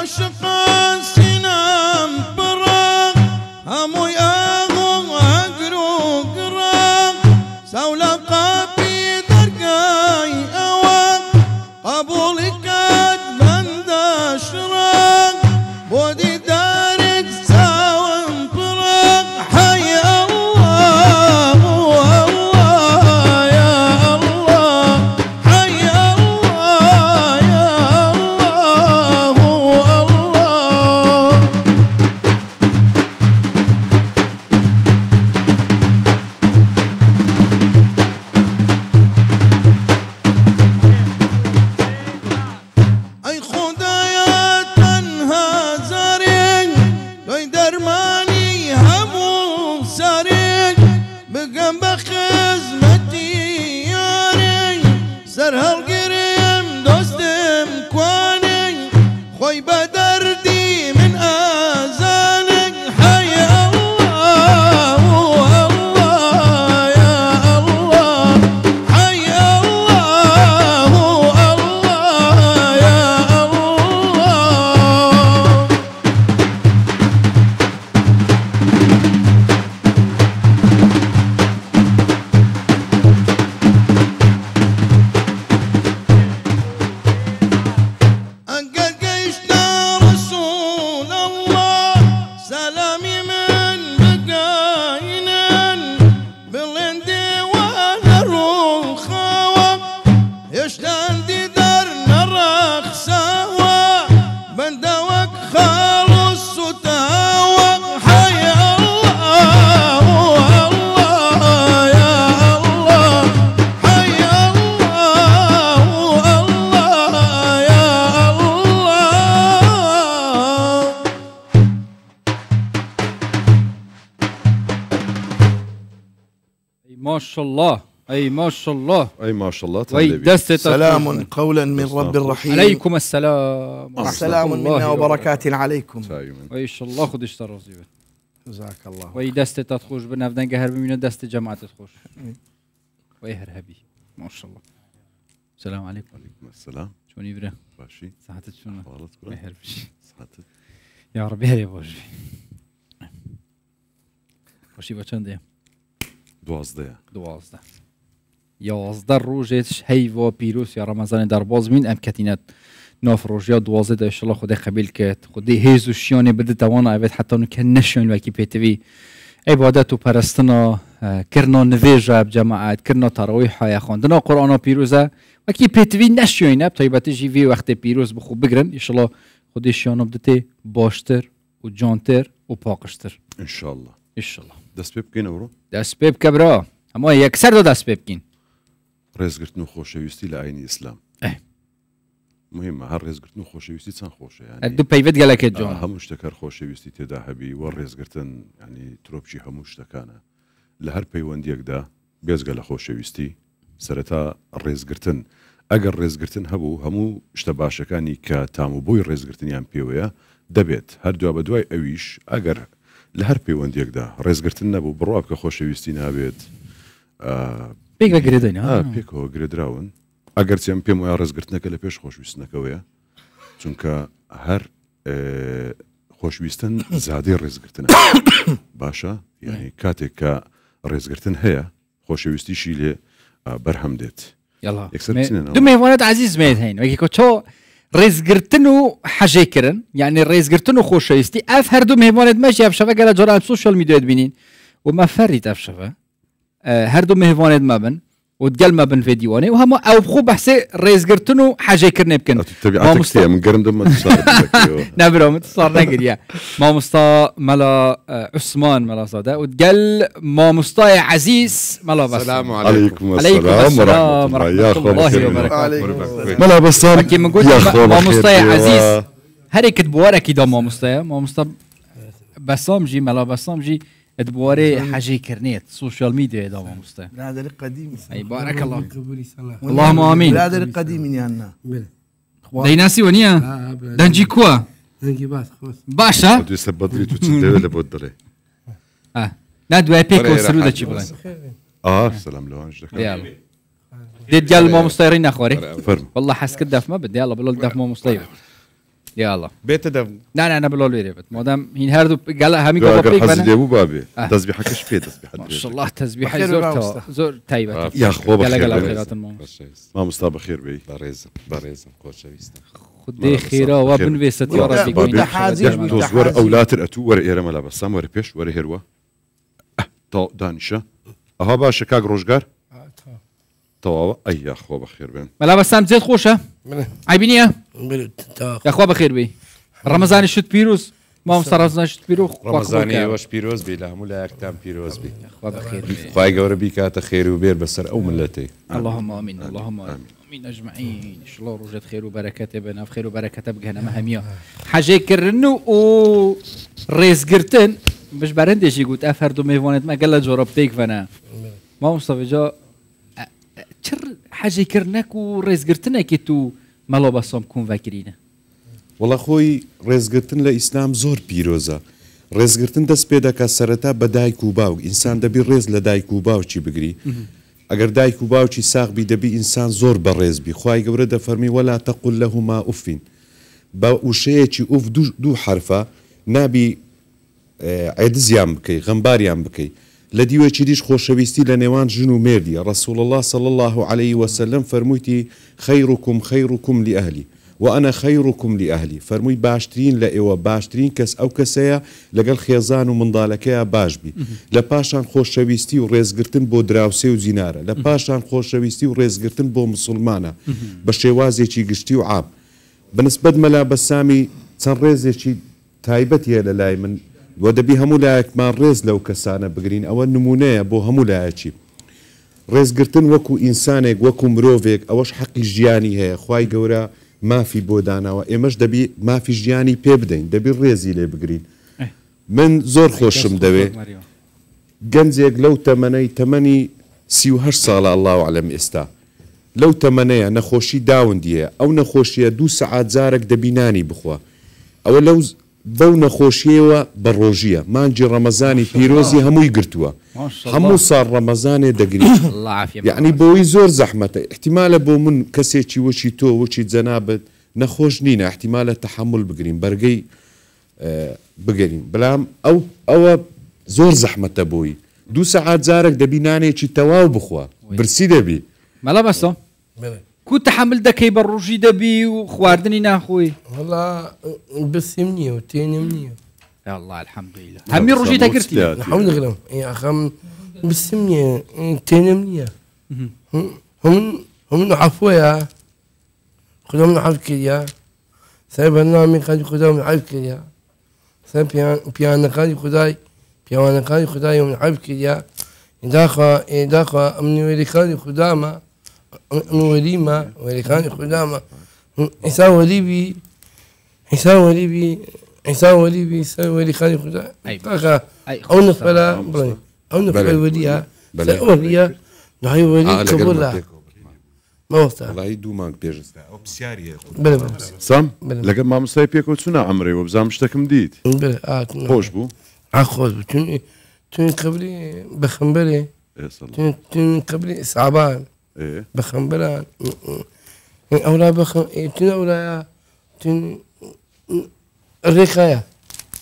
عاشق سنام براق همو ياغو اقرو قراق سولا قابي درقاي اواق قبولك ادمن داشراق بودي دارك ساوم براق حي الله والله يا الله حي الله يا الله والله اي خدايا تنها زارين دوي درماني همو سارين بقم بخزمتي يارين سر هالقريم دوستم كواني خوي بدردي من آزانك حي الله والله يا الله حي الله والله يا الله أنقل قيشنا رسول الله سلامي من بقاينا بالندي والروح خاوة يشتان دي درنا الرخ سوا بندوك خالص وتهوى حي الله والله يا الله حي الله والله يا الله ما شاء الله اي ما شاء الله اي ما شاء الله وي تهلا بك. دستة سلام قولا من رب رحيم. عليكم السلام ورحمة سلام الله منا وبركات عليكم. دائما وي ان شاء الله خود اشتر رزيبه جزاك الله. وي دستة تخوش بنفدن قهر بمينو دست جماعة تخوش وي هرهبي ما شاء الله. السلام عليكم. عليكم السلام. شلوني برا؟ باشي صحتك شلون؟ خالص ما يهربش صحتك يا ربي هري بوجي وشي بچنده 12 12 11 روزش هیوا پیروز یا رمضان در باز مین ام کتینت ناف روزیا 12 ان شاء الله خدا قبول کرد خدا هیز و شیانه بده توانا اوید حتی نو که نشون وکی پیتوی عبادت و پرستنا کرنا نویجه جماعت کرنا تراویح های خواندنا قرآن پیروزه وکی پیتوی نشون اب طیبت جیوی وقت پیروز بخو بگرن ان شاء الله خدا شیانه بدته باشتر و جانتر و پاکشتر ان شاء الله. ان شاء الله. دەست پێ بکەین ئەوڕۆ دست بێ بکە برا ئەمە یەکسەر دۆ دەست پێ بکەین ڕێزگرتن و خۆشەویستی لە ئاینی ئیسلام مهمە هەر ڕێزگرتن و خۆشەویستی چەند خۆشە یانی دوو پەیوەت گەلەکێت جوان هەموو شتەکە خۆشەویستی تێدا هەبی وە ڕێزگرتن ینی ترۆپچی هەموو شتەکانە لە هەر پەیوەندیەکدا بێزگە لە خۆشەویستی سەرەتا ڕێزگرتن ئەگەر ڕێزگرتن هەبوو هەموو شتە باشەکانی کە تام و بۆی ڕێزگرتنیان پێوەیە دەبێت هەردووە بە دوای ئەویش ئەگەر لە هەر پەیوەندیەکدا ڕێزگرتن نەبوو بڕوا بکە خۆشەویستی نابێت پێکە گرێدەین پێکەوە گرێدراون ئەگەر چێم پێم وایە ڕێزگرتنەکە لە پێش خۆشویستنەکەوەیە چونکە هەر خۆشویستن زادەی ڕێزگرتنە باشە یعنی کاتێک کە ڕێزگرتن هەیە خۆشەویستیشی لێ بەرهەم دێت دوو میوانەت عزیزمێت هەین وەکی تۆ ڕێزگرتن و حەژێکردن یعنی ڕێزگرتن و خۆشەویستی ئەف هەردوو میوانێت مەژی ئەفشەوە گەلە جۆران سوشیال میدیۆت بینین و مە فەریت ئەفشەوە هەردوو میوانێت مەبن و دگەل مەبن فێ دیوانێ و هەموو ئەو بخۆ بەحسێ ڕێزگرتن و حەژێکردنێ بکەن من گەرم دەمە نەبرۆمت ساڕ نەگریە مامۆستا مەلا عوسمان مەلازادە و دگەل مامۆستای عەزیز مەلا بەسام السلام عليكم السلام ورحمة الله وبركاته مەلا بەسام وەکی من گوت مامۆستای عەزیز هەرێکت بوارێکی دا مامۆستایە مامۆستا بەسام جی مەلا بەسام جی ادبواري حاجي كرنيت سوشيال ميديا دا ماموستا بلاد القديم. اي بارك الله اللهم امين. بلاد القديم يانا ديناسي ونيا دنجي كوا دنجي باس خوش باشا دويس بدري تشدي ولا بدري ندوي بيكو سرودة تشبغان سلام لو انجدك يلا ديت قال ماموستايرين اخواري فرم والله حس كدف ما بدي يلا بقول دف ماموستاير يلا بيت دف لا انا بلول بيت مادام هين هردو قال همي اگر قبل حەزی بنا لێبوو بابێ آه. دەستبیحەکەش پێ دەستبیحەت ما شاء الله تسبيح بخير زور وبركة. زور تايبه یا خۆ قال قال بەخێر خيرات المهم مامۆستا بەخێر بێ بەڕێزم خۆشەویستم خدي خيرا وابن بيست يا ربي وده حازم. تۆز وەرە ئەولاتر ئەتوو وەرە ئێرەمە لە بەسام وەرە پێش وەرە هێروە تا دانیشە ئەها باشە کاک ڕۆژگار تەواوە ئەی خۆ بەخێر بێن ملا بسام زيد خوشه عيبينيا يا اخوة بخير بي رمضان شت بيروز ما مسترزنا شت بيرو ڕەمەزانی ئێوەش پیرۆز بی لە هەموو لایەکتان پیرۆز بی اخوة بخير بي خوای گەورە بیکاتە خێر و بێر بەسەر ئەو ملەتەی اللهم امين اللهم امين اجمعين ان شاء الله روجت خير وبركاته بنا في خير وبركاته بقنا مهميه حاجه كرنو و ريز قرتن باش برندش يقول افردو ميفونت ما قال جرب تيك فانا ما مصطفى جا چر حاجه كرنك و ريز قرتنا كي تو مالو بسام كون فاكرينه وڵا خۆی ڕێزگرتن لە ئیسلام زۆر پیرۆزە ڕێزگرتن دەست پێ دەکات سەرەتا بە دایک و باوک ئینسان دەبی ڕێز لە دایک و باوکی بگری ئەگەر دایک و باوکی ساغبی دەبی ئینسان زۆر بەڕێز بی خوای گەورە دەفەرمی وەلا تەقول لەهما ئوفین بە وشەیەکی ئوف دوو حرفە نابی عێدزیان بکەی غەمباریان بکەی لە دیوێکی دیش خۆشەویستی لە نێوان ژن و مێردیە ڕەسوڵ الله صلی الله عليه وسلم فەرموویتی خەیڕکم لئەهلی وأنا خيركم لأهلي فرموي باشترين لإيوه باشترين كس أو كسيا لقل خيزان ومنضالكيا باشبي لباشان خوش شويستي ورزقرتن بو دراوسي وزينارة لباشان خوش شويستي ورزقرتن بو مسلمانة بشيوازي چي قشتي وعاب بالنسبة ملا بسامي تنرزي چي تايبتي للاي من ودبي همو لايك ما رز لو كسانة بقرين أو النمونية بو همو لايكي رزقرتن وكو إنسانك وكو مروفيك أوش حقي جياني هي خواي قورا مافی بۆ داناوە ئێمەش دەبی مافی ژیانی پێ بدەین دەبی ڕێزی لێ بگرین من زۆر خۆشم دەوێ گەنجێک لەو تەمەنی 38 ساڵە الله عەلەم ئێستا لەو تەمەنەیە نەخۆشی داوندیە ئەو نەخۆشیە 2 سەعات جارێک دەبینانی بخوا ئەوە لەو بەو نەخۆشیەوە بە ڕۆژیە مانجی ڕەمەزانی پیرۆزی هەمووی گرتووە هەموو ساڵ ڕەمەزانێ دەگرین یعنی بۆی زۆر زەحمەتە احتیمالە بۆ من کەسێکی وەچی تۆ وەچی جەنابەت نەخۆش نینە احتیمالە تەحمل بگرین بەرگەی بگەرین بەڵام ئەوە زۆر زەحمەتە بۆی 2 سەعات جارێک دەبینانێکی تەواو بخوا برسی دەبی مالا بەسە کو تحمل دەکەی بە ڕۆژی دەبی و خواردنی ناخۆی والله بسم نییە و تێنم نییە يا الله الحمد لله هەمی ڕۆژی دەگرتی حەمد دەگرم ئەخەم بسم نییە تێنم نییە هەموو عەفوەیە خدا من عەف کردیا سەر بەرنامەکانی خدا من عەف کردیا سەر پیانەکانی خدای پیاوانەکانی خدای من عەف کردیا داخوا ئەمنوێریەکانی خدامە وليمة ولكان خدامة إنسان وليبي إنسان وليبي إنسان وليبي إنسان ولي خان خدامة أو نفلا أو نفلا وليها وليها نحي ولي قبولها ما وصل والله دو مانك بيجستا أو بسياري بلا سام لەگەڵ مامۆستای پێکەوە چوونە ئەمڕێوە بزانم شتێکم دیت بلا خۆش بوو خۆش بوو تون قبلي بخنبري تون قبلي صعبان بخنبران أولا تون أولا تون الرقاية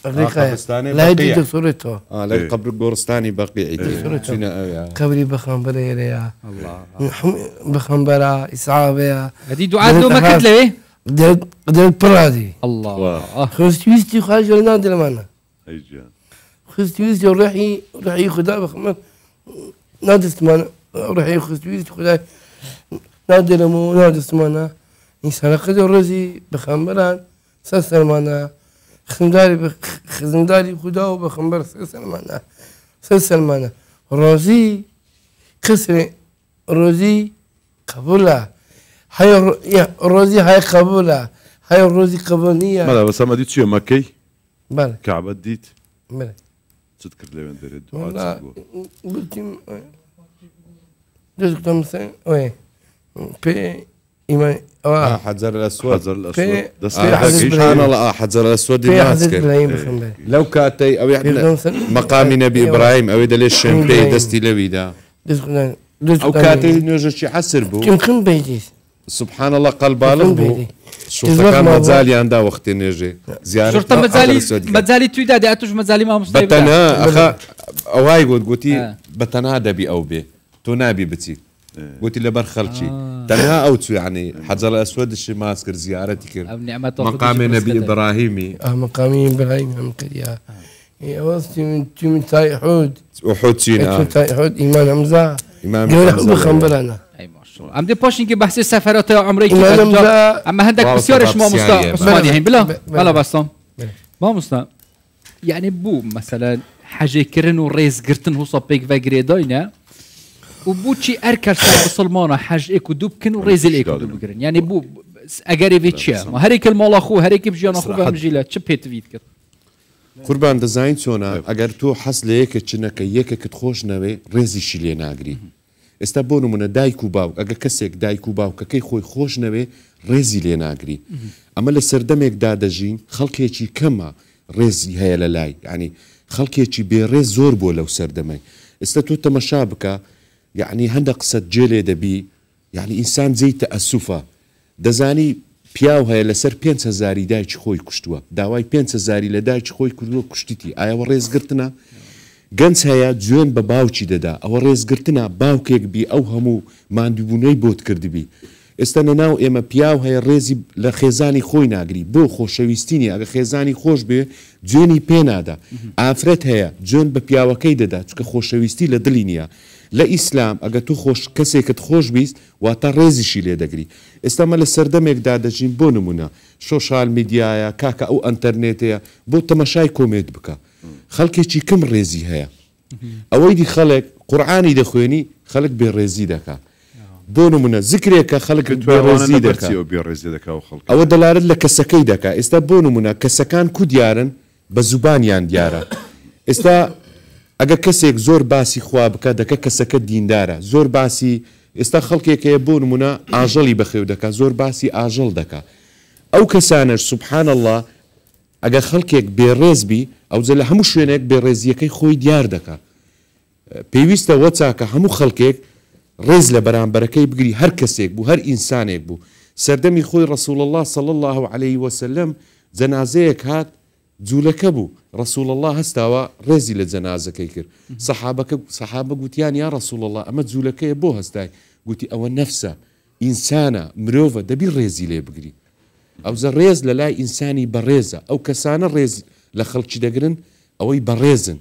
لا يدي دكتورته لا قبل القرستاني بقيعي قبلي بخنبرة يا الله بخنبرة إصعابة هذه دعاء لو ما كنت له دل برادي الله خستويستي خارج النادي لمانا خستويستي روحي خدا بخمر نادي استمانا روحي خستويستي خدا نادي لمو نادي استمانا إنسان قدر رزي بخنبران سلمانا خزنداري خدا وبخنبر سلمانا روزي كسر روزي قبولة هاي روزي هاي قبولة هاي روزي قبولية ماذا بس ما ديت شو مكي بله كعبة ديت بله تذكر لي وين دريد والله قلت جزء مثلا وين بي إيمان حجر الأسود سبحان الله حجر الأسود لو كاتي أو يعني مقام نبي إبراهيم أو إذا ليش شمبي دستي لويدا أو كاتي نوجد شيء حسر بو يمكن بيجي سبحان الله قلب بالغ بو شوفتەکان مەجالیاندا وەختی نێژێ زیارەت شرطة مزالي تويدا دي اتوش مزالي ما مستوي بەتەنها ئەخا ئەوای گوتی بەتەنها دەبی ئەو بێ تۆ نابی بچیت گوتی لەبەر خەڵکی تەنها ئەو چوو یعنی حەجەر ئەسوەدشی ماس کرد زیارەتی کرد مەقامی نەبی ئیبراهیمی مقامي ابراهيم هم كريا وصلت من تاي حود وحود چینە تاي حود ايمان حمزه ئیمام قال حەمزە. حب خنبرنا اي ما شاء الله ام دي باشين كي بحث السفرات عمري إمام كي حمزة. اما هندك واو بسيارش ما سباب عثماني هين بلا بلا. بلا بسام ما مستا يعني بو مثلا حاجه كرن وريز قرتن هو صبيك فاغري داينا وبوتشي اركر سلمانه حاج ايكو دوب كن وريز الايكو دوب قرن يعني بو اگري فيتشا ما هريك المال اخو هريك بجيان اخو بمجيله تشبيت فيت كت قوربان دەزانین چۆنا ئەگەر تۆ حەز لە یەکێک چنەکە یەکێکت خۆش نەوێ ڕێزیشی لێ ناگری ئێستا بۆ نمونە دایک و باوک ئەگە کەسێک دایک و باوکەکەی خۆی خۆش نەوێ ڕێزی لێ ناگری ئەمە لە سەردەمێکدا دەژین خەڵکێکی کەمە ڕێزی هەیە لە لای ینی خەڵکێکی بێڕێز زۆر بۆ لەو سەردەمەی ئێستا تۆ تەمەشا بکە یعنی هەندێک قسەت جێلێ دەبی یعنی ئینسان جێی تەئەسوفە دەزانی پیاو هەیە لەسەر 5,000 دایکی خۆی کوشتووە داوای 5,000 لە دایکی خۆی کردووە کوشتیتی ئایەوە ڕێزگرتنە گەنج هەیە جوێن بە باوکی دەدا ئەوە ڕێزگرتنە باوکێک بی ئەو هەموو ماندووبوونەی بۆت کردبی ئێستا نەناو ئێمە پیاو هەیە ڕێزی لە خێزانی خۆی ناگری بۆ خۆشەویستینی ئەگە خێزانی خۆش بێ جوێنی پێنادا ئافرەت هەیە جوێن بە پیاوەکەی دەدا چکە خۆشەویستی لە دڵی نییە لە ئیسلام ئەگە تو خۆش کەسێکت خۆش بیست واتە ڕێزیشی لێ دەگری ئێستامە لە سەردەمێکدا دەژین بۆ نمونە سۆشال میدیایە کاکە ئەو ئەنتەرنێتەیە بۆ تەمەشای کۆمێت بکە خەڵکێکی کەم ڕێزی هەیە ئەوەی دی خەڵک قورعانی دەخوێنی خەڵک بێڕێزی دەکا بۆ نمونە زیکرێکە خەڵک بێڕێزی دەکا بێڕێزی دەکا و خەڵک ئەوە دەلارت لە کەسەکەی دەکا ئێستا بۆ نمونە کەسەکان کو دیارن بە زوبانیان دیارە ئێستا ئەگە کەسێک زۆر باسی خوا بکە دەکە کەسەکە دیندارە زۆر باسی ئێستا خەڵکێکەیە بۆ نمونە ئاژەڵی بەخێو دەکا زۆر باسی ئاژەڵ دەکا ئەو کەسانش سوبحان الله ئەگە خەڵکێک بێڕێزبی ئەوجە لە هەموو شوێنێک بێڕێزیەکەی خۆی دیار دەکا پێویستە وە چاکە هەموو خەڵکێک ڕێز لە بەرامبەرەکەی بگری هەر کەسێک بوو هەر ئینسانێک بوو سەردەمی خۆی ڕەسوول الله صلی الله عليه وسلم جەنازەیەک هات جوولەکە بوو ڕەسوول الله هەستاوە ڕێزی لە جەنازەکەی کرد سەحابە گوتیان یا ڕەسوول الله ئەمە جوولەکەیە بۆ هەستای گوتی ئەوە نەفسە ئینسانە مرۆڤە دەبی ڕێزی لێ بگری ئەوزە ڕێز لە لای ئینسانی بەڕێزە ئەو کەسانە ڕێز لە خەڵکی دەگرن ئەوەی بەڕێزن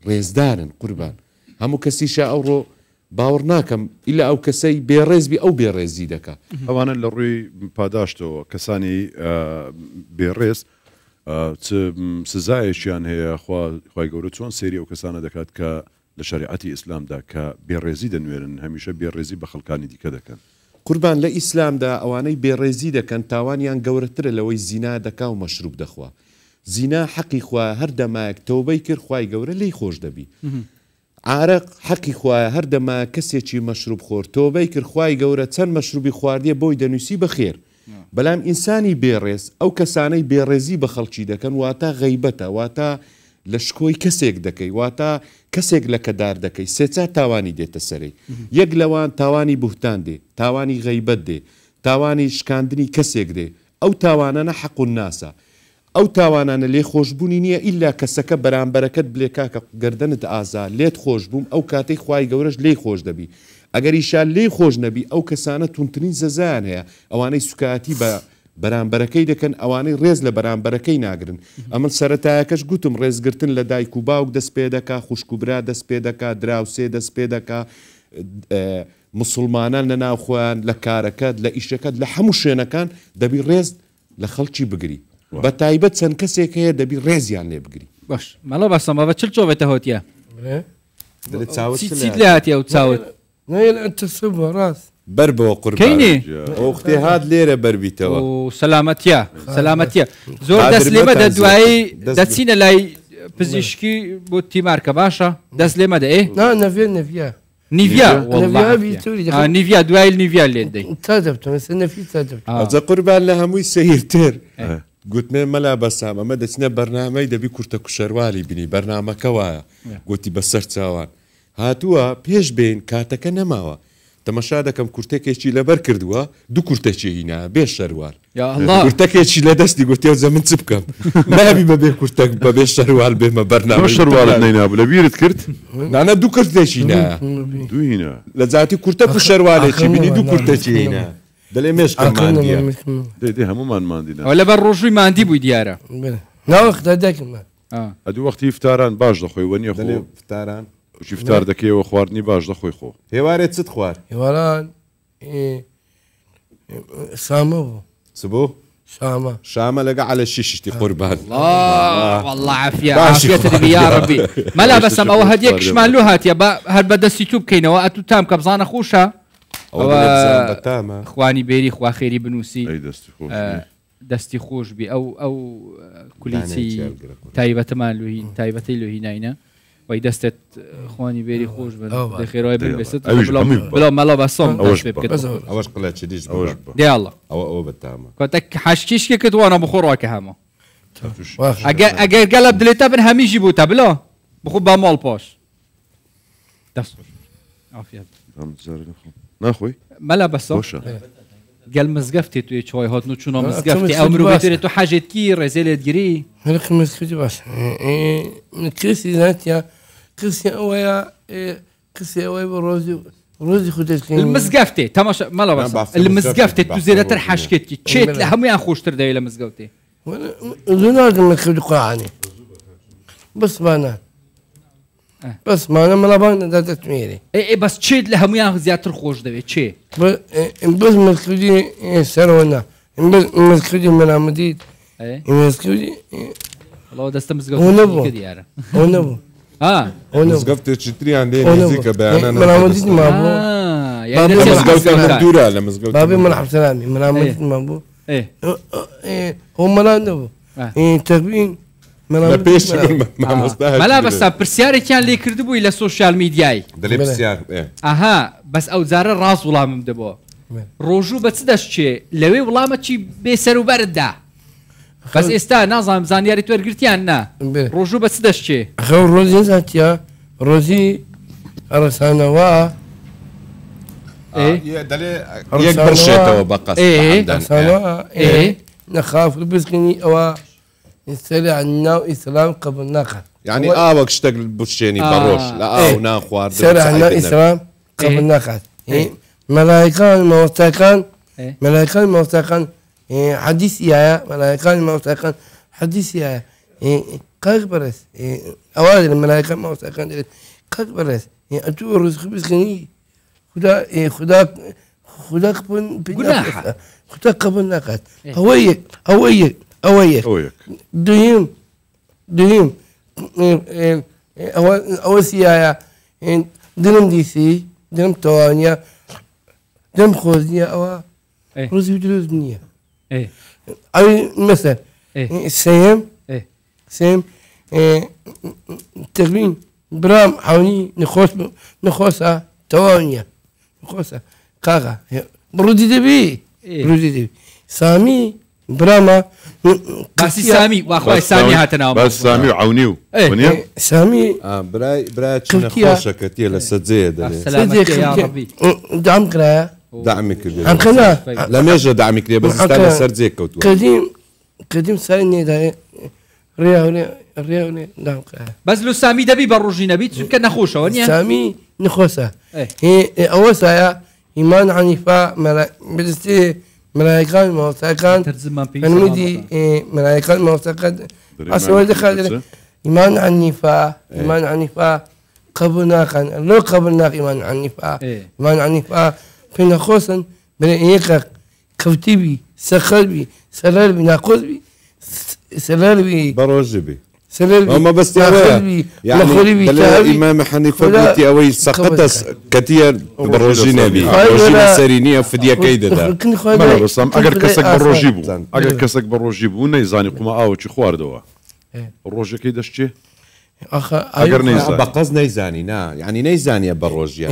ڕێزدارن قوربان هەموو کەسیشە ئەوڕۆ باوەڕ ناکەم ئیلا ئەو کەسەی بێڕێزبی ئەو بێڕێزی دەکات ئەوانە لە ڕووی پاداشتەوە کەسانی بێڕێز سزایشیان هەیە خوای گەورە چۆن سێری ئەو کەسانە دەکات کە لە شریعەتی ئیسلامدا کە بێڕێزی دەنوێرن هەمیشە بێڕێزی بە خەڵکانی دیکە دەکەن قوربان لە ئیسلامدا ئەوانەی بێڕێزی دەکەن تاوانیان گەورەترە لەوەی زینا دەکا و مەشروب دەخوا زینا حەقی خوا هەر دەمایەک تەوبەی کرد خوای گەورە لی خۆش دەبی عارق حەقی خوایە هەر دەما کەسێکی مەشروب خۆر تۆبەی کرد خوای گەورە چەند مەشروبی خواردیە بۆی دەنووسی بەخێر بەلام ئینسانی بێڕێز ئەو کەسانەی بێڕێزی بە خەڵکی دەکەن واتە غەیبەتە واتە لە شکۆی کەسێک دەکەی واتە کەسێک لە کەدار دەکەی سێچا تاوانی دێتە سەرەی یەک لەوان تاوانی بوهتان دێ تاوانی غەیبەت دێ تاوانی شکاندنی کەسێک دێ ئەو تاوانانە حەق و ناسە ئەو تاوانانە لێ خۆشببوونی نییە ئیلا کەسەکە بەرامبەرەکەت بلێ کاکە گردنت ئازا لێت خۆش بووم ئەو کاتەی خوای گەورەش لێ خۆش دەبی ئەگەر ئیشان لێ خۆش نەبی ئەو کەسانە تونترین سزایان هەیە ئەوانەی سوکاتی بە بەرامبەرەکەی دەکەن ئەوانەی ڕێز لە بەرامبەرەکەی ناگرن ئەمە سەرەتایەکەش گوتم ڕێزگرتن لە دایک و باوک دەست پێ دەکا خوشکوبرا دەست پێ دەکا دراوسێ دەست پێ دەکا مسلمانان لە ناوخۆیان لە کارەکەت لە ئیشەکەت لە هەموو شوێنەکان دەبی ڕێز لە خەڵکی بگری بە تایبەت چەند کەسێک هەیە دەبی ڕێزیان لێ بگری باش مەڵە بەسەمە بە چل چۆبێتە هۆتیە چیت لێ هاتیە و چاوت نيل أنت السبوة راس بەر بەوە قوربان كيني ئەوختێ هات لێرە بەربیتەوە و سەلامەتیە زۆر دەست لێ مەدە دوایی دەچینە لای پزیشکی بۆ تیمارکە باشە دەست لێ مەدە ئێ لا نفيا نیڤیا نفيا بيتولي نیڤیا دوای نیڤیا لێ دەی تادبت مثلا نفي تادبت ئەجە قوربان لە هەمووی سەیرتر گوتمێ مەلا بەسام ئەمە دەچنە بەرنامەی دەبی کورتە کوشەروالی بینی بەرنامەکە وایە گوتی بەسەر چاوان هاتووە پێش بین کاتەکە نەماوە تەماشا دەکەم کورتێکێکی لەبەر کردووە دوو کورتێکی هینا بێ شەروار یا الله کورتەکێکی لە دەستی گوتێ من چ بکەم نابی بەبێ کورتەک بەبێ شەروار بێمە بەرنامە شەروارت نەینابوو لە بیرت کرد نانە دوو کورتێکی نا دوینە لە جاتی کورتەک و شەروارێکی بینی دوو کورتێکی هینا دەڵێ مێشکەمان دێ هەمومان ماندینە ئەو لەبەر ڕۆژووی ماندی بووی دیارە ناوەخدا دەکەم ئەدوو وەختی فتاران باش دەخۆی وەنیە دەڵێ خۆ فتاران فتار دەکەیەوە خواردنی باش دەخۆی خۆ هێوارێت چت خوارد هێواران سامە بوو سبۆ شامە شامە لەگە على شیشتی قوربان والله عافیە باشی عافیەت یا ڕەبی مەلا بەسەم ئەوە هەدیەکشمان لۆ هاتیە هەر بەدەستی تو بکەینەوە ئەتو تام کە بزانە خۆشە تامە خوانی بێری خواخێری بنووسی ئەی دەستی خۆش دەستی خۆش بی ئەو کولیچی تایبەتەمان لۆهین تایبەتی لۆهی ناینە وای دەستت خوانی بێری خۆش بن دەخێرەوەی بێست بڵاو مەڵا بەسۆم ئەوەش قڵەت دیش دیاڵە ئەوە بەتامە کۆتە حاشکیشکێکت وانە بخۆڕواکە هەموو ئەگەر گەلە بدلێتە بن هەمیژی بوو تا بڵۆ بخۆ با ماڵ پاش دەست عافیەت ناخۆی مەلا بەسۆ گەل مزگەفتێ توێ چۆی هاتن و چوونە مزگەفتی ئەو مرۆڤێت تو حاجێتکی ڕێزێلێت گیری هەرکمەسکردی باش کەسی زانتیا کەسی ئەوەیە کەسی ئەوەی بە ڕۆزی خودێتکەین مزگەفتێ تەماشا مەلا بەسە مزگەفتێت تو زێرەتر حاشکێتکی چێت لە هەمویان خۆشتر دەوێت لە مزگەوتێ زۆر ناردم مەکردی قورعانی بەسمانە بەسمانە مەڵابان نەدا دەتمێری بەس چێت لە هەمویان زیاتر خۆش دەوێت چێ بەس مەکردی سەرەوەنا مەکردی مەنامەدیت مەکردی والله دەستە مزگەوت دیارە ئەو نەبوو مزگەفتێکی تریان دێ نزیکە بەیانە مەنامەدیت مابوو دوورە لە مزگەوت بابێ من حەسەلامی مەنامەدیت مابوو هۆ مەلان نەبوو تەبین پێش مەلا بەستا پرسیارێکیان لێ کردبووی لە سۆشیال میدیای دەڵێ پرسیار ئاها بەس ئەو جارە ڕاست وڵامم دەبەوە ڕۆژوو بە چ دەستچێ لەوێ وڵامە چی بێسەر و بەردا بەس ئێستا نازانم زانیاری توەرگرتیان نا ڕۆژوو بە چ دەستچێ خەو ڕۆزی زاتیا ڕۆزی ئەڕسانەوە دەڵێ یەک بڕشێتەوە بە قەسەوە نەخاف بزگنی ئەوە سەری ناو ئیسلام قبول ناکات یعنی ئاوەک شتێک بشێنی بەڕۆژ لە ئاو ناخوارد سەری ئیسلام قبول ناکات مەلایکان مەوەستاکان مەلایکان مەوەستاکان حەدیثیایە مەلایکان مەوەستاکان حەدیثیایە قاک بەرەس ئەوە لە مەلایکان مەوەستاکان دەوێت قاک بەرەس ئەتوو ڕزق بزگنی خدا قبول ناکات ئەوە یەک دویم ئەوە سیایە دنم دیسی دنم تەوانە دەم خۆز نییە ئەوە ڕۆزی دروست نییە ئەوی مەسەر سێم تەقبین برام حەونی نەخۆسە تەواو نییە نەخۆسە کاغا ڕوودی دەبی سامی برامە باسی سامی واخوای سامی هاتناوە باس سامی و عونی و سامی برای نەخۆشەکەتیە لە سەجەیە دەڵێ دام کرایە دامی کردێ ئەمکەنا لە مێژە دامی کرێ بەستا لە سەر جێ کەوتووە قدیم سای نێدایە ڕێونێ دام کرایە بەس لە سامی دەبی بە ڕۆژی نەبی چونکە نەخۆشەوە نیە سامی نەخۆسە ئەوە سایە ئیمان حەنیفا بەدەستی مەلایکان مەوەستاکان فەرموودی مەلایکان مەوەستاکان ئەسەوە دەخات ئیمان حەنیفا قبول ناکەن لۆ قبول ناک ئیمان حەنیفا پێ نەخۆسن بەێ یەکە کەوتیبی سەخەربی سەلەربی ناقۆزبی سەلەربی بەڕۆژبی ئەمە بەستیمامە حەنیفەتی ئەوەی سەقەتە کەتیە بەڕۆژی نەبی سەری نییە فدیەکەی دەدا ئەگەر کەسێک بەڕۆژی بوو ئەگەر کەسێک بەڕۆژی بوو نەیزانی قومە ئاوەکی خواردەوە ڕۆژەکەی دەشتێ ئەگەر بەقەز نەیزانی نا ینی نەیزانیە بەڕۆژیە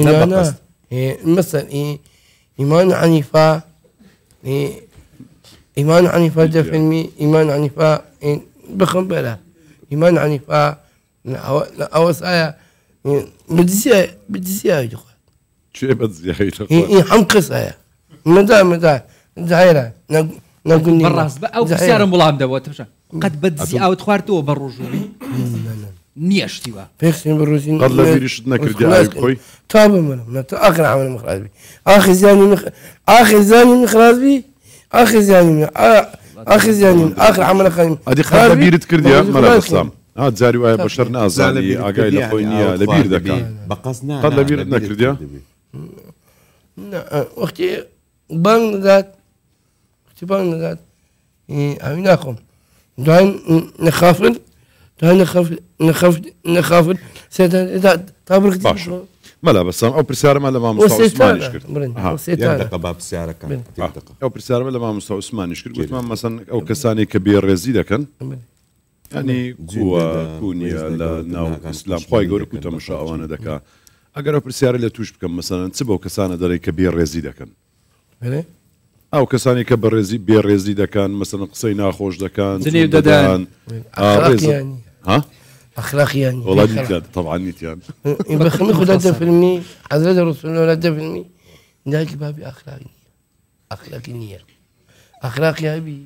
مثلا ئیمان حەنیفا دەفەرمی ئیمان حەنیفا بخەم بەرە ئیمان حەنیفا ئەوە سایە بدزیای دخوات شيء بس يا أخي يحمقص هيا مدى زهيرة نقول بالراس او بسياره ملام دوت مش قد بدزي او تخوارتو بالرجولي نيشتي وا فيكسين بالروسين قد لا بيرش نكر دي عيب خوي تابع من اخر عمل مخراج بي اخي زاني مخراج بي اخي زاني اخر عمل خايم هذه قد بير تكرديا ملا بسام هاد زاري ويا بشر نازالي اقاي لخوينيا لبير دكا بقصنا قد لا بير نكرديا وقتي بانغات أميناكم دعين نخافل سيدا تابرك باشا ملا بسام او برسالة ملا ما مستوى عثمان يشكر يندق باب السيارة كان او برسالة ملا ما مستوى عثمان يشكر قلت ما مثلا او كساني كبير رزيدة كان يعني كونيا لا ناو اسلام خوي يقول كنت مشاء وانا دكا اگر او برسالة اللي توش بكم مثلا تسبو كسانة داري كبير رزيدة كان او كساني كبر رزي بير رزي دكان مثلا قصينا خوش دكان زني وددان أخلاق يعني ها أخلاق يعني والله نيتيان طبعا نيتيان يبخمي خد هذا فيلمي حضرت الرسول الله هذا فيلمي ناجي بابي أخلاق يا أبي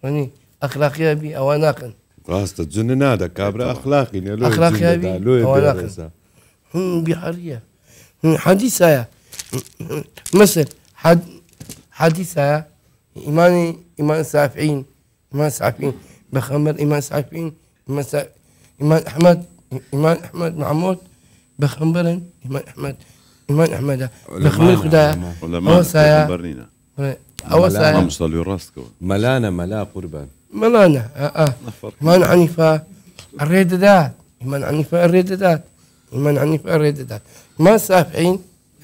يعني أخلاق يا أبي أواناقن قاست تزن نادا كابرا أخلاقي أخلاق يا أبي أواناقن بحرية حديثة مثل حديثة إيمان سافعين بخمر إيمان سافعين إيمان أحمد محمود بخمبرن إيمان أحمد بخمر خدا ولا برنينا أوسايا مصلي راسك ملانا قربان ملانا إيمان عنيفة الرددات ما سافعين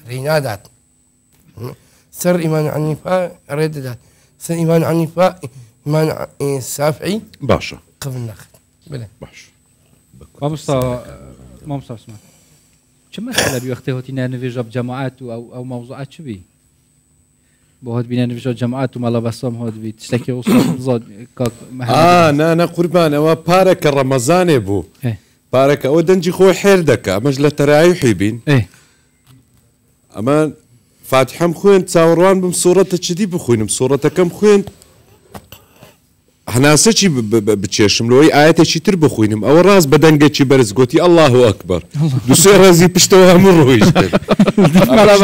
رينادات سر إيمان عنيفة رددات سر إيمان عنيفة إيمان سافعي باشا قبل النخل بلا باشا ما مصطفى اسمع شو مسألة بوقته هتينا نفيجا بجماعات أو موضوعات شو بي بوهد بينا نفيجا جماعات وما لبسهم هاد بي تشتكي وصل زاد كاك أنا قربان أما بارك رمضان بو بارك أو دنجي خوي حيردك مجلة ترايحي بين أما فاتحة مخوين تاوروان بمصورة شدي بخوين بصورة كم خوين احنا سچی بچشم لوی آیت چی تر بخوینم او راز بدنگه چی برز گوتی الله اکبر دو سه رازی پشتو هم رویش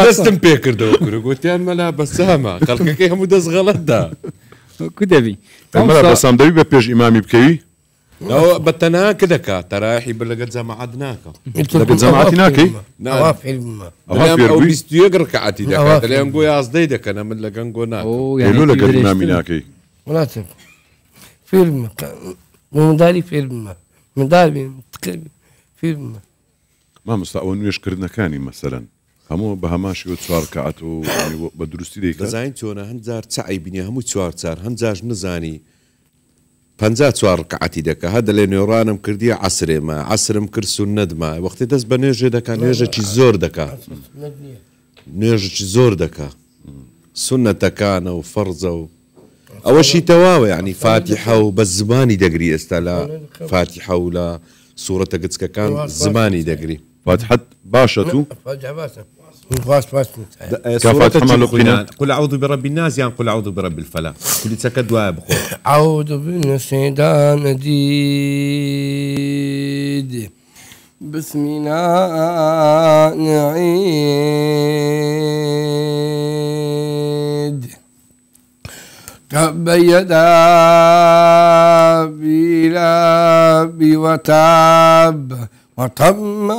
دستم پیکردو کرو گوتی ان ملا بس هما خلق که همو دست غلط دا كدبي ملا بس ام دبي بيج امامي بكوي لو بتنا كده كا تراحي بلقت زمعدناك لقد زمعتناكي أواف علم او بيستيقر كعتي دكا تلاقي نقول يا صدي دكا انا من لقنقوناك يقولوا لك امامي ناكي مناسب فيلم مداري فيلم مداري فيلم ما مستعون يشكرنا كاني مثلا همو بهماشي وتسوار كعتو يعني بدرستي ديك زين تونا هنزار تعي بني همو تسوار صار هنزاج نزاني پنجاه چوار ركعتي دكا هذا اللي نورانم كردي عصر مكرسو الندمة وقت دس بنيجي دكا نيجي چي زور دكا نيجي چي زور دكا سنة كان وفرزة أول شيء تواوى يعني فاتحة وبالزماني دقري استلا فاتحة ولا سورة قدسك كان زماني دقري فاتحة باشا فاتحة باشا فاس كفاتحة مالقنا قل أعوذ برب الناس يعني قل أعوذ برب الفلاح كل تسكدوا بخور أعوذ بالشيطان الرجيم بسم الله نعيد تب يدا بلاب وتاب وطمع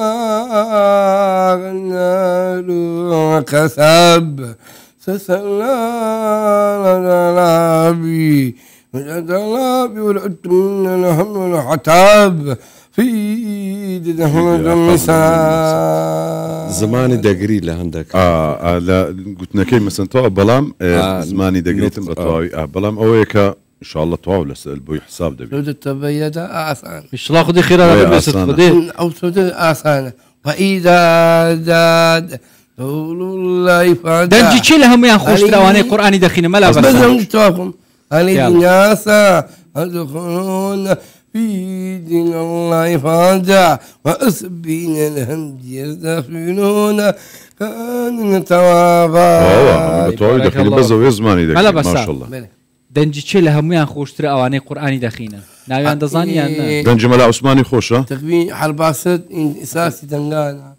النار وكسب سسلا لنبي وجد لابي والعتم الهم والعتاب في دهمة المساء زماني دقري لهندك لا قلت لك مثلا تو بلام زماني دقريتم بطاوي بلام اويكا ان شاء الله طواو لسال بوي حساب دبي سودة تبيد آسان مش لا خدي خير على بس خدي أو سودة آسان وإذا زاد طول الله فادا دنجي تشيلهم يا خوش تراواني قرآني دخينا ملا بس بس نتوافهم علي الناس أدخلون في دين الله فاجع وأسبين الهمج يزدفنون كان توافا توي دخيل بزو زماني ملا ما بسا. شاء الله دەنجی چێ لە هەمویان خۆشترە ئەوانەی قورآانی دەخینن ناویان دەزانیان نا دنج ملا عثماني خوشة تقوين حرباسد إساسي تنقانا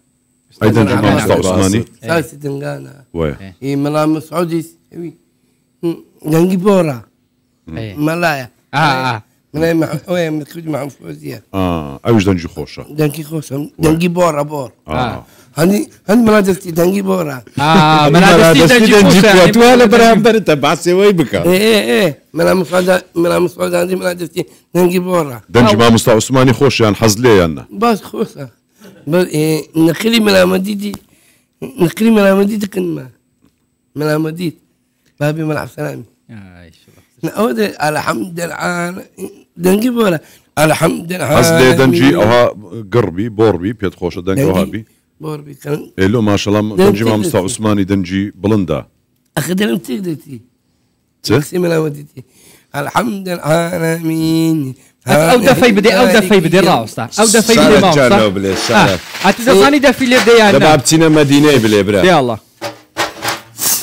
أي دنج ما مصطفى عثماني إساسي تنقانا وي إيه ملام سعودي دنقي بورا إيه. ملايا ملايا وين متخرج مع فوزية أوش دنج خوشة دنقي خوشم دنقي بورا بور آه. هني ملادستي دنقي بورا مەلا دەستی دەنجی خۆشە توالە بەرامبەر تە باسێەوەی بکە إيه ملام سعودي عندي ملادستي دنقي بورا دنج ما مصطفى عثماني خوش يعني حز لي أنا بس خوشة بس إيه نخلي ملامديتي نخلي ملامديتي كلمة ملامديت بابي ملعب سلامي نعود الحمد لله دنجي بورا الحمد لله حز لي دنجي أوها قربي بوربي بيت خوشة دنج أوهابي بوربي كان إلو ما شاء الله دنجي ما مصطفى عثماني دنجي بلندا أخذ تقدرتي ت نخلي ملامديتي الحمد للعالمين ئەو دەفەی بدێ ئەو دەفەی بدێ ڕاوستە ئەو دەفەی بدێ ماوەستا ئەتی دەزانی دەفی لێ بدەیان دەبا بچینە مەدینەی بلێ برا يا الله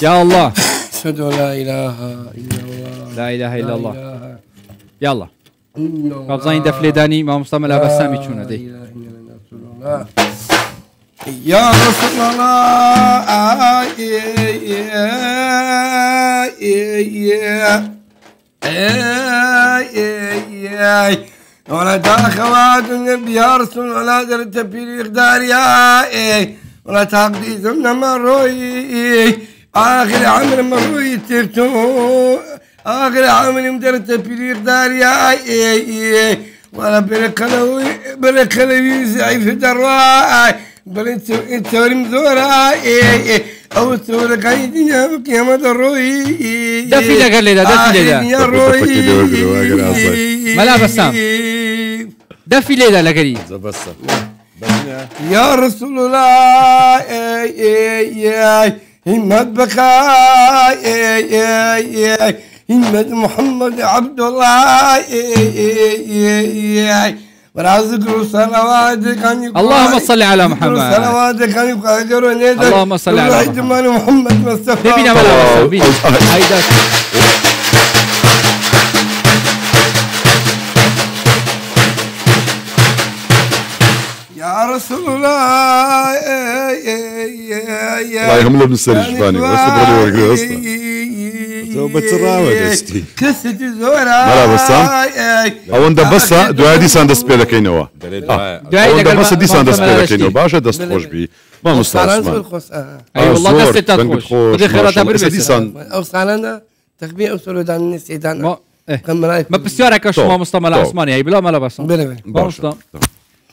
يا الله أشهد أن لا إله إلا الله لا إله إلا الله إله يا الله إلا الله قبضاني دەفلێ دانی مامۆستا مەلا بەسامی چوونە دەی لا إله إلا رسول الله يا رسول الله ولا تاخوات النبي يا رسول ولا درت في الإقدار يا ولا تقضي ثم مروي آخر عمل مروي ترتو آخر عمل مدرت في الإقدار يا ولا بركلوي زعيم في الدراء بل انت مزورا او تورا قايدين يا مدروي دفي لك الليلة دفي لك ملا بسام دفي ليلة لقري يا رسول الله همت بكاء همت محمد عبد الله ورازق صلواتك اللهم صل على محمد صلواتك اللهم صل على محمد مصطفى بينا ملا بسام هيدا يا رسول الله الله يهم له بالسرج فاني واصبر لي ورقي اصلا بتراوى دستي كست زورا ملا بسام او انت بس دعاء دي ساندس بيلا كينوا او انت بس دي ساندس بيلا كينوا باشا دست خوش بي ما مستعصمان اي والله دست تخوش ودي خيراتها دي سان او سالنا تخبي او سولودان نسيتان ما بسيارك شو ما مستعمل عثماني هي بلا ملا بسام بلا باشا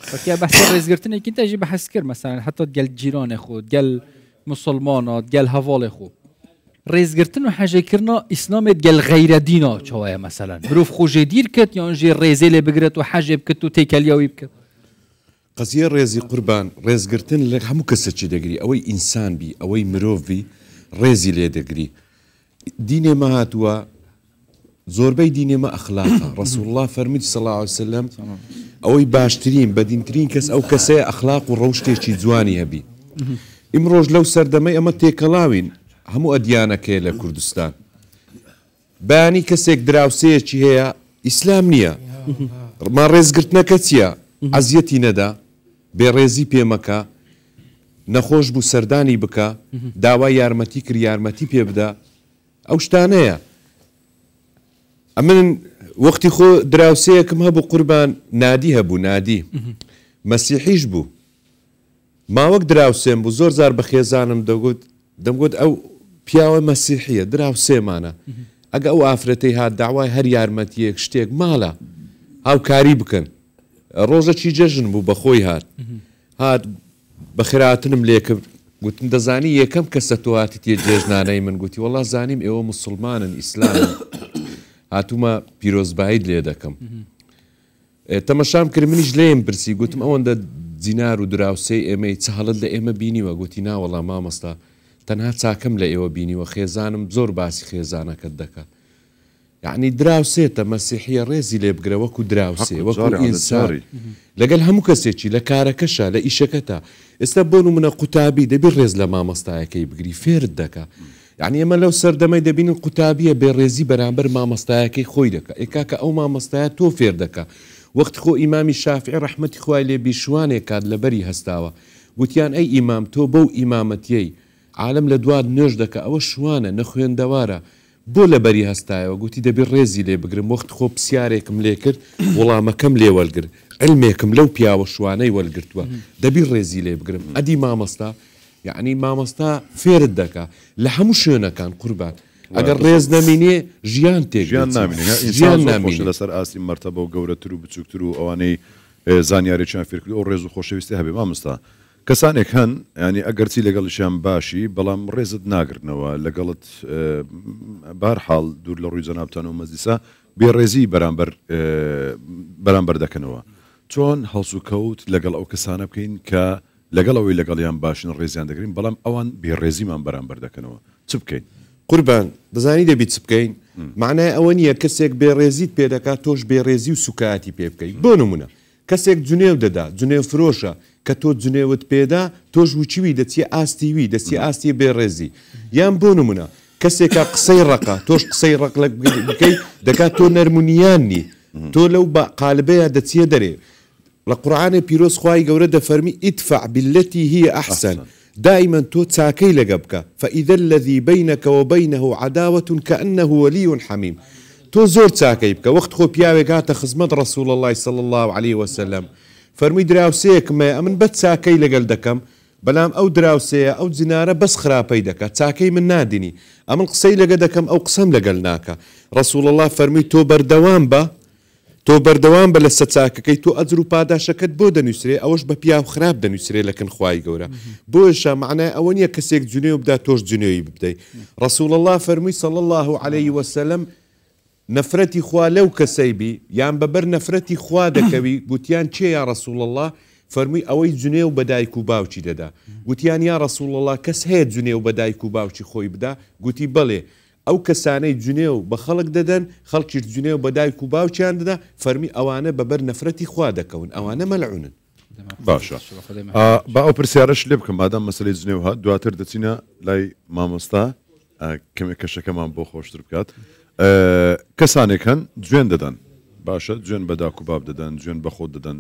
فكيا بحث الرزقرتني كنت اجي بحث كر مثلا حتى تقال جيران خو تقال مسلمان تقال هفال خو رزقرتن وحاجه كرنا اسلام تقال غير دينا شويه مثلا بروف خو جدير كت يعني جي ريزيل بقرت وحاجه بكت وتيكاليا ويبكت قضيه ريزي قربان رزقرتن لك همو كسچ دغري اوي انسان بي اوي مروف بي ريزي لي دغري دين ما هاتوا زوربي دين ما اخلاقه رسول الله فرمي صلى الله عليه وسلم اوي باشترين بدينترين كس او كسي اخلاق وروشتي جواني هبي امروج لو سردمي اما تيكلاوين همو اديانك الى كردستان باني كسيك دراوسيتي هي اسلام نيه ما رزقرتنا كتيا عزيتي ندا بريزي بيمكا نخوش بو سرداني بكا داوا يارمتي كر يارمتي بيبدا او شتانيه امن وقتی خو دراوسەیەکم هەبوو قوربان نادی هەبوو نادی مەسیحیش بوو ماوەک دراوسێم بوو زۆر زار بە خێزانم دەمگوت ئەو پیاوە مەسیحیە دراوسێمانە ئەگە ئەو ئافرەتەی هات داوای هەر یارمەتیەک شتێک ماڵە هاوکاری بکەن ڕۆژەکی جەژن بوو بەخۆی هات بە خێراتنم لێکرد گوتم دەزانی یەکەم کەسە تۆ هاتی تێ جێژنانەی من گوتی وەڵا زانیم ئێوە موسڵمانن ئیسلامن هاتوومە پیرۆزبایت لێ دەکەم تەمەشام کرد منیش لێم پرسی گوتم ئەوەندە جینار و دراوسەی ئێمەی چاڵت لە ئێمە بینیوە گوتی ناوەڵا مامەستا تەنها چاکەم لە ئێوە بینیوە خێزانم زۆر باسی خێزانەکەت دەکات يعني دراوسێتە مەسیحیە ڕێزی لێ بگرە وەکو دراوسێ حق وەکو جاري على ئینسان جاري. لەگەل هەموو کەسێکی لە کارەکەشە لە ئیشەکەتە ئێستا بۆ نمونە قوتابی دەبێت ڕێز لە مامۆستایەکەی بگری فێرت دەکا یعنی ئێمە لەو سەردەمەی دەبینن قوتابیە بێڕێزی بەرامبەر مامۆستایەکەی خۆی دەکا ئێکاکە ئەو مامۆستایە تۆ فێر دەکا وەخت خۆ ئیمامی شافعی ڕەحمەتی خوای لێ بیشوانێک کات لەبەری هەستاوە گوتیان ئەی ئیمام تۆ بەو ئیمامەتیەی عالم لە دوات نوێژ دەکە ئەوە شوانە نەخوێندەوارە بۆ لەبەری هەستایەوە گوتی دەبێت ڕێزی لێ بگرم وەخت خۆ پرسیارێکم لێ کرد وەڵامەکەم لێ وەرگر علمێکم لەو پیاوە شوانەی وەرگرتووە دەبی ڕێزی لێ بگرم ئەدی مامۆستا یعنی مامۆستا فێرت دەکا لە هەموو شوێنەکان قوربان ئەگەر ڕێز نەمینێ ژیان تێک ژیان نامینێ ژیان نامینێ لەسەر ئاستی مەرتەبە و گەورەتر و بچووکتر و ئەوانەی زانیاریان فێرکرد ئەو ڕێز و خۆشەویستی هەبێ مامۆستا کەسانێک هەن ینی ئەگەرچی لەگەڵشیان باشی بەڵام ڕێزت ناگرنەوە لەگەڵت بارحاڵ دوور لە ڕووی جەنابتان و مەزیسا بێڕێزی بەرامبەر دەکەنەوە چۆن هەڵس و کەوت لەگەڵ ئەو کەسانە بکەین کە لەگەڵ ئەوەی لەگەڵیان باشن ڕێزیان دەگرین بەڵام ئەوان بێڕێزیمان بەرامبەر دەکەنەوە چ بکەین قوربان دەزانی دەبیت چ بکەین معنای ئەوە نییە کەسێک بێڕێزیت پێ دەکات تۆش بێڕێزی و سوکاتی پێ بکەیت بۆ نمونە کەسێک جونێو دەدا جونێو فرۆشە کە تۆ جونێوت پێدا تۆش وچوی دەچیە ئاستیوی دەستی ئاستی بێڕێزی یان بۆ نمونە کەسێکە قسەی ڕقا تۆش قسەی ڕق بکەیت دەکات تۆ نەرمونیاننی تۆ لەو قالبەیە دەچیە دەرێ لە قورعانێ پیرۆز خوای گەورە دەفەرمی ئیدفع بالتي هي أحسن دائما تو تاكي لقبك فإذا الذي بينك وبينه عداوة كأنه ولي حميم تو زور تاكي بك وقت خو بياوي قاتا خزمت رسول الله صلى الله عليه وسلم فرمي دراوسيك ما أمن بت تاكي لقل دكم بلام أو دراوسية أو زنارة بس خرابي دكا تاكي من نادني أمن قصي لقدكم أو قسم لقلناك رسول الله فرمي تو بردوان با تۆ بەردەوام بە لە سەچاکەکەی تۆ ئەجر و پاداشەکەت بۆ دەنووسێ ئەوەش بە پیا و خراپ دەنووسێ لەکن خوای گەورە بۆشە معنای ئەوە نییە کەسێک جونێ و بدا تۆش جونێوی بدەیت رسول الله فەرمووی صلی الله عليه وسلم نەفرەتی خوا لەو کەسەی بی یان بەبەر نەفرەتی خوا دەکەوی گوتیان چێ یا رسول الله فەرمووی ئەوەی جونێ و بە دایک و باوکی دەدا گوتیان یا رسول الله کەس هەیە جونێ و بە دایک و باوکی خۆی بدا گوتی بەڵێ ئەو کەسانەی جونێ و بە خەڵک دەدەن خەڵکیش جونێ و بە دایک و باوکیان دەدا فەرمی ئەوانە بەبەر نەفرەتی خوا دەکەون ئەوانە مەلعونن باشە با ئەو پرسیارەش لێ بکەم مادام مەسلەی جنێ و هات دواتر دەچینە لای مامۆستا کەمێک کەشەکەمان بۆ خۆشتر بکات کەسانێک هەن جوێن دەدەن باشە جوێن بە داک و باب دەدەن جوێن بە خۆت دەدەن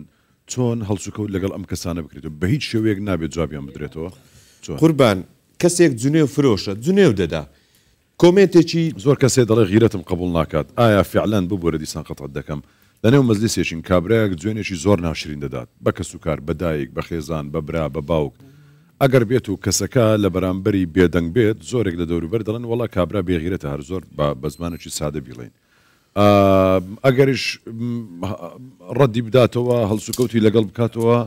چۆن هەڵسوکەوت لەگەڵ ئەم کەسانە بکرێتەوە بە هیچ شێوەیەک نابێت جوابیان بدرێتەوە قوربان کەسێک جونێ و فرۆشە جونێ و دەدا کۆمنتێکی زۆر کەسێ دەڵێ غیرەتم قبول ناکات ئایا فعلان ببوورە دیسان قەتەت دەکەم لەنێو مەزلیسێکین کابراەک جوێنێکی زۆر ناشرین دەدات بە کەس و کار بەدایک بە خێزان بە برا بە باوک ئەگەر بێت و کەسەکە لە بەرامبەری بێدەنگ بێت زۆرێک لە دەوروبەر دەڵێن وڵا کابرا بێغیرەتە هەر زۆر بە زمانێکی سادە بیڵێن ئەگەریش ڕەدی بداتەوە هەڵسوکەوتی لەگەڵ بکاتەوە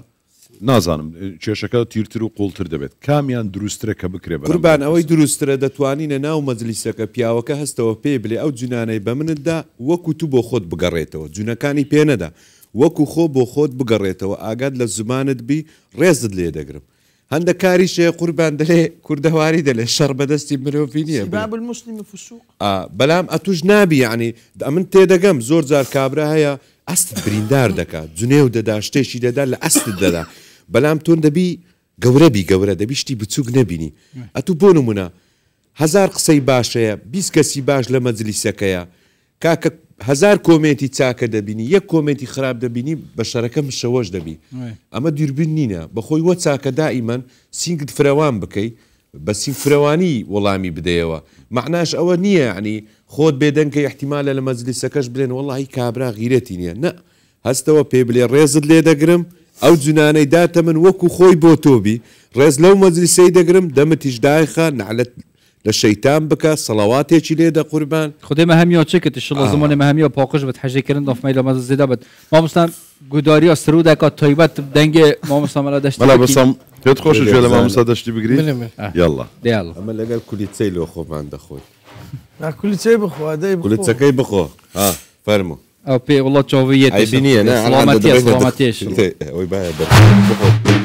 نازانم کێشەکە تیرتر و قوڵتر دەبێت کامیان دروسترە کە بکرێ قوربان ئەوەی دروسترە دەتوانینە ناو مەجلیسەکە پیاوەکە هەستەوە پێ بڵێ ئەو جونانەی بە منتدا وەکو تو بۆ خۆت بگەڕێتەوە جونەکانی پێنەدا وەکو خۆ بۆ خۆت بگەڕێتەوە ئاگات لە زمانت بی ڕێزت لێ دەگرم هەندە کاریشێ قوربان دەلێ کوردەواری دەلێ شەڕ بەدەستی مرۆڤی نییە باب المسلم فسوق بەلام ئەتوش نابی یعنی من تێدەگەم زۆر جار کابرا هەیە ئەست بریندار دەکات جونێ و دەدا شتێکی دەدا لە ئەستت دەدا بەلام تۆن دەبی گەورەبی گەورە دەبیشتی بچووک نەبینی ئەتو بۆ نمونە هزار قسەی باشەیە 20 کەسی باش لە مەجلیسەکەیە کاکە هزار کۆمێتی چاکە دەبینی یەک کۆمێتی خراپ دەبینی بە شەرەکە مشەوەش دەبی ئەمە دووربین نینە بەخۆی وە چاکە دائیمەن سینگت فرەوان بکەی بە سینگ فرەوانی وەڵامی بدەیەوە معناش ئەوە نییە ینی خۆت بێدەنکە احتیمالە لە مەجلیسەکەش بڵێن وەڵی کابرا غیرەتی نییە نە هەستەوە پێ بڵێ ڕێزت لێ دەگرم ئەو جونانەی داتە من وەکو خۆی بۆ تۆبی ڕێز لەو مەجلیسەی دەگرم دەمتیش دایخە نعلت لە شەیتان بکە سەڵاواتێکی لێدە قوربان خدای ما هەمیە چکت شڵ زمانی ما هەمیە پاقش بە حەژێکردن دافمای لە مەز زیدا بێت مامۆستان گوداری سرودێکا تایبەت دەنگێ مامۆستا مەلا دەشت مەلا بەسەم پێت خۆش گوێ لە مامۆستا دەشتی بگری یاڵڵا دیاڵ ئەمە لەگەر کولیچەی لۆ خۆمان دەخۆی كل بخوا داي کولیچەکەی بخۆ فەرمو ئەو پێ وڵات چاویەت عیبی نییە سڵامەتیش ئەوەی باە بخۆ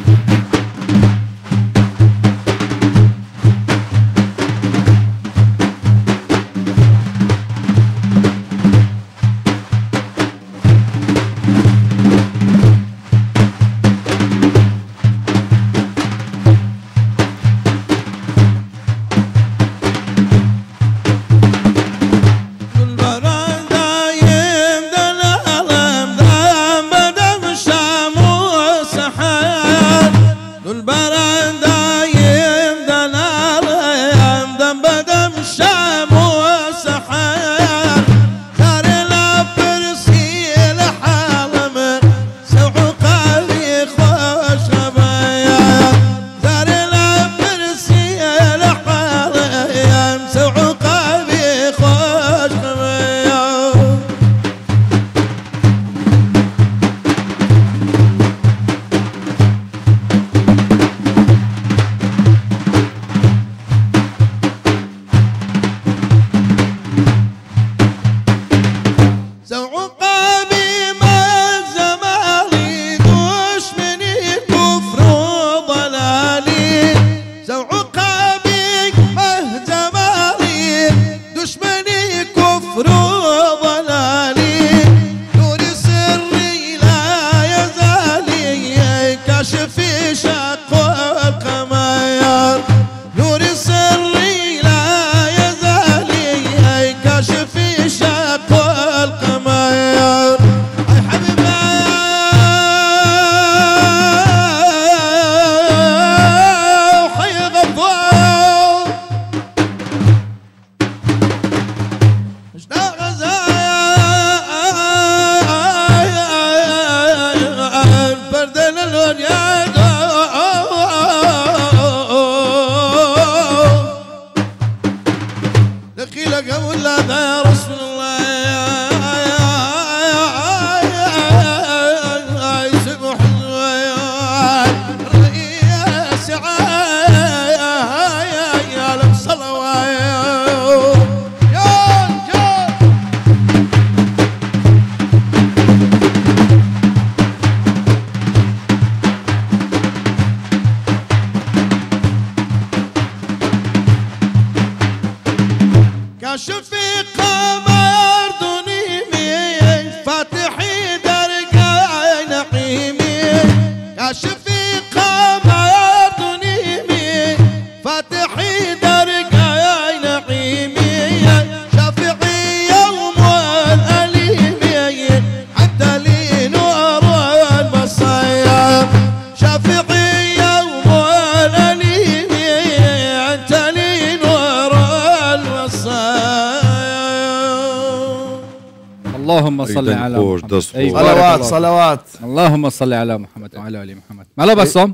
اللهم صل على خوش محمد دست أي خوش. بارك صلوات الله. صلوات اللهم صل على محمد وعلى ال محمد مالا بسام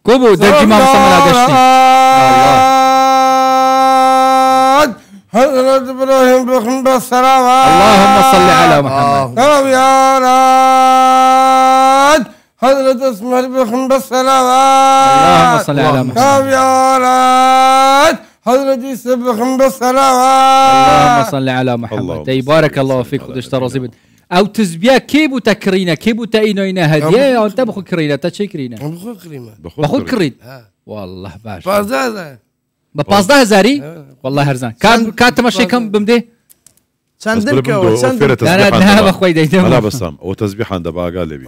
كوبو دجي ما مصمم قشتي حضرة إبراهيم بكم بالسلامات اللهم صل على محمد يا راد حضرة اسمه بكم بالسلامات اللهم صل على محمد يا راد حضرة يسبكم بالسلامات اللهم صل على محمد اللهم اي صل بارك الله وسلم فيك على ودشترى سيدنا زبد او تزبيا كيبو تكرينا كيبو تاينوينا هديه يا انت بخو كرينا تشي كرينا بخو كريمة بخو كريد ها والله باش بازازة ببازده هزاري والله هرزان كان تمشي كم بمدي سندلكا وفرت لا لا تسبيح لا بخوي لا ديدم بسام وتسبيح عند باقال لي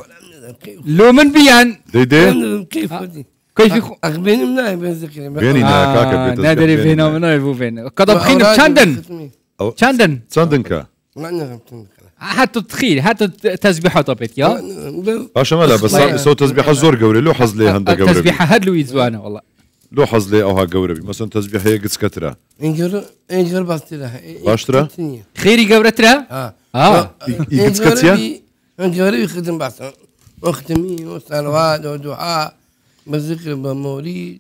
لو من بيان دي كيف ودي كيف يخو أخبيني منها بنذكر بيني كاكا بيت نادري فينا من يفو فين قد بخين بشاندن شاندن ما صندنكا عندنا حتى تخيل حتى تسبيحه طبيت يا باش مالا بس سو تسبيح الزور قوري لو حظ لي هندا قوري تسبيحه هدلو يزوانا والله لو حظ لي اوها قوري مثلا تسبيح هي قد سكترا إنجر بastira باشترا؟ خيري قبرتها يقد سكتيا إنجر يخدم بس وختمي وصلوات ودعاء بذكر بموليد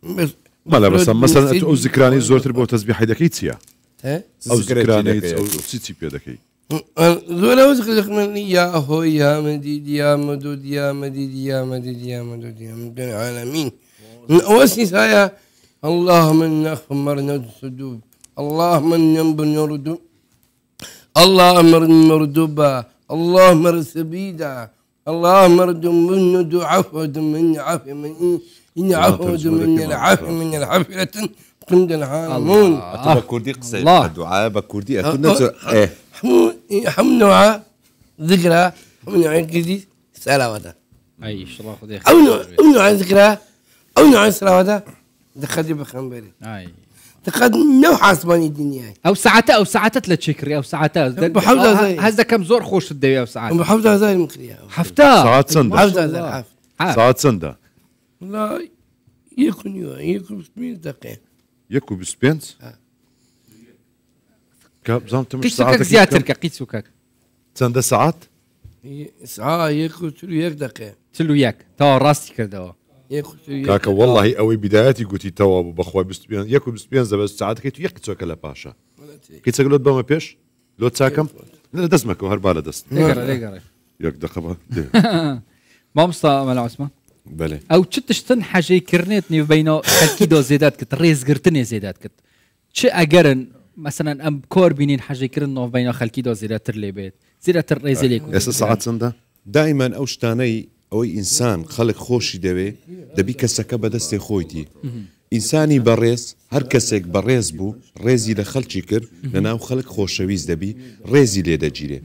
بس مالا بس مثلا او ذكراني زور تربو تسبيح هيدا كيتسيا ها او ذكراني او سيتي بيدكي زول أوزك من يا هو يا مديد يا مدود يا مديد يا مديد يا مدود يا مدود العالمين من أوسي سايا اللهم إنك مرنا الصدوب اللهم إنك نردو اللهم مردوبا اللهم رسبيدا اللهم رد من عفو من عفو من إن عفو من العفو من العافية كنت العالمون بكردي قصير الدعاء بكردي أكون إيه حمنوعة ذكرى حمنوعة كذي سلامة اي شلون خذي أو نوع ذكرى أو نوع سلامة دخلت بخمبري اي دخلت نوع حاسباني الدنيا او ساعات لا تشكري او ساعات بحاول زي هذا كم زور خوش الدوي او ساعات بحاول زي المخرية حفتا ساعات سندا بحاول زي الحاف ساعات سندا والله يكون بسمين دقيقة يكو بسبينس كاب زعمت مش قيت سكاك ساعات زياترك قيت سكاك سندا ساعات ساعة يكون تلو يك دقيقة تلو ياك تو راستي كردوا يكون تلو يك كاكا والله قوي بداياتي قلتي توا بخوا بسبين يكو بسبين بس ساعات كيتو يك تسوك لا باشا كيت سقلت بما بيش لو تساكم لا دسمك وهرباله دست ليقرا يك دقبه ما مستا مال عثمان بله او تشتن حاجه كرنتني بينو اكيد زيدات كت ريز قرتني زيدات كت تش اجرن مثلا ام كور بينين حاجه كرنو بينو خلكي دو زيدات ترلي بيت زيدات الريز ليك اس ساعات سندا دائما ئەو شتانەی ئەوەی ئینسان خەڵک خۆشی دەوێ دەبی کەسەکە بەدەستی خۆیتی ئینسانی بەڕێز هەر کەسێک بەڕێز بوو ڕێزی لە خەڵکی کرد لەناو خەڵک خۆشەویست دەبی ڕێزی لێ دەگیرێ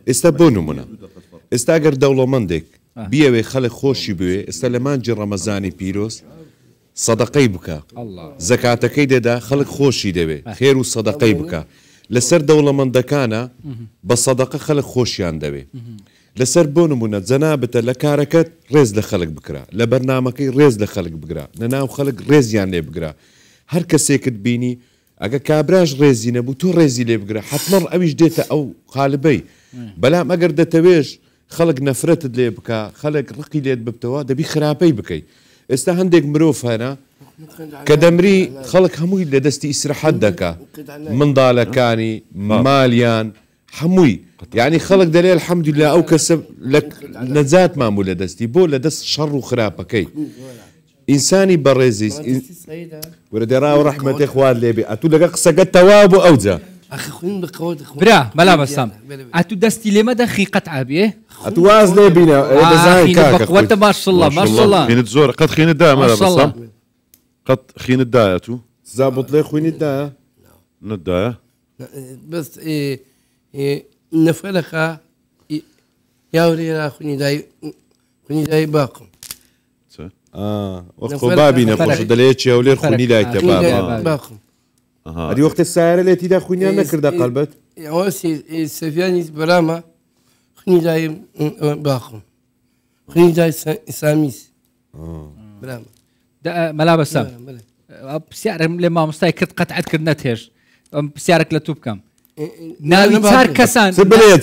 ئێستا بۆ نمونە ئێستا گەر دەوڵەمەندێک بیەوێ خەڵک خۆشی بوێ ئێستا لە مانجی ڕەمەزانی پیرۆز سەدەقەی بکە زەکاتەکەی دەدا خەڵک خۆشی دەوێ خێر و سەدەقەی بکە لەسەر دەوڵەمەندەکانە بە سەدەقە خەڵک خۆشیان دەوێ لەسەر بۆ نمونە جەنابەتە لە کارەکەت ڕێز لە خەڵک بکرا لە بەرنامەکەی ڕێز لە خەڵک بگرا لەناو خەڵک ڕێزیان لێ بگرا هەر کەسێکت بینی ئەگە کابراش ڕێزی نەبوو تۆ ڕێزی لێ بگرە حتمەڕ ئەویش دێتە ئەو قالبەی بەلام ئەگەر دەتەوێش خەڵک نەفرەتت لێ بکە خەڵک ڕقی لێت ببتەوە دەبی خراپەی بکەیت ئێستا هەندێک مرۆڤ هەنە کە دەمری خەڵک هەمووی لە دەستی ئیسرەحەت دەکا منداڵەکانی مالیان هەمووی یعنی خەڵک دەلێ الحەمدوللا ئەو کەسە نەجات ماموو لە دەستی بۆ لە دەست شەڕ و خراپەکەی ئینسانی بەڕێزی وەرە دێراوە ڕەحمەتێ خوارد لێبێ ئەتوو لەگە قسەکە تەوا بوو ئەوجا أخي خوين بقوة برا بلا بسام اتو دستي لما ده خيقت عابيه ئەتوو واز لێ بینە دەزانین کاکە بقوة ما شاء الله ما شاء الله خينت زور قد خينت دا مالا شاء الله. بسام قد خينت دا تو زابط لێ خوێنیتدا ندايا بس نفلك يا ولي خوني داي باكم وەخۆ بابی نەخۆش دەلێت چێ و لێر خونی لایتە بابا باكم هەری وەختە سارە لێ تیدا خوینیان نەکردا قەلبەت واسي سفياني براما خوني داي باكم خوني داي ساميس براما ملا بسام بسعر لما مستاي كنت قطعت كرنت هيش بسعرك لتوب كم ناوی چار کەسان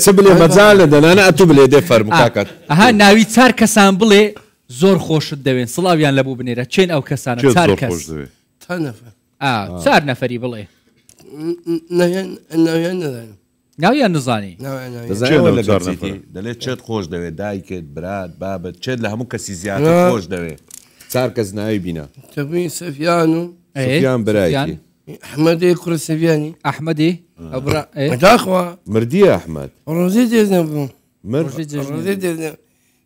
سبلێ مەجال لە دەنانە ئەتوو بلێ دێ فەرمو کاکات ئەها ناوی چار کەسان بڵێ زۆر خۆشت دەوێن سڵاویان لەبوو بنێرە چێن ئەو کەسانە چێت چار زۆر کەس خۆش دەوێت تنفر چار نەفەری بڵێ ناویان نزانم ناویان نزانی دەڵێت چێت خۆش دەوێت دایکت برات بابت چێت لە هەموو کەسی زیاتر خۆش دەوێت چار کەس ناوی بینە تبين سفيان سفیان برایکی أحمد كرة سفياني ئەحمەدی ئەبرا متاخوة مردیە ئەحمد روزي ديزنبو مرد روزي ديزنبو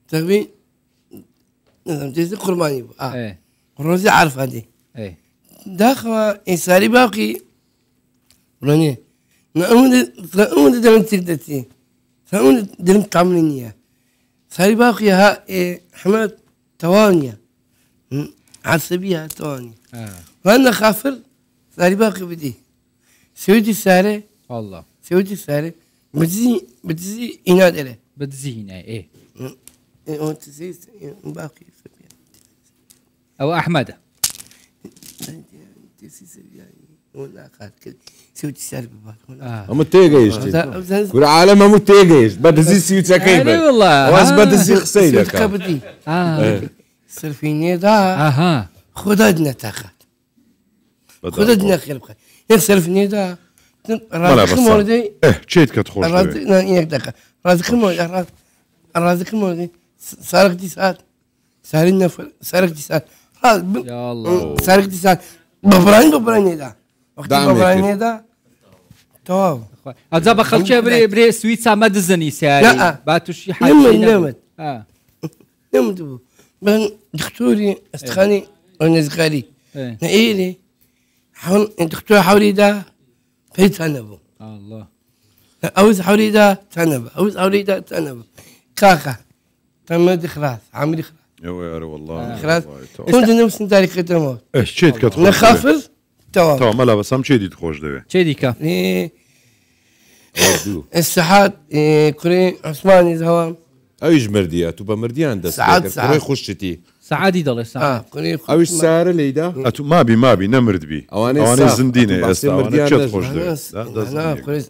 تبين نظام ديزن قرباني روزي عارف هذه داخوا إنساني باقي ولاني نأمد دلم تقدتي نأمد دلم تعملينيا ساري باقي ها حمد توانيا عصبية توانيا وأنا خافر ساري باقي بدي سويتي السارة والله سويتي السارة بتزي إناد له بتزينە وأنت زي باقي سفيان ئەو ئەحمەدە ولا قال كذا سويتي السارة بباقي هەموو تێگەیشت کورە عالم هەموو تێگەیشت بەدەزی سیوچەکەی بێت واز بەدەزی قسەی دەکات بدي سرفيني دا ئاها خدا نتاخت خدا نخير بخير يخسر فيني دا رازق موردي چێت کەت خۆش دەوێت رازق يك دقة رازق موردي رازق موردي سارق دي ساعات سارين نفر سارق دي ساعات يا الله سارق دي ساعات ببراني دا وقت ببراني دا تمام ئەجا بە خەڵکیە برێ سوی چامە دزنی سیاری با تووشی نمت نمت بن دكتوري استخاني ونزقالي نقيلي حول دكتور حولي دا في تنبو الله أوز حولي دا تنبو أوز حولي دا تنبو كاكا تمد خلاص عامل خلاص يا والله خلاص كنت نفس تاريخ تموت چێت کەت خۆش نخافر تمام تەوا مەلا بەسەم چێدیت خۆش دەوێت چێ دیکە السحات كوري عثماني زوام ئەویش مردیە تو بە مردیان دەستڕی خوشتی سعادی دەڵێ كوري ئەویش سارە لێدا ئەتو مابی نەمردبی ئەوانەی زندینە ئێستا چێت خۆش أنا كوري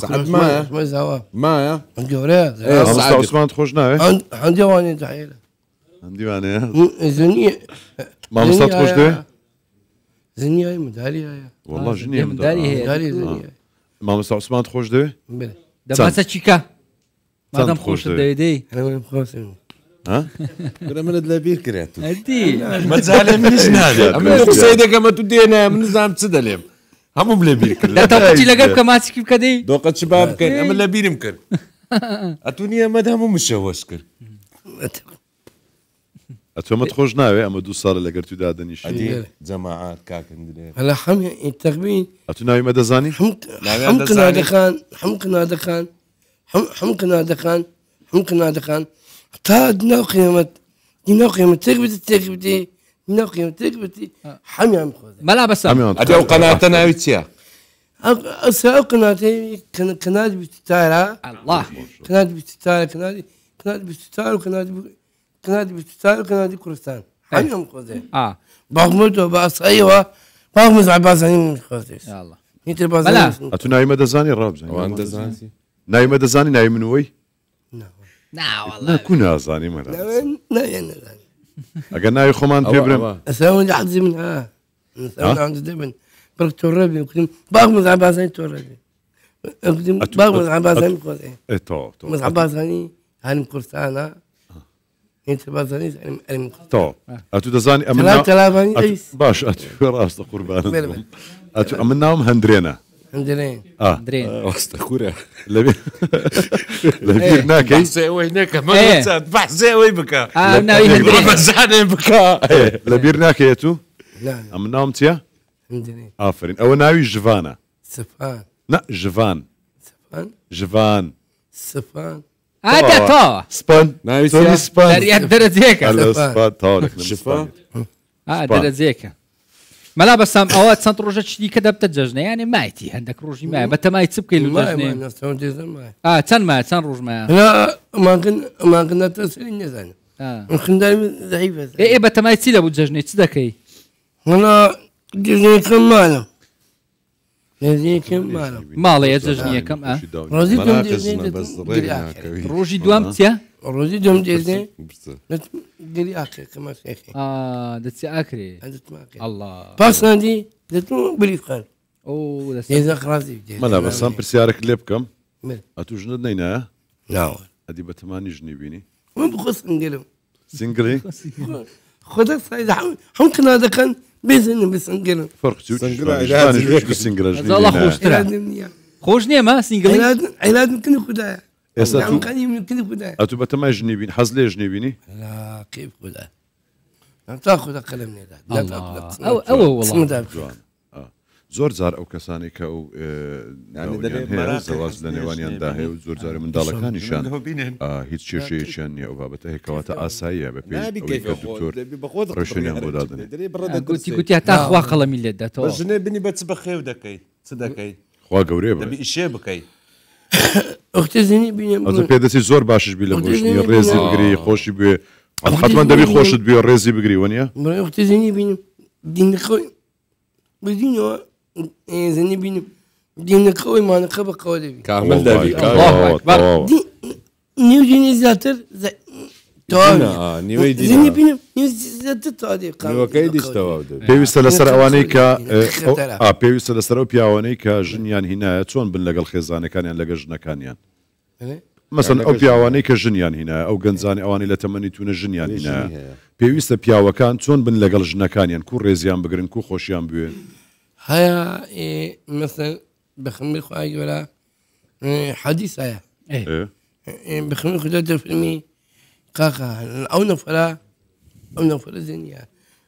سعد مايا ما زوام مایە جورا عوسمان خۆش ناوێت عندي واني تحيل هەندیوانەیە زنية مامۆستات خۆش دەوێت زنية مداري هيا والله ژنیە مداري زنية مامۆستا عوسمان خۆش دەوێت بله دەباسە چیکە مادەم خۆش خۆشت دەوێت. دەوێت أنا وين خاصم گرە منت لەبیر کرێت ئەدی مەجالێ منیش نادێت ئەمە قسەی دەکەمە تو دێنە من نزانم چ دەلێم هەموم لە بیر کرد دەتەقەتی لەگەڵ بکە ماچکی بکە دەی دۆقەت چ با بکەین ئەمە لە بیرم کرد ئەتونی ئەمەد هەموو مشەوەش کرد ئەتۆمەت خۆش ناوێ ئەمە دو ساڵە لەگەر تو دادەنیشتی ئەدی جەماعات کاکن درێ هلا حم التقبيل ئەتو ناوی مە دەزانی حمق نادى خان حمق نادى خان حمق نادى خان حمق نادى خان تا دنا قيمة دنا قيمة تكبتي دنا قيمة تكبتي حمي عم خذ مەلا بەسە ئەدی ئەو قەناتە ناوی چییە أسا قناتي كنادي بتتارا الله كنادي بتتارا كنادي بتتارا كنادي بتتارا كنادي كردستان حمي عم خذ باغمدو باص أيوة باغمز عباساني من خذ يا الله انت البازاني ئەتو ناوی مە دەزانی ڕابزانانی ئەوان دەزانسی ناوی مە دەزانی ناوی منەوەی ناوەڵ کو نازانی مەلا لا يعني ئەگەر ناوی خۆمان پێ برم اسوي لي حظي منها اسوي عند دبن برك توربي وكلم باغمز عباساني توربي باغمز عباساني خذ تۆ مز عباساني هاني كردستان انت البازاني انا تۆ ئەتو دەزانی ثلاثة باش ئەتو ڕاستە قوربانم ئەتو ئەمن ناوم هەندرێنە عندنا درێن ئەوستە خورە لەبیر ناکەی سێەوەی نەکە بەحزێەوەی بکە ناوی هەندرێن بەزانێ بکە لەبیر ناکەیە تو لا ئەم ناوم چییە عندنا ئافرین ئەوە ناوی ژڤانە سفان نە ژڤان سفان ژڤان سفان ئادا تۆ سپان ناوی تۆنی چییە سپان دەریات دەرەجێکە سپان تاوەێک شفا دەرەجێکە مەلا بەسام ئەوە چەند ڕۆژە چی کە دەبتە جەژنە یانێ مایتی هەندێک ڕۆژی مای بە تەمای چ بکەیت لە جەژنێ چەند مای چەند ڕۆژمایە لا ما كنا تسرين نزان خندنا ضعيفة بە تەمای چی لەبوو جەژنێ چ دەکەی والله جزني كمانا نزيكم مالو ماڵێ جژنیەکەم روزيتهم مراكز جيزين بس قلي رينا آخر كوي. ڕۆژی دوام چیە؟ روزيتهم جيزين برسه. قلي آخر كما شيخي دەچی ئاکرێ عندك ما كان الله باسنا دي دتو بلي خان ئەو دەست إذا خرازي مەلا بەسان پرسیارێک لێ بکەم مل. ئەتو ژنت نینایە لا ئەدی بە تەمانی ژنی بینی ما بخص نقلهم سنگلی خذ صيد حمكن هذا كان بيزن بس نقلهم فەرق سنگلە عیلاج سنگلە زاڵە خۆشترە خۆش نییە ما سینگڵی علاج يمكن خدايا ئێستا تو كان يمكن خدايا ئەتو بە تەمای ژنی بین حەز لێ ژنی بینی لا كيف خدايا تاخذ قلمني لا تاخذ ئەوە وڵام جوان زۆر جار ئەو کەسانی کە ئەو زەواز لە نێوانیاندا هەیە و زۆر جارە منداڵەکانیشان هیچ کێشەیەکیان نییە ئەو بابەتە هێکەواتە ئاساییە بە پێی دکتۆر ڕێشێنیان بۆ دادنێت گوتی گوتی هەتا خوا قەڵەمی لێت دەتەوە ژنێ بنی بە چ بە خێو دەکەی چ دەکەی خوا گەورەیە بە دەبی ئیشێ بکەی اختي زيني بيني ئەزە پێدەچی زۆر باشش بی لە گۆشتنی ڕێزی بگری خۆشی بێ حتمما دەبی خۆشت بێ ڕێزی بگری وەنیە اختي زيني بيني دين خوي بدينه زيني بيني دين خوي ما نقبل قولي کامل دەبی الله أكبر. نيو جيني زاتر نیوەی زيني بيني نيو زاتر تادي نیوەکەی دیشتەوە دەبی پێویستە لەسەر ئەوانەی کە پێویستە لەسەر ئەو پیاوانەی کە ژنیان هینایە چۆن بن لەگەڵ خێزانەکانیان لەگە ژنەکانیان مەسەن ئەو پیاوانەی کە ژنیان هینایە ئەو گەنجانی ئەوانی لە تەمەنی تونە ژنیان هینایە پێویستە پیاوەکان چۆن بن لەگەڵ ژنەکانیان کو ڕێزیان بگرن کو خۆشیان بوێ هيا مثلا بخمي خواهي ولا حديث هيا بخمي خدات الفيلمي كاكا أو نفلا زينيا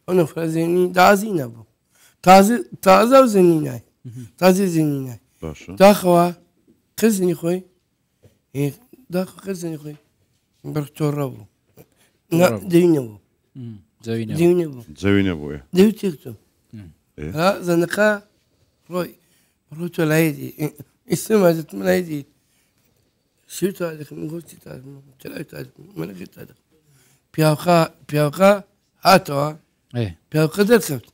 أو نفلا زيني دازين أبو تازة وزينينا تازة زينينا باشە داخوا خزني خوي داخوا خزني خوي بركتور ربو دينبو زەوینە دينبو جەوینە بۆیە ديو تيكتو إيه. ها زنقا روي العيدي اسمها جت من العيدي شو تعرف من قلت تعرف تعرف من قلت تعرف بياوخا هاتوا بياوخا دركت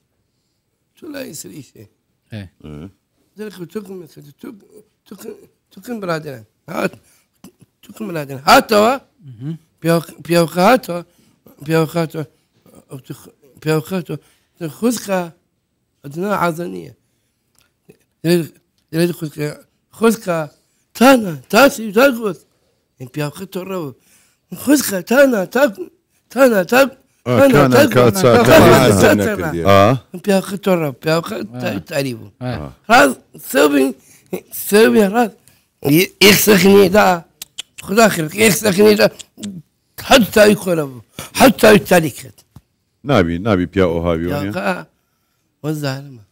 شو لا يصير شيء دركت تكن برادنا هات تكن برادنا هاتوا بياوخا هاتوا بياوخا خذك أدنى عزنية يريد خذك تانا تاسي تاكل إن بياخذ الرو خذك تانا تاكل تانا تاكل كان كاتسا بياخذ الرو بياخذ تعريبه راس سوبي راس يخسخني دا خذ آخرك يخسخني دا حتى يقرب حتى يتركت نابی پیا ئۆهاوی وانە والظالمة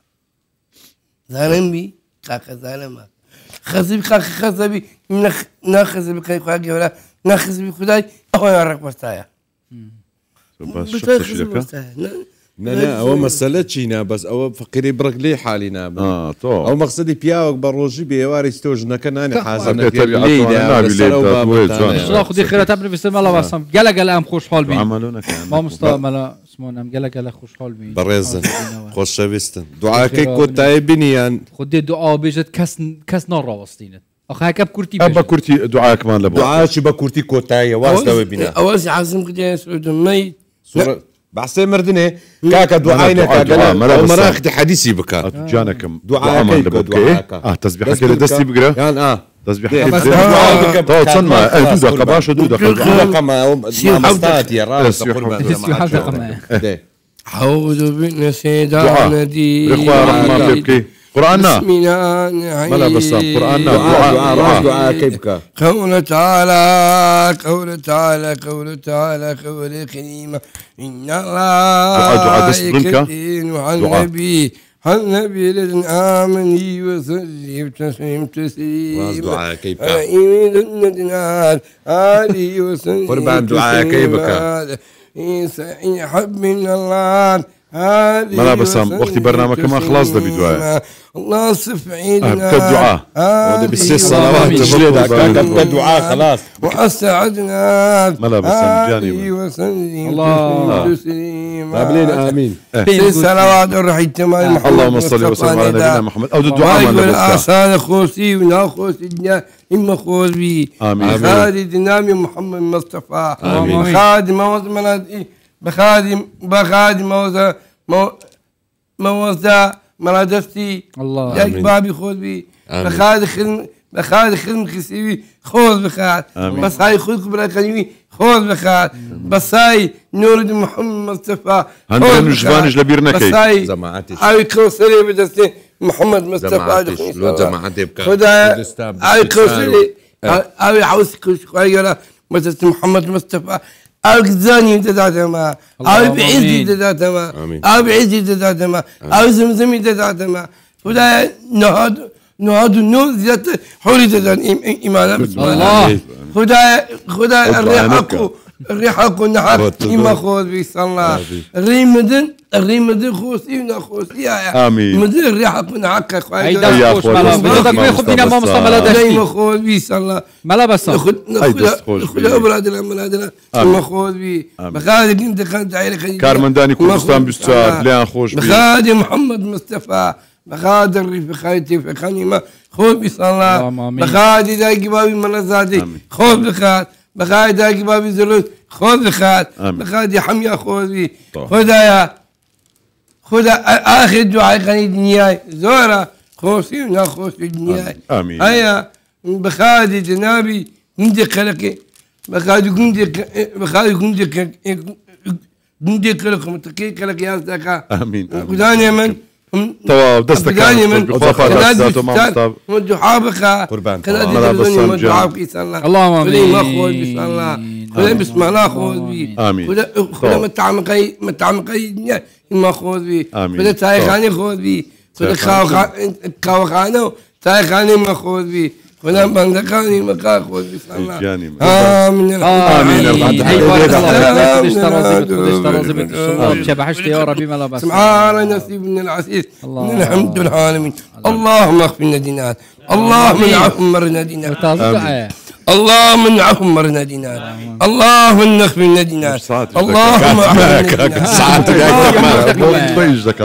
ظالمي كاكا ظالمة خزبي كاكا خزبي ناخذ بكاي خواجي ولا ناخذ بخداي أخوي أراك بستايا نانا ئەوە مەسەلە چینە بەس ئەوە فقیری بڕک لێ حالی نابن ئەو مەقسەدی پیاوەک بە ڕۆژی بێواری تۆ ژنەکە نانی خودی خێرەتا بنویسم مەڵە واسم گەلە ئەم خۆشحاڵ بین مامۆستا مەلا سمۆنم گەلە خۆشحاڵ بین بەڕێزن خۆشەویستن دوعاکەی کۆتایی بینیان خودێ دوعا بێژێت کەس ناڕاوەستینت ئەخەکە کورتی بە کورتی دوعاکمان لە دوعاچی بە کورتی کۆتاییە واز دەوە بینە ئەوەسی عازم کردی سعودمەی بەحسێ مردنێ کاکە دوعای نەکە مەراختی حەدیسی بکات جانەکەم دوعامان لە بۆ بکەی تەسبیحەکە لە دەستی بگرە یان چەند دوو دقە باشە دوو دقە أعوذ بالشيطان الرجيم قرآن بسم الله ملا بس قرآن دعاء كيف قول تعالى قول كريمة إن الله يكرم عن النبي الذين آمنوا وسلم تسليم دعاء كيف النار آله وسلم قربان دعاء كيف يحب من الله ملا بسام وقتی برنامج كمان خلاص ده بدوايا الله صف عيدنا ابقى الدعاء وده بس الصلوات تجلدك ابقى الدعاء خلاص واسعدنا ملا بسام جاني وسلم الله. تسليما قابلين امين صلوات الرحيم تمام اللهم صل وسلم على نبينا محمد او الدعاء ويقول مالا آسان خوسي وناخوس الدنيا إما خوز بي آمين. خالد نامي محمد مصطفى آمين. بخادم موز مناد بخادم موزة مرادفتي الله. يا بابي خوز بي بخاد خدم خسيبي خوز بخاد آمين. بس هاي خذك براكنيوي خوز بخاد بس هاي نور محمد مصطفى هندرن نجوانج لبيرنكي. بس هاي زماعتش. هاي كوسري بدستي محمد مصطفى زماعتش لو زماعتي بكا خدا هاي كوسري هاي عاوز كوسري مثل محمد مصطفى أو زاني تداتما أو بعزي تداتما أو بعزي تداتما أو زمزمي تداتما ولا نهاد النور ذات حوري تدان إيمانا بسم الله. خدا الريحك النحر إما خوذ بيس الله الريمدن خوسي ونخوسي آمين. مدن الريحك ونحك هيدا يا خوش أخوة ملا المصطفى بدك ما ياخذ فينا ما مصطفى ملا دايما دشتي خوذ بيس الله ملا بسام ناخذ أبرادنا منادنا ما خوذ بي بخادم انت كانت عيلك كارمنداني كردستان بستار بلان خوش بي بخادم محمد مصطفى بخادر في خايتي في خنيمة خوذ بيس الله اللهم آمين. بخادي داقي بابي منزادي خوذ بخاد بخادي داقي بابي زلوت خوذ بخاد آمين. بخادي حمية خوذ بي طبعا. خدا آخر دعاء خني دنياي زورا خوسي وناخوس في دنياي آمين. هيا بخادي جنابي عندي خلقي بخادي عندي خلق متكي خلق يا زكا آمين. خداني من توا دستك بداني من بخوفات ذاته ما مصطفى والدعاء بخا قربان. كنادي ملا تردوني بسام والدعاء جان. في الله اللهم آمين. ما خوذ بسم الله خذ بسم الله خوذ بي آمين. خذ متعمقي دنيا ما خوذ بي آمين. خذ تايخاني خوذ بي خذ كاوخانو تايخاني ما خوذ بي خذ بندقاني مكا خوذ بسم الله جاني. آمين آمين. شبحشت يا ربي ملا بسام سبحان نصيب من العزيز الله. من الحمد العالمين اللهم اغفر لنا دينات اللهم نعم مرنا دينات اللهم نعم مرنا دينات اللهم نغفر لنا دينات اللهم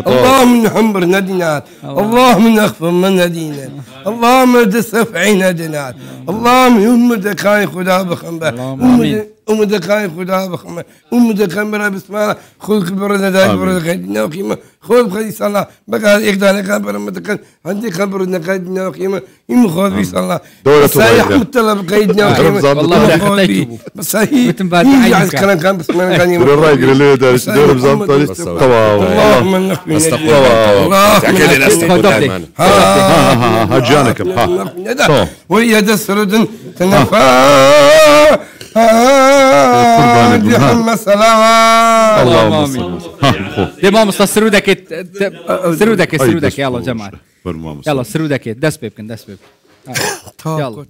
اللهم نحمر ندينات اللهم نغفر من ندينات اللهم دسف عين دينات اللهم يوم دكاي خدا بخمبه دكاي خدا بخمبه دكاي بسم الله خذ برد داك برد خدنا وقيمه خذ بخدي صلاه بقى يقدر خبر متكن عندي خبر نقدنا وقيمه يم خذ بي صلاه صحيح مطلب قيدنا وقيمه والله خطيته بس هي متن بعد يجي على عينك. الكلام كان بس ما كان الراي قال لي دارس دور بزمطه توا اللهم نغفر اللهم ها جانك ها وهي تسرد تنفى محمد سلام اللهم صل دي ما مصطفى سرودك يلا جماعة يلا سرودك دس بيبكن يلا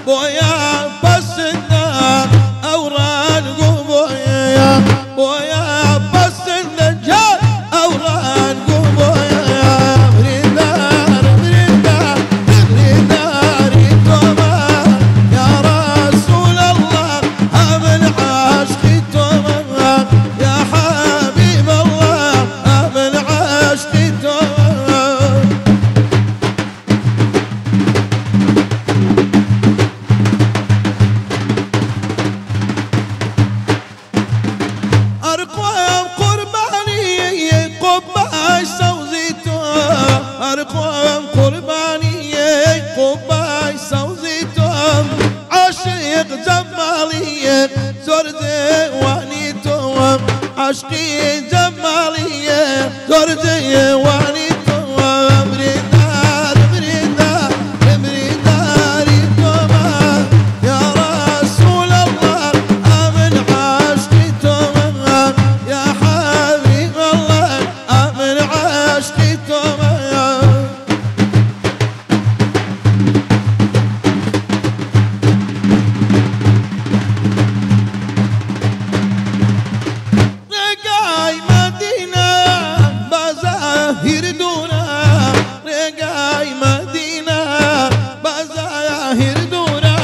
بويا بس النار أوران قوم جمالية زرزي وانيتو عشقي جمالية زرزي وانيتو بريدار بريدار بريداري توما يا رسول الله آمن عشقي توما يا حبيب الله آمن عشقي توما رقاي مدينة بزاهر دونا رقاي مدينة بزاهر دونا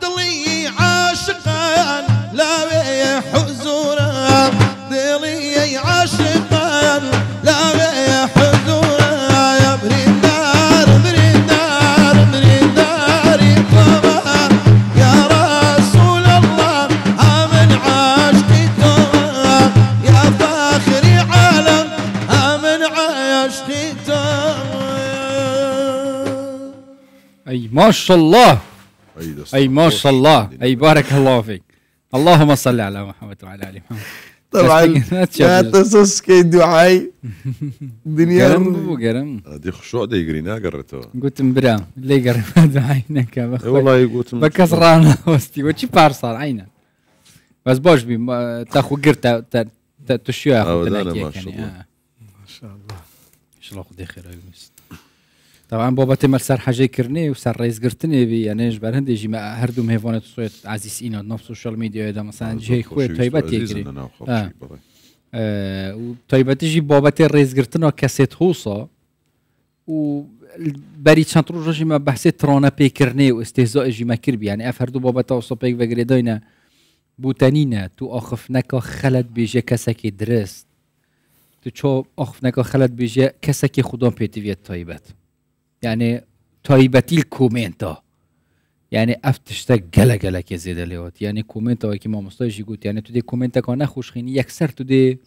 ضلي عاشقان لا حزورا ضلي عاشقان لا حزورا يا بريدار بريدار بريداري طبعا يا رسول الله آمن عاشقي توما يا فاخري عالم آمن عاشقي توما اي ما شاء الله دست اي ما خوش. شاء الله اي بارك الله فيك اللهم صل على محمد وعلى ال محمد طبعا لا تصص كي دعاي دنيا قرم بو قرم هذه خشوع دي يقرينا قرته قلت مبرام لي قرم عينك يا بخوي والله يقول بكسران وستي وشي بارصال عينك بس باش بي تاخو قرت تشيو ياخو أنا تلاقيك ما شاء يعني الله. ما شاء الله ان شاء الله خدي خير يونس طبعا بابا تمر سر حاجه كرني وسر رئيس قرتني بي يعني جبر هندي جي ما هردوم هيفونات صوت عزيز اينا نوف سوشيال ميديا دا مثلا جي خوي طيبات يكري وطيبات جي بابا رئيس قرتنا كاسيت خوصه و بري چند روز جي ما بحث ترانا بيكرني واستهزاء جي ما كربي يعني افردو بابا تا وصبيك وغريداينا بوتانينا تو اخفنك خلد بيجي كسكي درست تو چو اخفنك خلد بيجي كسكي خودم بيتيفيت طيبات يعني طيبتي الكومنتا يعني افتشتا گله گله که زیده لیوت يعني کومنتا وکی ما مستاجی گوت يعني تو دی کومنتا که نخوش خینی یکسر تو دی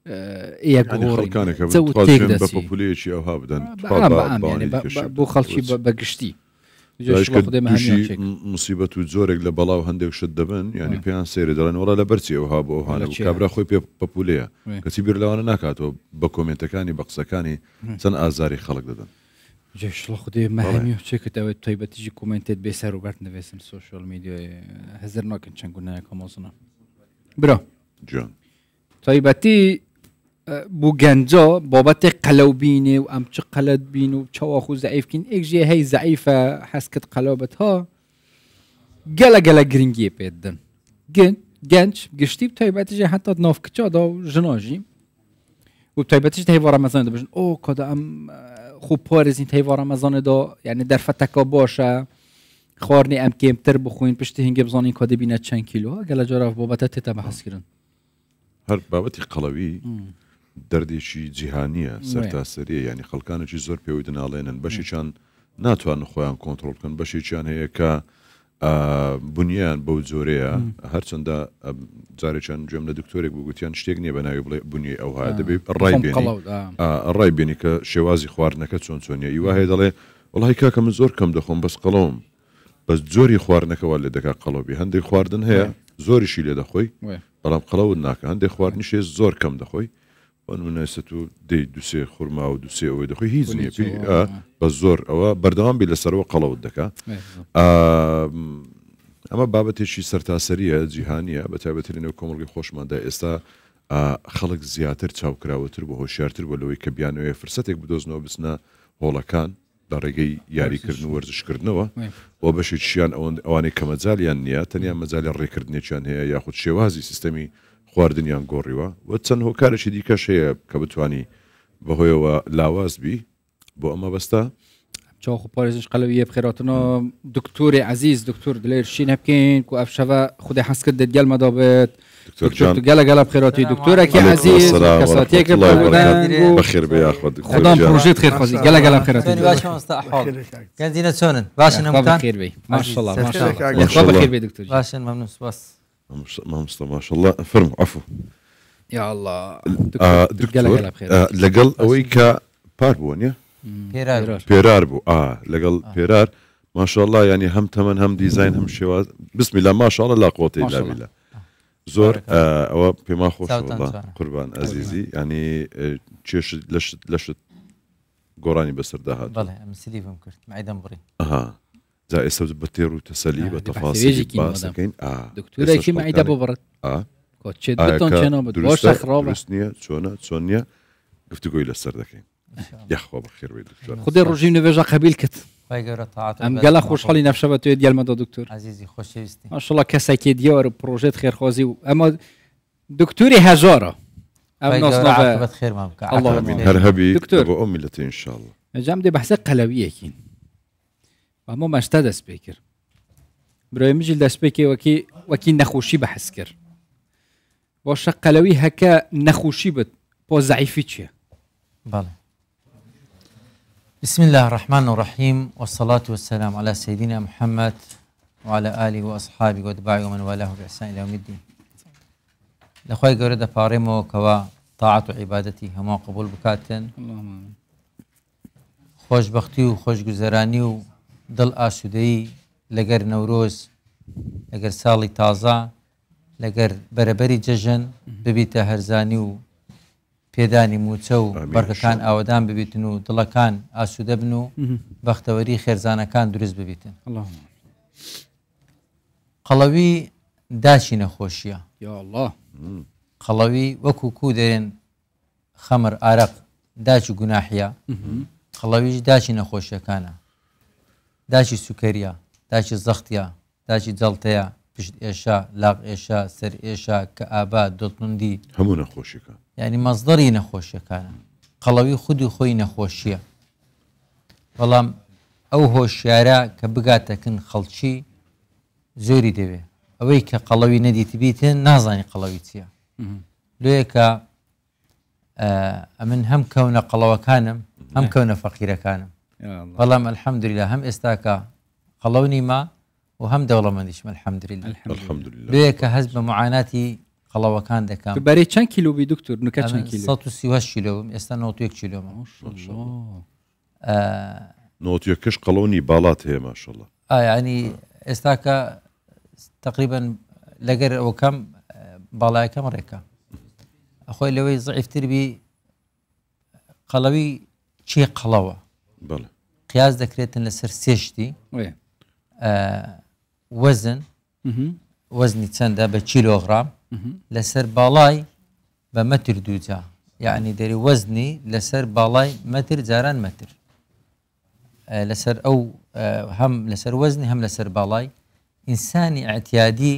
ايه يعني غوري خلكانك تسوي بتخاطب تيك ببوبوليشي او هابدن بعم يعني بو خلشي بقشتي جوش خود مهميات شك مصيبة وزورك لبلاو هندك شدبن يعني بيان سيري دلان ولا لبرتي او هاب او هانا ولا وكابرا خوي ببوليا وي. كتيبير لو انا ناكاتو بكومنتكاني بقسكاني سن ازاري خلق ددن جوش خود مهميات شك تو طيب تيجي كومنتات بيسر وبرت نفسم السوشيال ميديا هزرنا كن چنگونه كموزنا برا جان طيبتي بو گنجا بابت قلوبینه و ام چه قلد بین و چه آخو ضعیف کن ایک جه هی ضعیفه حسکت قلابت ها گله گله گرینگی پیدن گنج گشتی بطیبتی جه حتی ناف کچا دا جناجی و بطیبتی جه هیوار رمضان دا بجن او کده ام خوب پارزین هیوار رمضان دا یعنی در فتکا باشه خوارنی ام کمتر بخوین پشتی هنگی بزانین کده بینه چند کیلو ها گله جارف بابت تیتا بحث کرن هر بابتي قلوي درديشي جهانية سرتاسرية يعني خلقانة شي زور بيودنا علينا بشي كان ناتوان خوان كنترول كان بشي كان هي ك بنيان بو زوريا هرچندا زاري كان جمله دكتورك بوغوتيان شتيغني بناوي بني او هذا دبي الراي بيني الراي بيني كشوازي خوارنك چون چونيا ايوا هيدله والله كاك من زور كم دخون بس قلوم بس زوري خوارنك والدك قلوبي هندي خواردن هي زوري شي لي دخوي بەڵام قەڵەوت ناکە هەندێک خواردنیشێ زۆر کەم دەخۆی بەنمونەیەسەت و دەی دوسێ خورما و دوسێ ئەوەی دەخۆی هیچ نییە بە زۆر ئەوە بەردەوام بی لەسەرەوە قەڵەوت دەکا ئەمە بابەتێکی سەرتاسەریە جیهانیە بە تایبەترینەوە کۆمەڵگەی خۆشماندا ئێستا خەڵک زیاتر چاوکراوەتر بە هۆشیارتر بۆ لەوەی کە بیانەوەی فرسەتێک بدۆزنەوە بچنە هۆڵەکان لە ڕێگەی یاریکردن و وەرزشکردنەوە و بەشێکیان ئەوانەی کە مەجالیان نییە تەنیا مەجای ڕێکردنێکیان هەیە یاخود شێوازی سیستەمی خواردنیان گۆڕیوە و چەند هۆکارێکی دیکەش هەیە کە بتوانی بەهۆیەوە لاواز بی بۆ ئەمە بەستا چاخو پارێزش قەلەویە بخێراتنەوە دکتۆری عزیز دکتۆر دلێر شین هەبکەین و ئەفشەوە خودی حەسکرد دەگەلمە دابێت دكتور گەلە گەلە بخێراتی دکتۆرێکی عزیز کەساتێک بەخێر بێ یاخود خدام پروژێت خێرخوازی گەلە گەلە بخێراتی گەنجینە چۆنن باشن بخێر بێ ماشاءالله ماشاءالله بخێر بێ دکتۆر باشن ممنون سپاس مامۆستا ماشاءالله فرمو عفو يا الله دكتور لەگەڵ ئەوەی کە پار بووە نیە پێرار پێرار بوو لەگەڵ پێرار ما شاء الله يعني هم ثمن هم ديزاين هم شواز بسم الله ما شاء الله لا قوة ما إلا شاء الله. بالله زور أو بما خوش ساوتان والله جوانه. قربان عزيزي يعني تشيش لشت قراني بسر دهات بله ام سليفم كرت معدم بري اها زي اسا بتير وتسلي دي بتفاصيل بحث بيجي باسكين دكتورة كي معي دابو برد كوتشي بتون شنو بتبوش خرابة درستني سونيا قلت قوي للسر دكين يا اخو بخير وي دكتور خدي الرجيم نفيجا قبيل كت خی گەورە تاعات ام قال خوش حالي نفسه بتوي ديال مدى دكتور عزیزی خۆشەویستی ما شاء الله كساكي ديار بروجيت خير خوازي اما دكتوري هزارة ام خی ناس گەورە نوفا عاقبەت خێرمان بکە اللهم عاقبەت آمين. خێر. هرهبي دكتور. ابو امي لتي ان شاء الله جام دي بحث قلوية كين اما ما اشتاد سبيكر براي مجل دا سبيكي وكي نخوشي بحث كر واش قلوي هكا نخوشي بت بو ضعيفيتشي بله بسم الله الرحمن الرحيم والصلاة والسلام على سيدنا محمد وعلى آله وأصحابه واتباعه ومن والاه بإحسان إلى يوم الدين لخوي قرد بارمو كوا طاعة عبادتي هما قبول بكاتن اللهم آمين. خوش بختي وخوش گزراني ودل آسودي لقر نوروز لقر سالي تازة لقر بربري ججن ببيتا هرزاني و پێدانی موچە و ئامین. بەرگەکان ئاوەدان ببیتن و دڵەکان ئاسوودە بن و بەختەوەری خێرزانەکان دروست ببیتن. اللهم قەڵەوی داچی نەخۆشیە. يا الله قەڵەوی وەکو کو دەرێن خەمر ئارەق داچی گوناحیە قەڵەویش داچی نەخۆشیەکانە. داچی سوکەریە، داچی زەختیە، داچی جەڵتەیە، پشت ئێشە، لاق ئێشە، سەر ئێشە کە ئابا دڵتوندی همو نخوشي كان یعنی مەزدەری نەخۆشیەکانە. قەڵەوی خودی خۆی نەخۆشیە. بەڵام ئەو هۆشیارە کە بگاتەکن خەڵکی زۆری دەوێ. ئەوەی کە قەڵەوی نەدیتی بیتن نازانی قەڵەوی چییە. لێیە کە ئەمن هەم کەونە قەڵەوەکانم هەم کەونە فەقیرەکانم. يا الله بەڵام ئەلحەمدولیلا هەم ئێستاکە قەڵەونی ما و هەم دەوڵەمەندیشم ئەلحەمدولیلا. الحمد لله لێیە کە هەز بە معاناتی قەڵەوەکان دەکەم. بري چند كيلو بي دكتور نكا چند كيلو 138 کیلۆم ئێستا 91 کیلۆمە. الله نوت يكش قلوني بالات هي ما شاء الله ینی ئێستاکە تقریبا لەگەر ئەو کەم باڵایەکەم ڕێکە ئەخۆی لەوەی زعیفتر بی قەڵەوی چی قەڵەوە بله قیاس دەکرێتن لەسەر سێشتی وي وەزن وەزنی چەندە بە کیلۆغرام لەسەر باڵای بە مەتر دووجا یعنی دەری وەزنی لەسەر باڵای مەتر جاران مەتر لەسەر ئەو هەم لەسەر وەزنی هەم لەسەر باڵای ئینسانی ئەعتیادی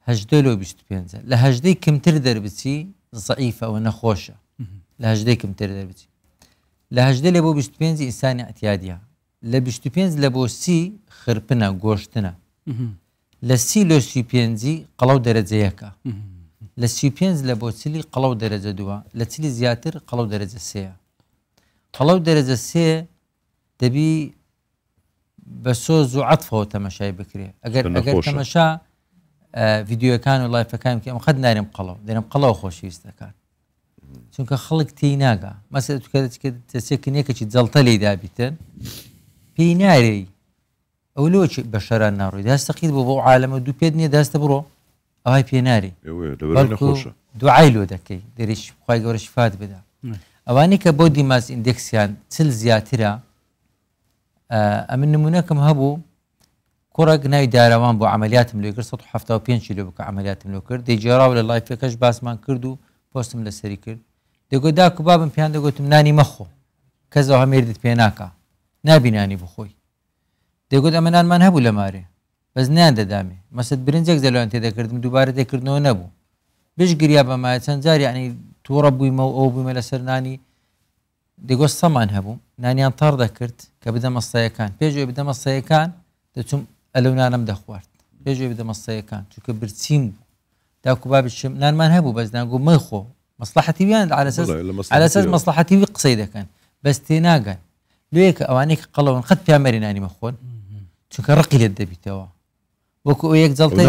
25 لە 18 کمتر دەربچی زەعیفە ئەوە نەخۆشە لە 18 کمتر دەربچی لە 18 لە بۆ 25 ئینسانی ئەعتیادیە لە 25 لە بۆ 30 خرپنە گۆشتنە لە 30 لە 35 قەڵەو دەرەجەیەکە لە 35 لە بۆ چلی قەڵەو دەرەجە دووە لە چلی زیاتر قەڵەو دەرەجە سێە قەڵەو دەرەجە سێ دەبی بە سۆز و عەتفەوە تەمەشای بکرێ ئەگەر تەمەشا ڤیدیۆەکان و لایفەکان کە ئەم خەت نارێم قەڵەو دەرێم قەڵەوە خۆشەویست دەکات چونکە خەڵک تی ناگا مەسەلە تێسێکنیەکەی جەڵتە لێی دابیتن پێی نارێ ئەو لۆچ بە شەران ناڕۆی داستەقیت بۆ بۆ عالەمە دوو پێت نییە داستە بڕۆ ئەوهای پێ نارێ دوعای لۆ دەکەی دەریش خی گەورە شفات بدا ئەوانی کە بۆ دیماس ئیندێکسیان چل زیاترە ئەمن نمونونەکەم هەبوو کوڕێک ناوی داراوان بۆ عملیاتم لێ کرد 175 کیلۆ بکە عملیاتم لێ کرد دەیجێراوە لە لایفەکەش باسمان کرد و پۆستم لەسەری کرد دەگوت داکو بابم پیان دەگوتم نانی مەخۆ کەسەوە هەمێردت پێ ناکە نابینانی بخۆی دەگوت ئەمە نانمان هەبوو لە مارێ بەس نیان دەدامێ مەسەد برنجێک دەلوان تێدەکردم دووبارە تێکردنەوە نەبوو بش گریا بەمایە چەند جاری ینی تووڕە بوویمە و ئەو بوویمە لەسەر نانی دەگوت سەمان هەبوو نانیان تەڕ دەکرد کە بدە مەستایەکان پێشوێ بدە مەستایەکان دەچوم ئەلەو نانم دەخوارد پێشوێ بدە مەستایەکان چونکە برچیم بوو داکو بابشم نانمان هەبوو بەس ناگو مەخۆ مەسلحەتی ویان على أساس مەسلحەتی وی قسەی دەکەن بەس تێناگەن لێک ئەوانەی کە قەڵەون خەت پیامەری نانی مەخۆن چونکە ڕقی لێت دەبیتەوە وەکو ئەو یەک جەڵتەی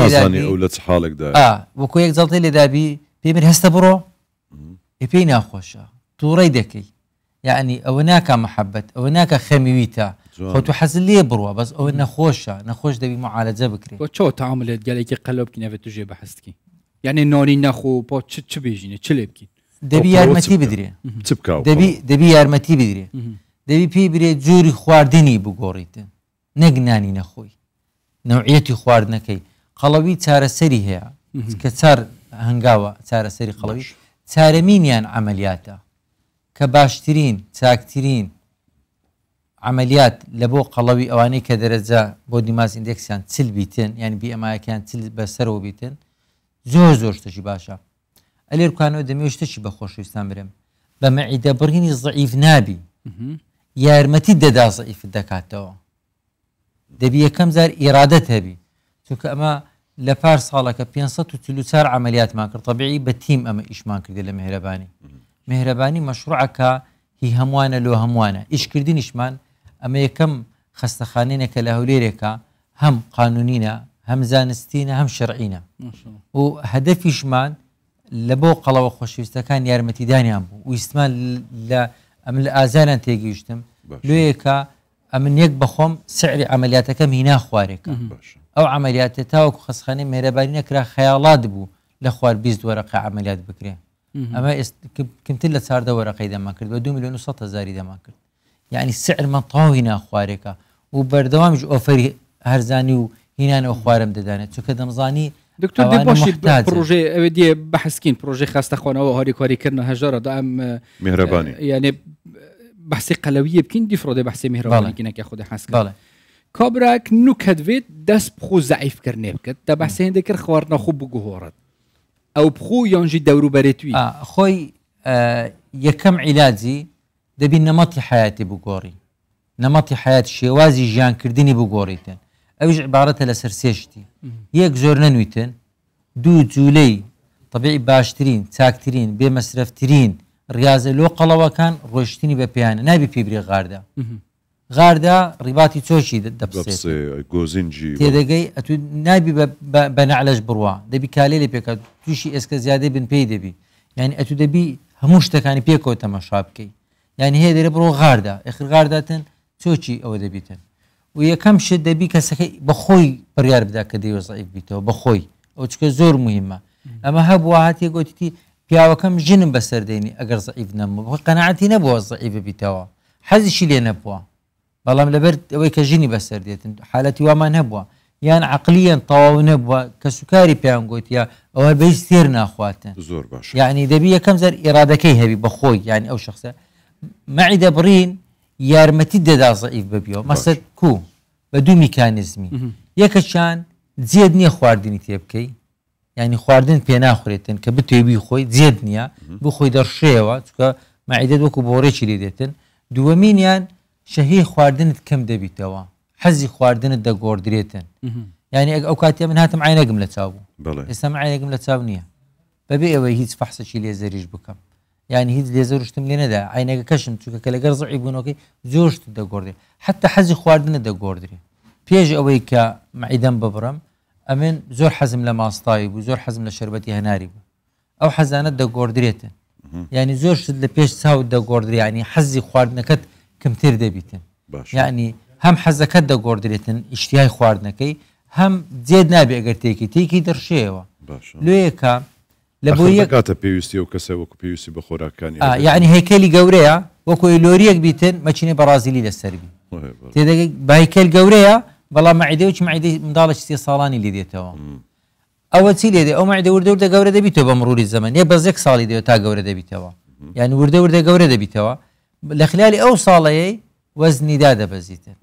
وەکو یەک جەڵتەی لێدابی پێمر هەستە بڕۆ پێی ناخۆشە تووڕەی دەکەی یعنی ئەوە ناکە مەحەبەت ئەوە ناکە خەمیویتە جوان. خۆ تو حەزت لێ بڕوە بەس ئەوە نەخۆشە نەخۆش دەبی معالەجە بکرێت وشو تعاملت قالك قلب كنا في تجي بحثك يعني نوري نخو با تش بيجيني تشلبكي دەبی یارمەتی بدرێ چ بکاو دەبی یارمەتی بدرێ دەبی پێی برێت جووری خواردنی بگۆڕیتن نەک نانی نەخۆی نەوعیەتی خواردنەکەی قەڵەوی چارەسەری هەیە کە چار هەنگاوە چارەسەری قەڵەوی چارەمینیان عملیاتە کە باشترین چاکترین عملیات لە بۆ قەڵەوی ئەوانەی کە دەرەجە بۆ دیماس ئیندێکسیان چل بیتن یعنی بیئەمایەکان چل بەسەرەوە بیتن زۆر شتێکی باشە ئەلێرکانەوە دەمێ شتێکی بە خۆشەویستان برم بە مەعیدە بڕینی زەعیف نابی یارمەتی دەدا زەعیفت دەکاتەوە دەبی یەکەم زار ئیرادەت هەبی چونکە ئەمە لە پار ساڵەکە 544 عملیاتمان کرد طبیعی بە تیم ئەمە ئیشمان کردی لە مهرەبانی مەشروعەکە هی هەمووانە لۆ هەمووانە ئیشکردنیشمان ئەمە یەکەم خەستەخانینێکە لە هەولێرێکە هەم قانونینە هەم زانستینە هەم شەرعینە و هەدەفیشمان لە بۆ قەڵەوە خۆشەویستەکان یارمەتیدانیان بوو ویستمان ئەم لە ئازانیان تێگەیشتم لێیەکە ئەمن یەک بەخۆم سعری عملیاتەکەم هینا خوارێکە ئەو عملیاتە تاوەکو خەستەخانەی مێرەبانی نەکرا خەیاڵات بوو لە خوار 20 وەرەقە عملیات بکرێن ئەمە کمتر لە 4 وەرەقەی دەمان کرد بە 2,100,000 دەمان کرد یعنی سعرمان تەواو هینا خوارێکە و بەردەوامیش ئۆفەری هەرزانی و هینانەوە خوارم دەدانێت چونکە دەمزانی دكتور دي باشي بروجي اودي بحثكين بروجي خاصة اخوانا وهاري كاري كرنا هجارة دائم مهرباني يعني بحثي قلوية بكين دي فرودي بحثي مهرباني كينك ياخد حاسك كابراك نكهد فيت داس بخو ضعيف كرني بكت دا بحثي هندي كر خوارنا خوب بجوهرات او بخو ينجي دورو بريتوي خوي يكم علاجي دبي نمطي حياتي بجوري نمطي حياتي شوازي جان كردني بجوريتن اوج عبارتها لسرسيشتي يك زور ننويتن دو جولي طبيعي باشترين تاكترين بمسرفترين رياضه لو قلوا كان روشتيني ببيانه نبي بيبري غاردا رباطي توشي دبس جوزنجي تيدغي اتو نبي بنعلج بروا دبي كاليلي بيك توشي اسك زياده بن بي دبي يعني اتو دبي هموشته كان بيكو تماشابكي يعني هي دبي برو غاردا اخر غارداتن توشي او دبيتن ويكم شد دبي كسكي بخوي بريار بدا كدي وضعيف بيتو بخوي او تشك زور مهمه اما هب واحد يقولتي بياو كم جن بسرديني اگر ضعيف نمو قناعتي نبو ضعيف بيتو حز شي لي نبو والله لبرد او كجني بسرديت حالتي وما نبو يعني عقليا طواو نبو كسكري بيان قلت يا او بيستيرنا اخواتن زور باش يعني دبي كم زر ارادكي هبي بخوي يعني او شخصه معي دبرين یارمەتی دەدا ضعیف ببیەوە مەسەر کو بە دوو میکانیزمی یەکەشان جێد نییە خواردنی تێ بکەی یعنی خواردن پێ ناخورێتن کە بتێبی خۆی جێد نییە بۆ خۆی دەڕشێەوە چکە مەعیدەت وەکو بۆڕێکی لێ دێتن دووەمینیان شەهی خواردنت کەم دەبیتەوە حەزی خواردنت دەگۆڕدرێتن یعنی ئەو کاتێ من هاتم عینەگم لە چاو بوو ئێستا عینەگم لە چاو نییە بەبێ ئەوەی هیچ فەحسێکی لێزەریش بکەم يعني هيد ليزر شتم لنا دا عينك كشم تشوك كلا جرز عيبونوكي زوجت دا جوردري حتى حزي خواردنا دا جوردري بيجي أويكا معيدان ببرم أمن زور حزم لما أصطايب وزور حزم لشربتي هناري أو حزانات دا جوردريتن يعني زور شد لبيش ساود دا جوردري يعني حزي خواردنا كت كم تير دبيتن يعني هم حزكت دا جوردريتن اشتهاي خواردنا كي هم زيد نابي أجر تيكي درشيوا لويكا لبويك كاتب بيوسي وكسا وكو بيوسي بخوراكاني يعني هيكلي قوريا وكو لوريك بيتن ماشيني برازيلي للسربي تيدا بهيكل قوريا والله معدي وش معدي مضالش سي صالاني اللي ديتوا اول سي لي او معدي ورده قوري دبيتو بمرور الزمن يا بزك صالي ديو تا قوري دبيتوا يعني ورده قوري دبيتوا لخلال او صالي وزني داده بزيته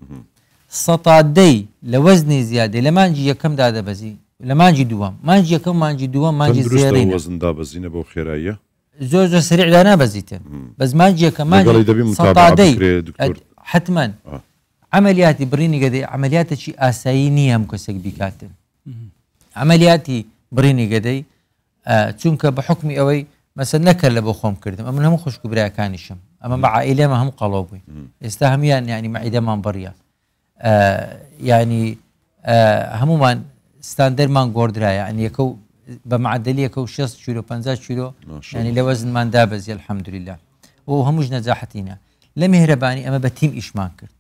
سطادي لوزني زياده لما نجي كم داده بزي لما نجي دوام ما نجي كم ما نجي دوام ما نجي زيرين وزن دا بزينه بو خيريه زوج سريع لا بزيته بس ما نجي كم ما نجي سطادي حتما عملياتي بريني قدي عمليات شيء اساينيه مكسك بيكاتن عملياتي بريني قدي چونك بحكمي اوي مثلا نكل بخوم كردم اما هم خوش كبريا كانشم اما مع عائله ما هم قلوبي استهميان يعني معي دمان بريا يعني همومان ستاندر مان جوردرا يعني يكو بمعدليه كو 6 كيلو 50 كيلو يعني لوزن مان دابز الحمد لله وهموش نجاحتينا لمهرباني اما بتيم ايش ما كرت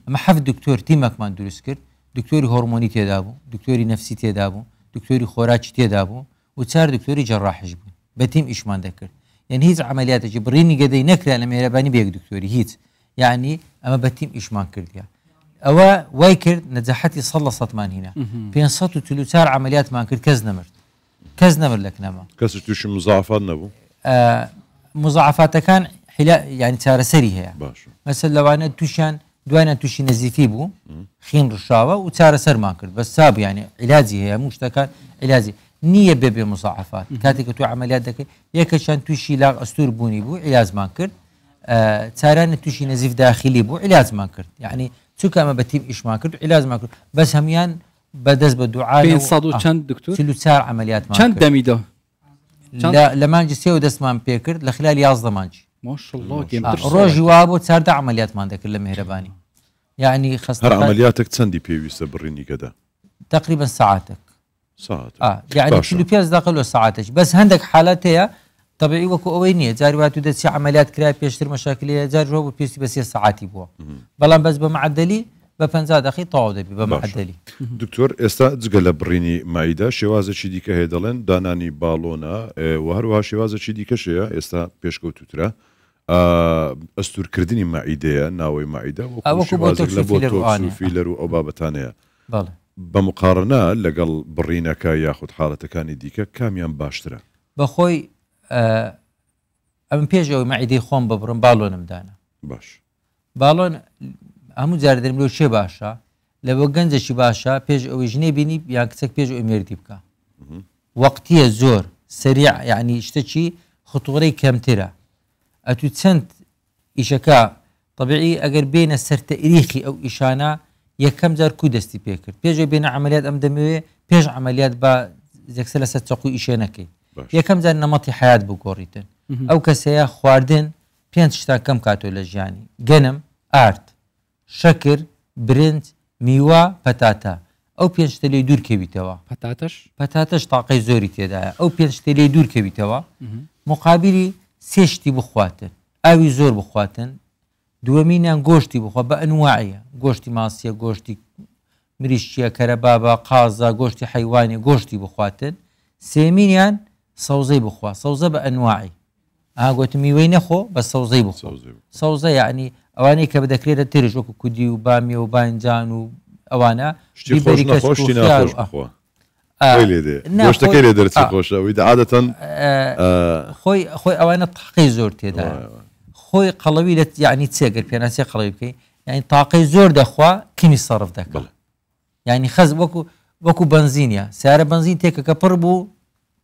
ئەمە حەفت دکتۆر تیمێکمان دروست کرد دکتۆری هۆرمۆنی تێدا بوو دکتۆری نەفسی تێدا بوو دکتۆری خۆراکی تێدا بوو و 4 دکتۆری جەڕاحیش بوون بە تیم ئیشمان دەکرد یعنی هیچ عملیاتێکی بڕینی گەدەی نەکرا لە مێرەبانی بەیەک دکتۆری هیچ یعنی ئەمە بە تیم ئیشمان کردیا ئەوە وای کرد نەجاحەتی 100% هینە 544 عملیاتمان کرد کەس نەمرد لە کنەما کەسش تووشی مزاعفات نەبوو مزاعفاتەکان ینی چارەسەری هەیە باش مەسەل لەوانە تووشیان دوایان تووشی نەزیفی بوو خین ڕشاوە و چارەسەرمان کرد بە ساب ینی عیلاجی هەیە هەموو شتەکان عیلاجی نییە بێ مزاعفات کاتێک کە تو عملیات دەکەی یەکەشان تووشی لاغ ئەستور بوونی بوو عیلازمان کرد چارانە تووشی نەزیف داخلی بوو عیلازمان کرد یعنی چونکە ئەمە بە تیم ئیشمان کرد عیلازمان کرد بەس هەمیان بەدەست بە دوعای چەند دکتۆر 44 عملیاتمان چەند دەمیدا لە مانجی سێ و دەستمان پێ کرد لە خلال 11 مانجی ماشاءالله ڕۆژی وا بۆ 4 عملیاتمان دەکرد لە میهرەبانی یعنی هەر عملیاتێک چەندی پێویستە بڕینی گەدا تقریبا ساعتك ساعت يعني 45 دقيقة لو ساعتك بس عندك حالات هي طبيعي وكو اوينيه جاري واتو دسي عمليات كراي بيشتر مشاكل جاري هو بيسي بس ساعاتي بو بلان بس بمعدلي ب 15 دقيقة طاو دبي بمعدلي دكتور استا جگەلە بڕینی مایدا شێوازەی دیکە هەیە دەڵێن دانانی باڵۆنە و هەروەها شێوازەی دیکەشەیە ئێستا پێشکەوتوترە ئەستورکردنی مائیدەیە ناوەی مائیدا لە بۆ فیلەر و ئەو بابەتانەیە بەمقارنە لەگەڵ بڕینەکە یاخود حاڵەتەکانی دیکە کامیان باشترە بەخۆی ئەم پێشەوەی مائیدەی خۆم ببڕم باڵۆنمدانە باش باڵۆن هەموو جارە دەرم لەو شێ باشە لە بۆ گەنجێکی باشە پێش ئەوەی ژنێ بینی یان کچێک پێش ئەوی مێردی بکە وەقتیە زۆر سریع یعنی شتێکی خطوڕەی کەمترە ئەتو چەند ئیشەکە طبیعی ئەگەر بێنە سەر تەریخی ئەو ئیشانە یەکەم جار کو دەستی پێ کرد پێشەوەی بێنە عملیات ئەم دەمەوێ پێش عملیات بە یەکسەر لەسەر چەقوی ئیشێ نەکەی یەکەم جار نەمەتی حیات بگۆڕیتن ئەو کەسەیە خواردن 5 شتان کەم کاتۆ لە ژیانی گەنم ئارد شەکر برنج میوە پەتاتە ئەو 5 شتە لێی دوورکەویتەوە پەتاتەش تاقەی زۆری تێدایە ئەو 5 شتە لێی دوورکەویتەوە مقابلی 3 شتی بخواتن ئاوی زۆر بخواتن دووەمینیان گۆشتی بخوا بە ئەنواعیە گۆشتی ماسیە گۆشتی مریشتیە کەرەبابە قازە گۆشتی حیوانی گۆشتی بخواتن سێمینیان سەوزەی بخوا سەوزە بە ئەنواعی ئاگوت میوەی نەخۆ بە سەوزەی بخۆ سەوزە یعنی ئەوانەی کە بەدەکرێتە تێرش وەکو کودی و بامیە و بانجان و ئەوانە گۆشتەکەی لێ دەرچی خۆشەوەی عادەتەن خۆی ئەوانە تاقەی زۆر تێدا خۆی قەڵەوی لە یعنی چێگەر پێناسی قەڵەوی بکەی یعنی تاقەی زۆر دەخوا کمی سەرف دەکەڵ یعنی خەز وەکو بنزینە سیارە بنزین تێکەکە پڕ بوو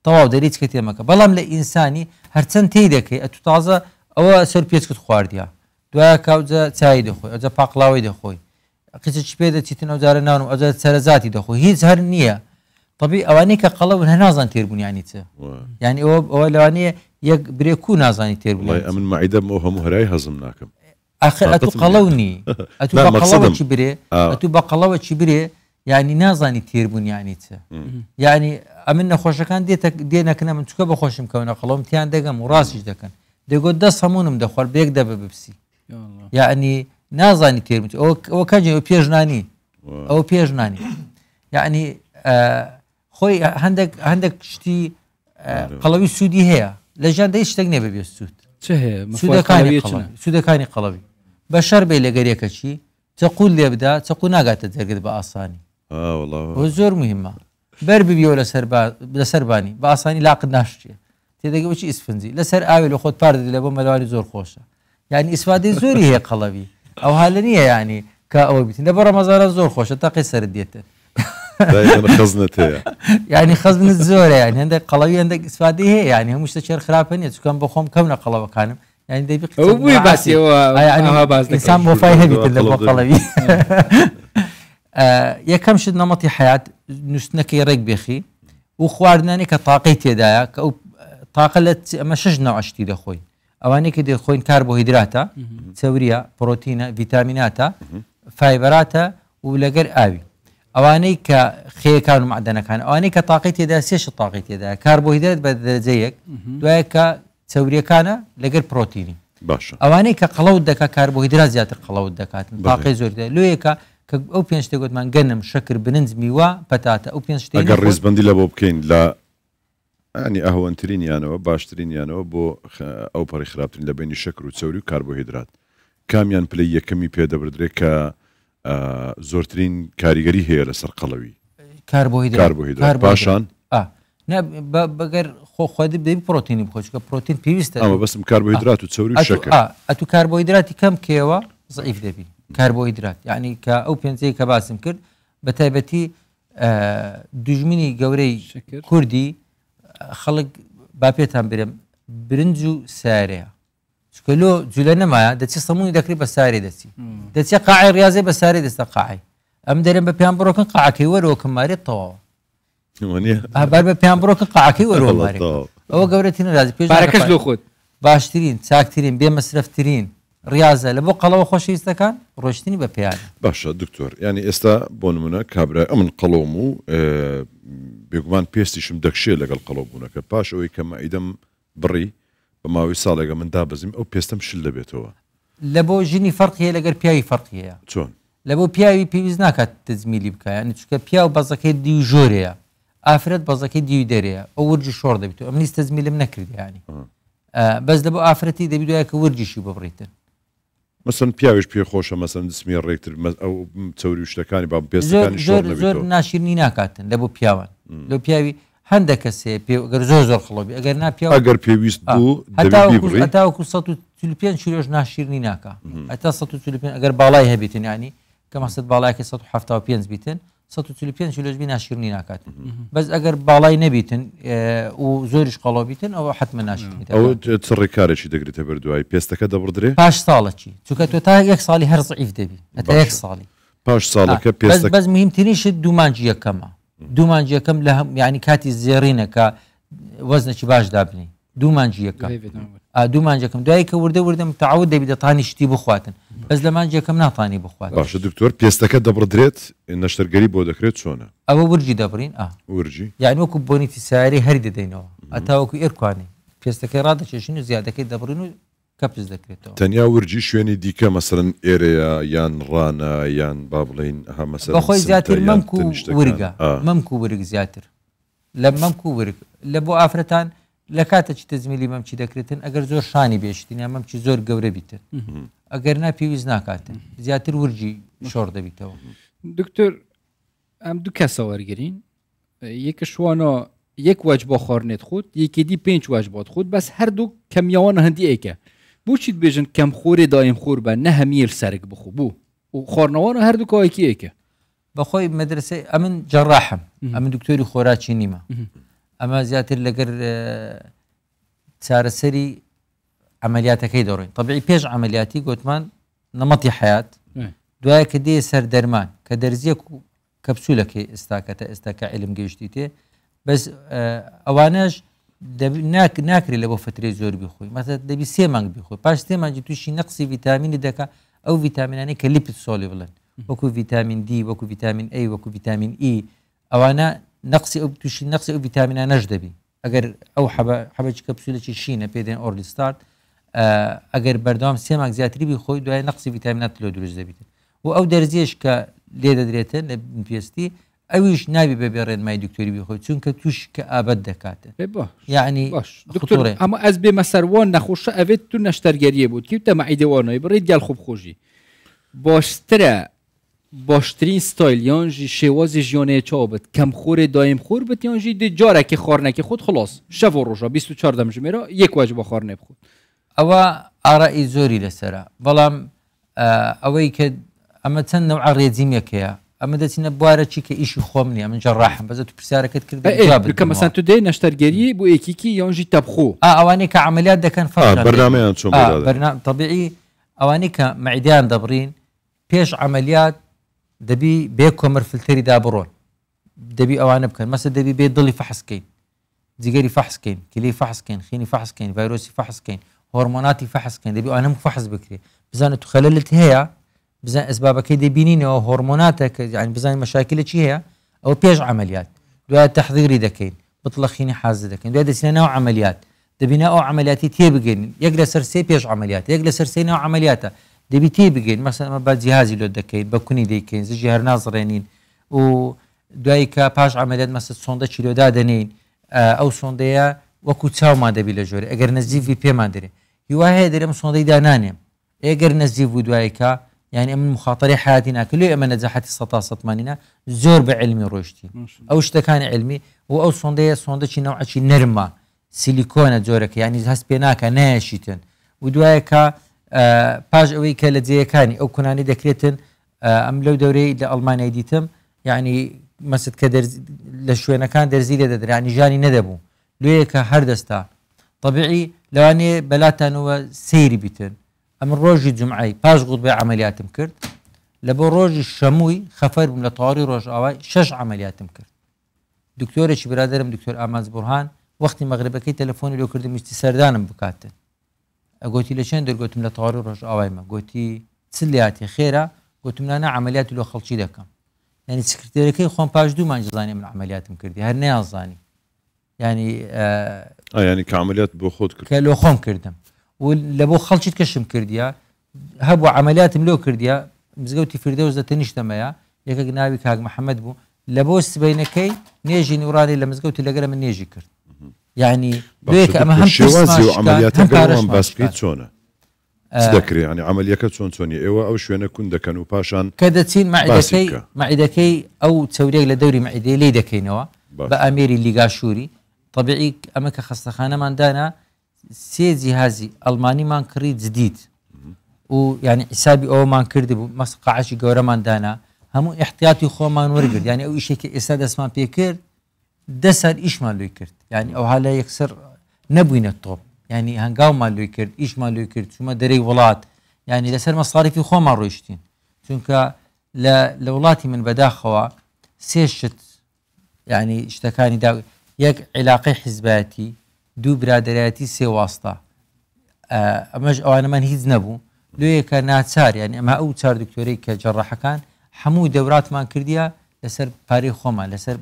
تەواو دەریت کە تێمەکە بەڵام لە ئینسانی هەرچەند تێی دەکەی ئەتو تازە ئەوە سەر پێچکت خواردیا دوایە کاوجە چای دەخۆی ئەوجە پاقلاوی دەخۆی قچی پێ دەچیتن ئەوجارە ناونم ئەوجە سەرزاتی دەخۆی هیچ هەر نییە طبیعی ئەوانەی کە قەڵەون هە نازان تێربوونیانی چ یعنی ئەوە لەوانەیە یەک برێکو نازانی تێربوونی ئەمن مائیدەم ئەو هەموو هەرای هەزم ناکەم ئەخر ئەتو قەڵەونی ئەتو بە قەڵەوەکی برێ ئەتو بە قەڵەوەکی برێ یعنی نازانی تێربوونیانی چ یعنی ئەمن نەخۆشەکان دێنەکەنە من چکە بەخۆشم کەونە قەڵەوم تیان دەگەم و ڕاستیش دەکەن دەگوت دەست هەمونم دەخوارد بەیەک دەبە بپسی یعنی نازانی تێربوونی ئەوە کەنجێ ئەو پێژنانی ئەو پێژنانی یعنی خۆی هەندێک شتی قەڵەوی سوودی هەیە لە ژیان دەی شتێک نێ بەبێ سوود سوودەکانی قەڵەوی بە شەر بێ لەگەریەکە چی چەقول لێ بدا چەقو ناگاتە جەرگت بە ئاسانی زۆر مهمە بەر ببیەوە لەسەربانی بە ئاسانی لاقت ناشتێ تێدەگەوەی ئیسفنجی لەسەر ئاوێ لە خۆت پاردی لە بۆ مەلەوانی زۆر خۆشە یعنی ئیسفادەی زۆری هەیە قەڵەوی ئەو حالە نییە یعنی کە ئەوە بیتن لە بە ڕەمەزانە زۆر خۆشە تاقی سەرت دێتن یعنی خەزمت زۆرە یان هەندێک قەڵەوی هەندێک ئیسفادەی هەیە یعنی هەموو شتە چێر خراپە نیە چکەم بە خۆم کەونە قەڵەوەکانم یعنی دەبی ئینسان مۆفای هەبیتن لە بۆ قەڵەوی یەکەم شت نەمەتی حیات نووسنەکەی ڕێک بێخی و خواردنانی کە تاقەی تێدایە کە ئەو تاقە لە ئەمە 6 نەوەشتی دەخۆی ئەوانەی کە دەخۆین کاربۆهیدراتە چەوریە پرۆتینە ڤیتامیناتە فایبەراتە و لەگەر ئاوی ئەوانەی کە خێەکان و معدەنەکان ئەوانەی کە تاقی تێدا سێش تاقی تێدا کاربۆهیدرات بە دەرەجەیەک دوایە کە چەوریەکانە لەگەر پرۆتینی باشە ئەوانەی کە قەڵەوت دەکات کاربۆهیدرات زیاتر قەڵەوت دەکاتن تاقی زۆر لێیەکە کە ئەو پێنج شتێک گوتمان گەنم شەکر بننج میوە پەتاتە ئەو پێنج شتێک ئەگەر ڕێزبندی لە بۆ بکەین لە ینی ئەهوەنترینیانەوە باشترینیانەوە بۆ ئەو پەڕی خراپترین لە بینی شەکر و چەوری و کاربۆهیدرات کامیان پلەی یەکەمی پێدەبردرێت کە زۆرترین کاریگەری هەیە لەسەر قەڵەوی کاربۆهیدرات پاشان بەگەر خۆخوادی دەبی پرۆتینی بخۆچکە پرۆتین پێویستە ئەمە بەسم کاربۆهیدرات و چەوری و شەکر ئەتو کاربۆهیدراتی کەم کێوە زەعیف دەبی کاربۆهیدرات یعنی کە ئەو پێنجەیە کە باسم کرد بە تایبەتی دوژمنی گەورەی کوردی خەڵک با پێتان برێم برنج و سارەیە چکە لۆ جولە نەمایە دەچی سەمونی دەکری بە سارێ دەچی دەچی قاعی ڕاضی بە سارێ دەستە قاعی ئەم دەرێن بە پێیان بڕۆکن قاعەکەی وەرەوە کەمارێت تەواوە بار بە پێیان بڕۆکن قاعەکەی وەرەوە ئەوە گەورەترین ڕازی پێشارەکەش لۆ خۆت باشترین چاکترین بێ مەسرەفترین ڕاضە لە بۆ قەڵەوە خۆشەویستەکان ڕۆشتنی بە پێیان باشە دکتۆر ینی ئێستا بۆ نمونە کابرا ئەمن قەڵۆم و بێگومان پێستیشم دەکشێ لەگەڵ قەڵۆ بوونەکە پاش ئەوەی کە مەعیدەم بڕی بە ماوەی ساڵێگە من دابەزیم ئەو پێستم شل دەبێتەوە لە بۆ ژنی فەرقیە لەگەر پیاوی فەرقیەیە چۆن لە بۆ پیاوی پێویست ناکات تزمیلی بکە ینی چکە پیا و بەزەکەی دی ژۆرەیە ئافرەت بەزەکەی دیوی دەرەیە ئەو ورجی شۆڕ دەبێت ئەم نیست تزمیلم نەکردی ینی بەس لە بۆ ئافرەتی دەبی دوایە کە ورجیشی ببڕیتن مەسن پیاویش پێ خۆشە مەسن دسمی ڕێکتر ئەو چەوری شتەکانی با پێستەکانی زۆر ناشرنی ناکاتن لە بۆ پیاوان لە پیاوی هەندێک کەسێ ئەگەر زۆر خڵۆبی ئەگەر ناپیا ئەگەر پێویست بوو هەتاوەکو 145 کیلۆژ ناشرنی ناکە هەتا 145 ئەگەر باڵای هەبێتن ینی کە مەسەد باڵایەکە 175 بیتن 145 کیلۆژبی ناشرنی ناکاتن بەس ئەگەر باڵای نەبیتن و زۆریش قەڵۆ بیتن ئەوە حتممە ناشرنی ئەو ڕێکارێکی دەگرێتە بەردوای پێستەکە دەبڕدرێ پاش ساڵەکی چونکە تۆ تا یەک ساڵی هەر زعیف دەبی هەتا یەک ساڵی پاش ساڵەکە پێست بەس مهمترینشت دوومانجی یەکەمە دوومانجی یەکەم لە هەم یعنی کاتی زێڕینەکە وەزنێکی باش دابنی دوومانجی یەکەم دوومانجەکەم دوایی کە وردە متعود دەبی دەتانی شتی بخواتن بەس لە مانجەکەم ناتانی بخوات باشە دکتۆر پێستەکە دەبڕدرێت نەشتەرگەری بۆ دەکرێت چۆنە ئەوە ورجی دەبڕین ورجی یعنی وەکو بۆنیتی ساری هەری دەدەینەوە ئەتاوەکو ئێرکوانی پێستەکەی ڕادەچێشین و زیادەکەی دەبڕین و کەپز دەکرێتەوە تەنیا ورجی شوێنی دیکە مەسەرەن ئێرەیە یان ڕانە یان با بڵین هەمەسەر بەخۆی زیاتر مەمک و ورگە مەمک و ورگ زیاتر لە مەمک و ورگ لە بۆ ئافرەتان لە کاتێکی تزمیلی مەمچی دەکرێتن ئەگەر زۆر شانی بێشتین یا مەمچی زۆر گەورە بیتن ئەگەر ناپێویست ناکاتن زیاتر ورجی شۆڕ دەبیتەوە دکتۆر ئەم دوو کەسە وەرگرین یەکە شوانە یەک واج بۆ خۆرنێت خۆت یەکی دی 5 واج بۆت خۆت بەس هەردوو کەمیاوانە هەندی ئێکە بۆچیت بێژن کەم خۆرێ دایم خۆر بە نە هەمیل سەرک بخۆ بوو و خۆرنەوەە هەردوو کاوەکی ئێکە بەخۆی مەدرسەی ئەمن جەڕاحم ئەمن دکتۆری خۆراکی نیمە ئەمە زیاتر لەگەر چارەسەری عملیاتەکەی دەڕۆین طبیعی پێش عملیاتی گوتمان نەمەتی حیات دوایە کە دێ سەر دەرمان کە دەرزیەک و کەپسولەکەی ئێستاکەتە ئێستاکە علم گەیشتی تێ بەس ئەوانەش ناکری لە بۆ فترەی زۆر بیخۆی مەسە دەبی 3 مانگ بیخۆی پاش 3 مانگی تووشی نەقسی ڤیتامینی دەکە ئەو ڤیتامینانەی کە لیپید سۆلی بڵێن وەکو ڤیتامین دی وەکو ڤیتامین ئەی وەکو ڤیتامین ئی ئەوانە نەقسی ئەو تووشی نەقسی ئەو ڤیتامینانەش دەبی ئەگەر ئەو حەبەی کەپسولێکی شینە پێدێن ئۆرلی ستارت ئەگەر بەردەوام 3 مانگ زیاتری بیخۆی دوای نەقسی ڤیتامینات لۆ دروست دەبیتن و ئەو دەرزیەش کە لێ دەدرێتن لە پێستی ئەویش نابی بەبێ ڕێنمای دکتۆری بیخۆی چونکە توش کە ئابەت دەکاتن یعنی دکتۆر ئەمە ئەس بێمە سەروان نەخۆشە ئەوێت تو نەشتەرگەریە بوو کیوتە مەعیدەوانەوەی بڕێت دیال خوب خۆشی باشترە باشترین ستایل یانجی شێوازی ژیانەیە چاو بێت کەم خۆرێ دایم خۆر بێت یانجی دێ جارێکی خواردنەکەی خۆت خلاص شەڤ و ڕۆژە 24 دەمژمێرە یەک واج بە خواردنێ بخۆت ئەوە ئاڕایی زۆری لەسرە بەڵام ئەوەی کە ئەمە چەند نەوع ڕێجیمێکەیە ئەمە دەچینە بوارەی کە ئیشی خۆم نیە من جەڕاحم بەزە تو پرسیارەکەت کردکە مەسان تو دێ نەشتەرگەری بۆ یەکیکی یانجی تەبخۆ ئەوانەی کە عملیات دەکەن بەرنامەیان چۆن طبیعی ئەوانەی کە مەعیدیان دەبڕین پێش عملیات دەبی بێ کۆمەر فلتەری دابڕۆن دەبی ئەوانە بکەن مەسە دەبی بێ دڵی فەحسکەین جگەری فەحسکەین کلی فەحسکەین خینی فەحسکەین ڤایرۆسی فەحسکەین هۆرمۆناتی فەحسکەین دەبی ئەوانە فەحس بکرێ بزانە تو خەلەلت هەیە بزان ئەسبابەکەی دەبینینەوە هۆرمۆناتە کە یعنی بزانین مەشاکلە چی هەیە ئەوە پێش عملیات دوای تەحذیری دەکەین بتڵەخینی حاز دەکەین دوای دەچینە ناو عملیات دەبینە ئەو عملیاتی تێبگەین یەک لەسەر سێ پێش عملیات یەک لەسەر سێ ناو عملیاتە دەبی تێبگەین مەسەن ئەمە با جیهازی لۆ دەکەین بە کونی دەیکەین زژی هەر نازڕێنین و دوایی کە پاش عملیات مەسە سۆندە چیلۆدا دەنین ئەو سۆندەیە وەکو چاومان دەبی لە ژۆرە ئەگەر نەزیفی پێمان دەرێ هیوا هەیە دەرێم سۆندەی دانانێم ئەگەر نەزیف بوو دوایکە یعنی ئەم مخاطری حیاتی ناکە لێ ئەمە نەجاحەتی 100%مانینە زۆر بە علمی ڕۆشتی ئەو شتەکانی علمی و ئەو سۆندەیە سۆندەی نەوعەکی نەرمە سیلیکۆنە جۆرەکە ینی هەست پێ ناکە نایەشیتن و دوایەکە پاش ئەوەی کە لە جێیەکانی ئەو کونانی دەکرێتن ئەم لەو دەورەی لە ئەڵمانیای دیتم یعنی مەسد کە لە شوێنەکان دەرزی لێ دەدرانی ژانی نەدەبوو لێیەکە هەردەستا طبیعی لەوانێ بەلاتانەوە سەیری بیتن ئەمە ڕۆژی جمعی پاش غوتبەی عملیاتم کرد لە بۆ ڕۆژی شەمووی خەفەر بووم لە تەواوی ڕۆژئاوای 6 عملیاتم کرد دکتۆرێکی برادرم دکتۆر ئاماز بورهان وەختی مەغربەکەی تەلەفۆنی لێ کردم ویستی سەردانم بکاتن ئەگوتی لە چێن دەرگوتم لە تەواوی ڕۆژئاوایمە گوتی چلیاتی خێرا گوتم نانە عملیاتی لۆ خەڵکی دەکەم ینی سکرتێرەکەی خۆم پاش 2 مانگ زانێ من عملیاتم کردی هەر نەیانزانی ینی ینی کە عملیات بۆ خۆت کرد کە لۆ خۆم کردم و لە بۆ خەڵکیت کەشم کردیە هەبوو عملیاتم لۆ کردیە مزگەوتی فردەوس دەتەنیشتەمەیە یەکێک ناوی کاک محەممەد بوو لە بۆ سبەینەکەی نێژی نورانی لە مزگەوتی لەگەرە من نێژی کرد یعنی دوێکە ئەمە هەم شێوازی و عملیاتەکان باسکەیت چۆنە دەکرێت ینی عملیەکە چۆن چۆنی ئێوە ئەو شوێنە کون دەکەن و پاشان کە دەچین مەعیدەکەی ئەو چەورێک لە دەوری مەعیدەی لی دەکەینەوە بە ئامێری لیگاشووری طبیعی ئەمە کە خەستەخانەماندانا سێ جیهازی ئەڵمانیمان کڕی جدید و ینی حیسابی ئەوەمان کردی بوو مەسقعشی گەورەماندانا هەموو احتیاتی خۆمان وەرگرت ینی ئەو ئیشێکی ئێستا دەستمان پێ کرد 10 سال ئیشمان لۆی کرد ینی ئەو حالە یەکسەر نەبووینە تۆپ ینی هەنگاومان لۆی کرد ئیشمان لۆی کرد چوومە دەرەی وڵات ینی لەسەر مەساریفی خۆمان ڕۆیشتین چونکە لە وڵاتی من بەداخەوە سێ شت ینی شتەکانی دا یەک عیلاقەی حیزبەتی دوو برادەرایەتی سێ واستە ئەمەش ئەوانەمان هیچ نەبوو لێیەکە ناچار ینی ئەمە ئەو چار دکتۆرەی کە جەڕاحەکان هەموو دەوراتمان کردیە لەسەر پارەی خۆمان لەسەر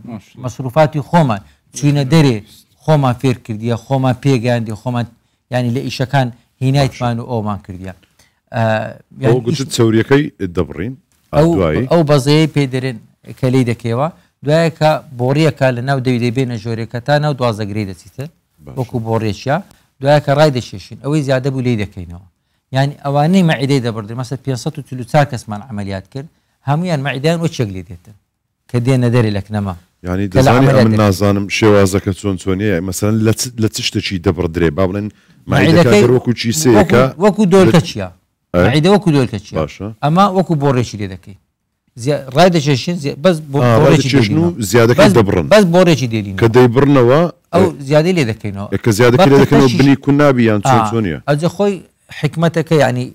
مەسروفاتی خۆمان چوینە دەرێ خۆمان فێر کردیە خۆمان پێگەاندی خۆمان ینی لە ئیشەکان هینایتمان و ئەومان کردیە چەوریەکەی دەبڕین ئەو بەزەیە پێ دەرێن کە لی دەکەوە دوایەکە بۆڕیەکە لە ناو دەوی دەبێنە ژۆرێکە تا ناو 12 گرەی دەچیتە وەکو بۆڕێکە دوایەکە ڕای دەشێشین ئەوەی زیادە بوو لی دەکەینەوە یعنی ئەوانەی مەعیدەی دەبڕدر مەسە 544 کەسمان عملیات کرد هەمویان مەعیدان وەچێک لێ دێتن کە دێنە دەرێ لە کنەما ینی دەزانی من نازانم شێوازەکە چۆن چۆنیە مەسەن لە چ شتێکی دەبڕدرێ با بڵێن مەعیدەکە وەکو چیسەیەکە وەکو دۆلکە چیە مەعیدە وەکو دۆلکە چیە ئەمە وەکو بۆڕێکی لێ دەکەی ڕای دەچێشین بەس زیادەکە دەبڕن بەس بۆڕێکی دێلین کە دەیبڕنەوە ئەو زیادی لێ دەکەینەوە کە زیادەکە لێ دەکەنەوە بنی کو نابی یان چۆن چۆنیە ئەجە خۆی حکمەتەکە ینی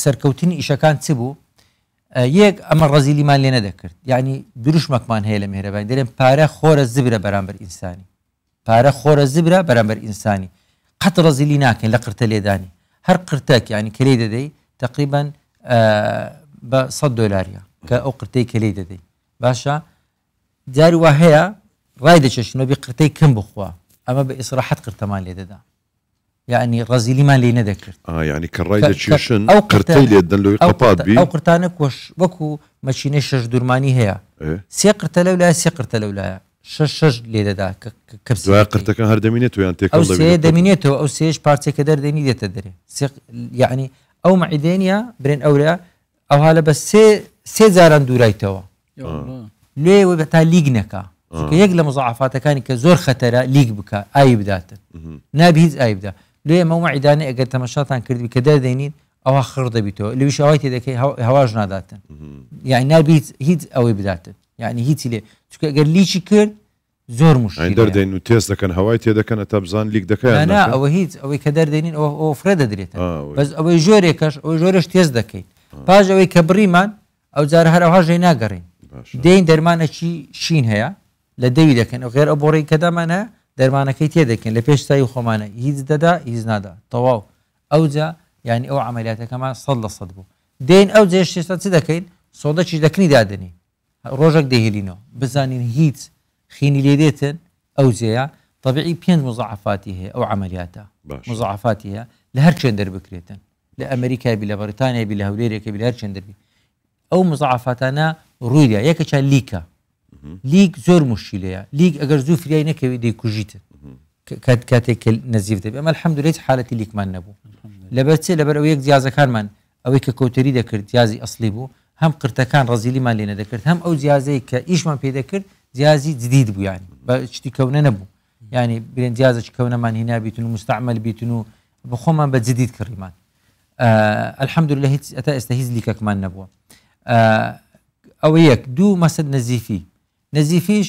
سەرکەوتنی ئیشەکان چ بوو یەک ئەمە ڕەزیلیمان لێ نەدەکرد یعنی دروشمەکمان هەیە لە مهرەبانی دەرێن پارە خۆرە زبرە بەرامبەر ئینسانی پارە خۆرە زبرە بەرامبەر ئینسانی قەت ڕەزیلی ناکەین لە قرتە لێدانی هەر قرتێک ینی کە لێ دەدەی تقریبا بە $100 کە ئەو قرتەی کە لێ دەدەی باشە جاری وا هەیە ڕای دەچێشنەوە بێ قرتەی کەم بخوا ئەمە بە ئیسراحەت قرتەمان لێ دەدا یعنی ڕەزیلیمان لێ نەدەکرد یعنی کە ڕای دەچێشن ئەو قرتەی لێ دەن لەوەی قەپات بی ئەو قرتانە وەکو مەچینەی شەش دوورمانی هەیە سێ قرتە لەولایە سێ قرتە لەولایە شەش لێ دەدا دوای قرتەکە هەر دەمینێت و یان ئەو سێ دەمینێتەوە ئەو سێش پارچێکە دەردێنی دێتە دەرێ یعنی ئەو مەعیدێنیە برێن ئەورە ئەو هالە بە سێ جاران دوورایتەوە لێ بە تا لیگ نەکە یەک لە مزعافاتەکانی کە زۆر خەتەرە لیگ بکە ئاوی بداتن نابی هیچ ئاوی بدا لێ ئەمە مەعیدانە ئەگەر تەمەشاتان کردی کە دەردێنین ئەوە خڕ دەبیتەوە لەویش ئەوای تێدەکەی هەواژ ناداتن یعنی نابی هیچ ئەوەی بداتن یعنی هیچی لێ چونکە ئەگەر لیچی کرد زۆر مشکل دەردێن و تێست دەکەن هەوای تێدەکەن تا بزان لیگ دەکەن ئەوە هیچ ئەوەی کە دەردێنین ئەوە فرە دەدرێتن بەس ئەوەی ژۆرێکەش ئەوەی ژۆرەش تێست دەکەیت پاش ئەوەی کە بڕیمان ئەو جارە هەر ئەوهاژەی ناگەڕین دێین دەرمانەکی شین هەیە لە دەوی دەکەن ئەو غێر ئەو بۆڕی کەدامان هەیە دەرمانەکەی تێدەکەن لە پێش سای خۆمانە هیچ دەدا هیچ نادا تەواو ئەوجا ینی ئەو عملیاتەکەمان 100% بوو دێن ئەو جێشتێستا چ دەکەین سۆدەکی دەکنی دادنی ڕۆژێک دەهێلینەوە بزانین هیچ خینی لێ دێتن ئەو جێیە طبيعي 5 مضاعفاتی هەیە ئەو عملیاتە باش. مضاعفاتی هەیە لە هەر چێن دەربکرێتن لە ئەمریکای بی لە بەریتانیا بی لە هەولێرێکی بی لە هەر چێن دەربی ئەو مضاعفاتانە ڕوویدا یەکێکیان لیکە لیک زۆر مشکلەیە لیک ئەگەر زوو فریای نەکەوی دەیکوژیتن کاتێک نەزیف دەبێت ئەمە الحەمدولillah حالەتی لیکمان نەبوو لەبەر چێ لەبەر ئەو یەک جیازەکانمان ئەوەی کە کۆتەری دەکرد جیازی ئەسلی بوو هەم قرتەکان ڕەزیلیمان لێ نەدەکرد هەم ئەو جیازەی کە ئیشمان پێ دەکرد جیازی جدید بوو یانی بە شتی کەونە نەبوو ینی برێن جیازە کەونەمان هینا بیتون و مستعمل بیتون و بخۆمان بە جدید کڕیمان الحەمدولillah هیچ ئەتا ئێستا هیچ لیکەکمان نەبووە ئەوە یەک دوو مەسەد نەزیفیش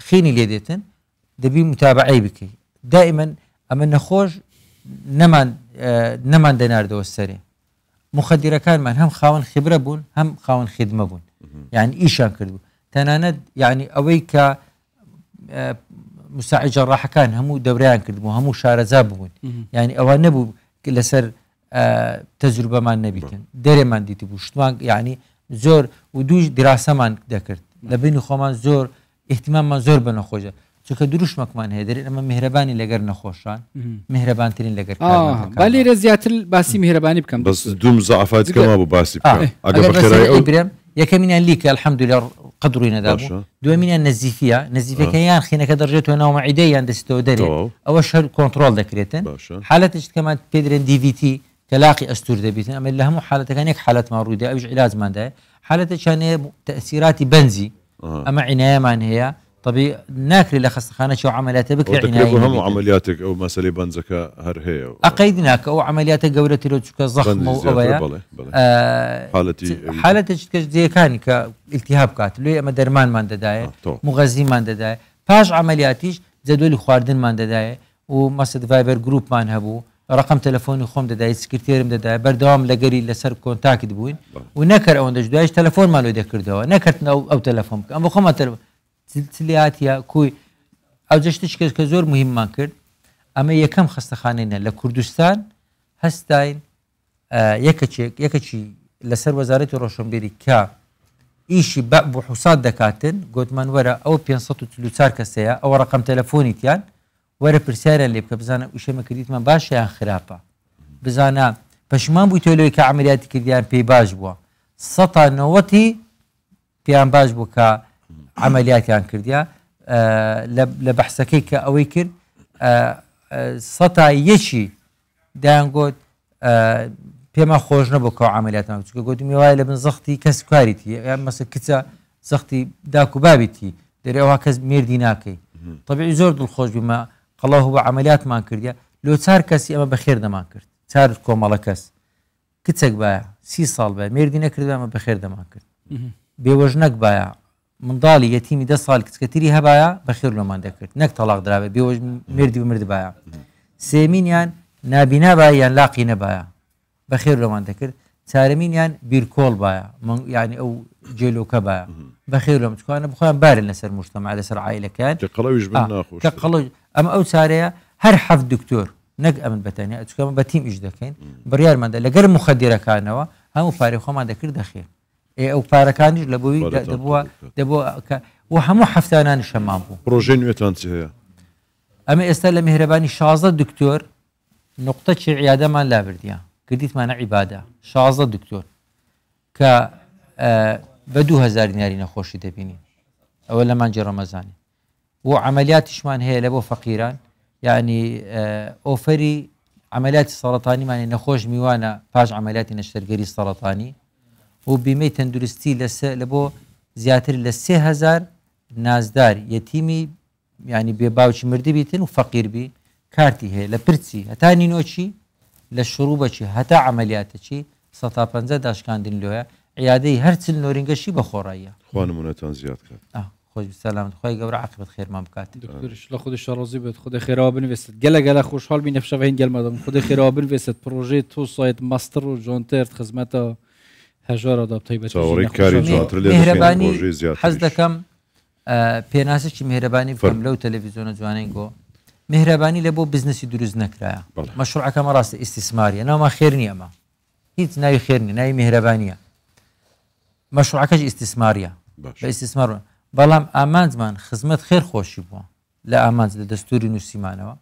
خینی لێ دێتن دەبی متابعەی بکەی دائما ئەمە نەخۆش نەمان دەناردەوە سەرێ مخدرەکانمان هەم خاوەن خبرە بوون هەم خاوەن خدمە بوون یعنی ئیشان کردبوو تەنانەت یعنی ئەوەی کە مساعد جەڕاحەکان هەموو دەورەیان کردبوو هەموو شارەزا بوون یعنی ئەوە نەبوو لەسەر تەجروبەمان نەبیتن دەرێمان دیتی بوو شتمان یعنی زۆر و دووش دراسەمان دەکرد لە بینی خۆمان زۆر احتیماممان زۆر بە نەخۆشە چونکە دروشمەکمان هەیە دەرێت ئەمە میهرەبانی لەگەر نەخۆشان میهرەبانترین لەگەر با لێرە زیاتر باسی میهرەبانی بکەم بەس دوو مزاعفات کەما بوو باسی بکەم ئەگەر بەسەر برێم یەکەمینیان لیکە الحەمدولillah قدڕووی نەدابوو دووەمینیان نەزیفیەکە یان خینەکە دەڕژێتەوە ناو مەعیدەی یان دەستەوە دەرێت ئەوە شەر کۆنتترۆل دەکرێتن حالەتش کەمان پێدرێن DVT کە لاقی ئەستور دەبیتن ئەمە لە هەموو حالەتەکان یەک حالەتمان ڕوویدا ئەوش عیلاجماندایە حالەتێکیان هەیە تەئسیراتی بەنزی ئەمە عنایەمان هەیە طبيعي ناكري لخصخانة شو عملياته بكرة عناية هم عملياتك أو مسألة بنزك هر هي أقيدناك أو عملياتك جولتي لو تشوك ضخم أو حالتي زي كان كالتهاب كات لو أما درمان مان دداية مغذي مان دداية باش عملياتيش زادولي خواردن مان دداية ومسد فايبر جروب مان هبو رقم تلفوني خوم دداية سكرتيرم دداية بردوام لقري لسر كونتاكت بوين ونكر أو ندجدايش تلفون مالو يذكر دوا نكرت أو تلفون أما خوما تلفون سلسلياتيا كوي او جشتش كە زۆر مهممان کرد ئەمە یەکەم خەستەخانەیە لە کوردستان هەستاین یەکەچی لەسەر وەزارەتی ڕۆشنبیری کە ئیشی بۆ حوسات دەکاتن گوتمان وەرە ئەو 544 کەسەیە ئەوە ڕقم تەلەفۆنیتیان وەرە پرسیارە لێ بکە بزانە وشەمە کردیتمان باشە یان خراپە بزانە پەشمان بووی تۆلەوەی کە عملیاتی کردیان پێی باش بووە 190 پێیان باش بوو کە عملیاتیان کردیا لە بەحسەکەی کە ئەوەی کرد 100 دایان گوت پێما خۆش نەبوو کە عملیاتمان چونکە گوتمی وایە لە بن زەختی کەس کاریتی یان مەسە کچە زەختی داک و بابیتی دەرێ ئەوە کەس مێردی ناکەی طبیعی زۆر دڵخۆش بوومە قەڵاو بە عملیاتمان کردیا لۆ 4 کەسی ئەمە بەخێر دەمان کرد 4 کۆمەڵە کەس کچێک باە 30 ساڵ بە مێردی نەکرد ئەمە بەخێر دەمان کرد بێوەژنەک باە منداڵی یەتیمی 10 ساڵ کچکەتری هەبایە بەخێر لۆمان دەکرد نەک تەلاق درابێت بێوەژ مێردی بمرد باە سێمینیان نابینا باە یان لاقی نەبایە بەخێر لۆمان دەکرد چارەمینیان بیرکۆڵ باە یعنی ئەو جێلۆکە باە بەخێر لۆم چکانە بخۆیان بارن لەسەر مجتەمع لەسەر عائلەکان کە قەڵەویش ئەمە ئەو چارەیە هەر 7 دکتۆر نەک ئەمن بەتەنیا چکەمە بە تیم ئیش دەکەین بڕیارماندا لەگەر مخدرەکانەوە هەموو پارەی خۆمان دەکرد دەخێر ئەو پارەکانیش لە بۆی دەبووە و هەموو هەفتانانی شەمان بوو پرۆژەی نوێتان چ هەیە ئەمە ئێستا لە میهرەبانی 16 دکتۆر نقطەی عیادەمان لابردیە کردیتمانە عیبادە 16 دکتۆر کە بە 2000 دیناری نەخۆشی دەبینین ئەوە لە مانجی ڕەمەزانی و عملیاتیشمان هەیە لە بۆ فەقیران یعنی ئۆفەری عملیاتی سەرەتانیمانی نەخۆش میوانە پاش عملیاتی نەشتەرگەری سەرەتانی و بیمەی تەندروستی لە بۆ زیاتر لە 3000 نازدار یەتیمی ینی بێ باوکی مردی بیتن و فەقیر بی کارتی هەیە لە پرچی هەتا نینۆچی لە شروبەچی هەتا عملیاتەچی 150 داشکاندن لۆیە عیادەی هەرچل نۆرینگەشی بە خۆڕاییە خوانمونەتان زیاد کرد خۆش سەلامت خۆی گەورە عاقبەت خێرمان بکات دکتۆرش لە خودی شەڕۆزی بێت خودی خێراوە بنوێست گەلە خۆشحاڵ بین نەفشەوەین گەلمەدەم خودی خێراوە بنوێست پرۆژەی تۆ سایت ماستر و جۆنترد خزمەتە هەژارە دابتەی بەهرەبانی حەز دەکەم پێناسێکی مهرەبانی بکەم لەو تەلەڤیزۆنە جوانەی گۆ مهرەبانی لە بۆ بزنسی دروست نەکرایە مەشروعەکەمە ڕاستە ئیستیسماریە ناوما خێر نیە ئەمە هیچ ناوی خێر نیە ناوی مهرەبانیە مەشروعەکەش ئیستیسماریە بە ئیستیسمار بەڵام ئامانجمان خزمەت خێر خۆشی بووە لە ئامانج لە دەستوری نووسیمانەوە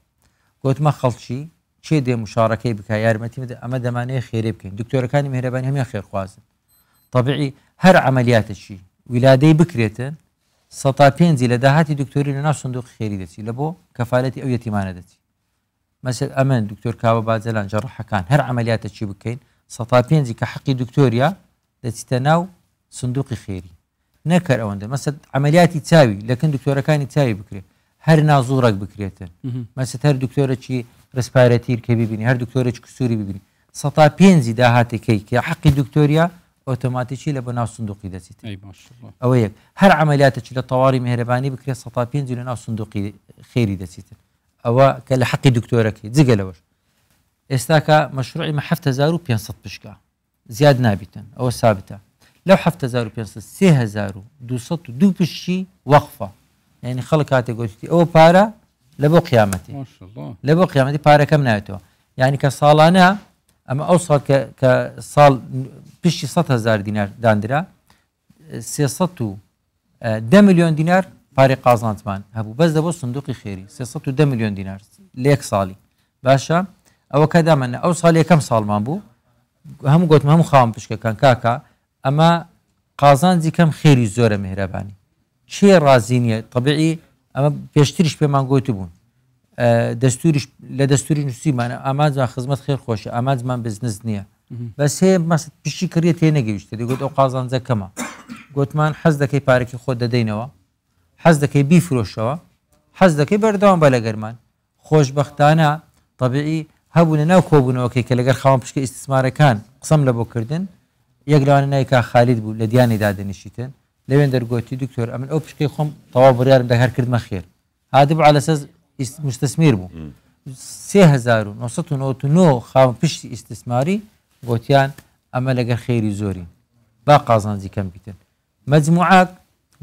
گوتمە خەڵکی چێ دێ مشارەکەی بکە یارمەتی بدە ئەمە دەمانەیە خێرێ بکەین دکتۆرەکانی میهرەبانی هەمیان خێرخوازن طبیعی هەر عملیاتێکی ویلادەی بکرێتن 105 لە داهاتی دکتۆری لە ناو سندوق خێری دەچی لە بۆ کەفالەتی ئەو یەتیمانە دەچی مەسەل ئەمن دکتۆر کاوە باجەلان جەڕەحەکان هەر عملیاتێکی بکەین 105 کە حەقی دکتۆریە دەچیتە ناو سندوقی خێری نەکەر ئەوەندە مەسەل عملیاتی چاوی لەکن دکتۆرەکانی چاوی بکرێت هەر نازوڕێک بکرێتن مەسەل هەر دکتۆرەکی ڕسپارەتیر کە ببینی هەر دکتۆرێکی کسووری ببینی 105 داهاتێکەی کە حەقی دکتۆریە ئۆتۆماتیکی لە بۆ ناو سندوقی دەچیت ئەوە یەک هەر عملیاتێکی لە تەواوی میهرەبانی بکرێت 105 لە ناو سندوقی خێری دەچیتن ئەوە کە لە حەقی دکتۆرەکەی جگە لەوەش ئێستاکە مەشروعی 7500 پشکە زیاد نابیتن ئەوە سابتە لەو 7500 3202 پشتی وەقفە یعنی خەڵک کاتێک گوتی ئەوە پارە لە بۆ قیامەتی لە بۆ قیامەتی پارەکەم نایێتەوە یعنی کە ساڵانە ئەمە ئەو ساڵ کە ساڵ پشتی 100,000 دینار دانرا 310 میلیۆن دینار پارەی قازانجمان هەبوو بەس دەبۆ سندوقی خێری 310 میلیۆن دینار لە یەک ساڵی باشە ئەوە کە دامەنە ئەو ساڵ یەکەم ساڵمان بوو هەموو گوتم هەموو خاوەن پشکەکان کاکە ئەمە قازانجی کەم خێری زۆرە میهرەبانی چێ ڕازی نییە طبیعی ئەمە پێشتریش پێمان گوتی بوون دەستوریش لە دەستوری نووسیمانە ئامانجمان خزمەت خێر خۆشە ئامانجمان بزنس نییە بەس هەیە مەسەد پشتی کڕیە تێ نەگەیشتە دەیگوت ئەو قازانجە کەمە گوتمان حەز دەکەی پارێکی خۆت دەدەینەوە حەز دەکەی بیفرۆشەوە حەز دەکەی بەردەوام بە لەگەرمان خۆشبەختانە طبیعی هەبوونە ناو کۆبوونەوەکەی کە لەگەر خاوەن پشکە ئیستثمارەکان قسەم لە بۆکردن یەک لەوانە نایکا خالید بوو لە دیانی دادەنیشیتن لەوێن دەرگوتی دکتۆر ئەمن ئەو پشکەی خۆم تەواو بڕیارم دە هەر کردمە خێر هادبوو على ئەساس مستثمیر بوو 3999 خاوەن پشتی ئیستثماری گوتیان ئەمە لەگەر خێری زۆری با قازانجی کەم بیتن مەجموعاک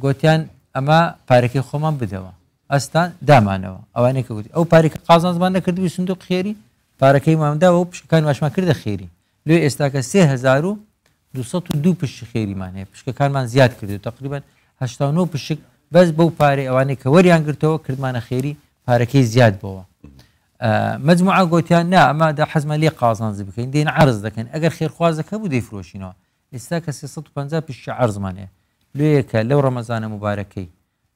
گوتیان ئەمە پارەکەی خۆمان بدەوە ئەستان دامانەوە ئەوانەیە کە گوتی ئەو پارێک قازانجمان نەکردوی سندوق خێری پارەکەی مامداوە و پشکەکان واشمان کردە خێری لێ ئێستاکە 3202 پشتی خێریمان هەیە پشکەکانمان زیاد کردو تقریبا 89 پشک بەس بەو پارەی ئەوانەی کە وەریان گرتەوە کردمانە خێری پارەکەی زیاد بەوە مجموعە گوتیان نا ئەمە دا حەزمان لێ قازانجی بکەین دێن عرض دەکەن ئەگەر خێرخوازەکە بوو دەیفرۆشینەوە ئێستا کە 350 پشتی عرضمان هەیە لێیەکە لەو ڕەمەزانە مبارەکەی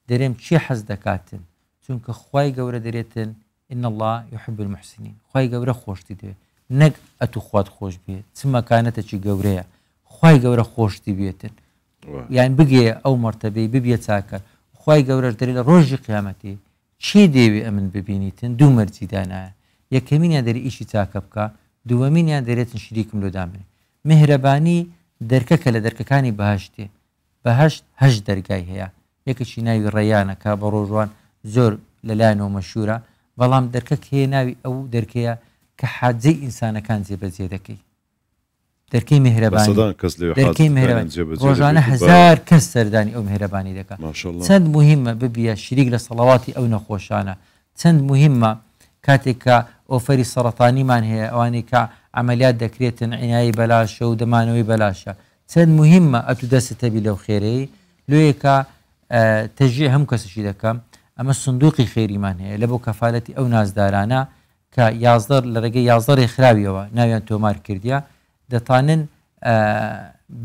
دەرێم چی حەز دەکاتن چونکە خوای گەورە دەرێتن إن الله يحب المحسنين خوای گەورە خۆشتی دەوێت نەک ئەتو خوات خۆش بێت چ مەکانەتێکی گەورەیە خوای گەورە خۆشتی بێتن یان بگێ ئەو مەرتەبەی ببیە چاکە خوای گەورەش دەرێت لە ڕۆژی قیامەتی چی دەوێ ئەمن ببینیتن دوو مەرجی دانایە یەکەمینیان دەری ئیشی چاکە بکە دووەمینیان دەرێتن شریکم لۆ دامنێ میهرەبانی دەرکەکە لە دەرکەکانی بەهەشتێ بەهەشت هەشت دەرگای هەیە یەکێکی ناوی ڕێیانەکە بە ڕۆژوان زۆر لەلایەنەوە مەشهورە بەڵام دەرکەک هەیە ناوی ئەو دەرکەیە کە حاجەی ئینسانەکان جێبەجێ دەکەی دەرکەی میهرەبانی دەرکەی میهرەبانی ڕۆژانە 1000 کەس سەردانی ئەو میهرەبانی دەکات چەند مهمە ببیە شریک لە سەڵاواتی ئەو نەخۆشانە چەند مهمە کاتێک کە ئۆفەری سەرەتانیمان هەیە ئەوانەی کە عملیات دەکرێتن عنایی بەلاشە و دەمانەوەی بەلاشە چەند مهمە ئەتو دەستەبی لەو خێرەی لێیەکە تەژێ هەموو کەسشی دەکەم ئەمە سندوقی خێریمان هەیە لە بۆ کەفالەتی ئەو نازدارانە کە 11 لە ڕێگەی 11 خراویەوە ناویان تۆمار کردیا دەتانن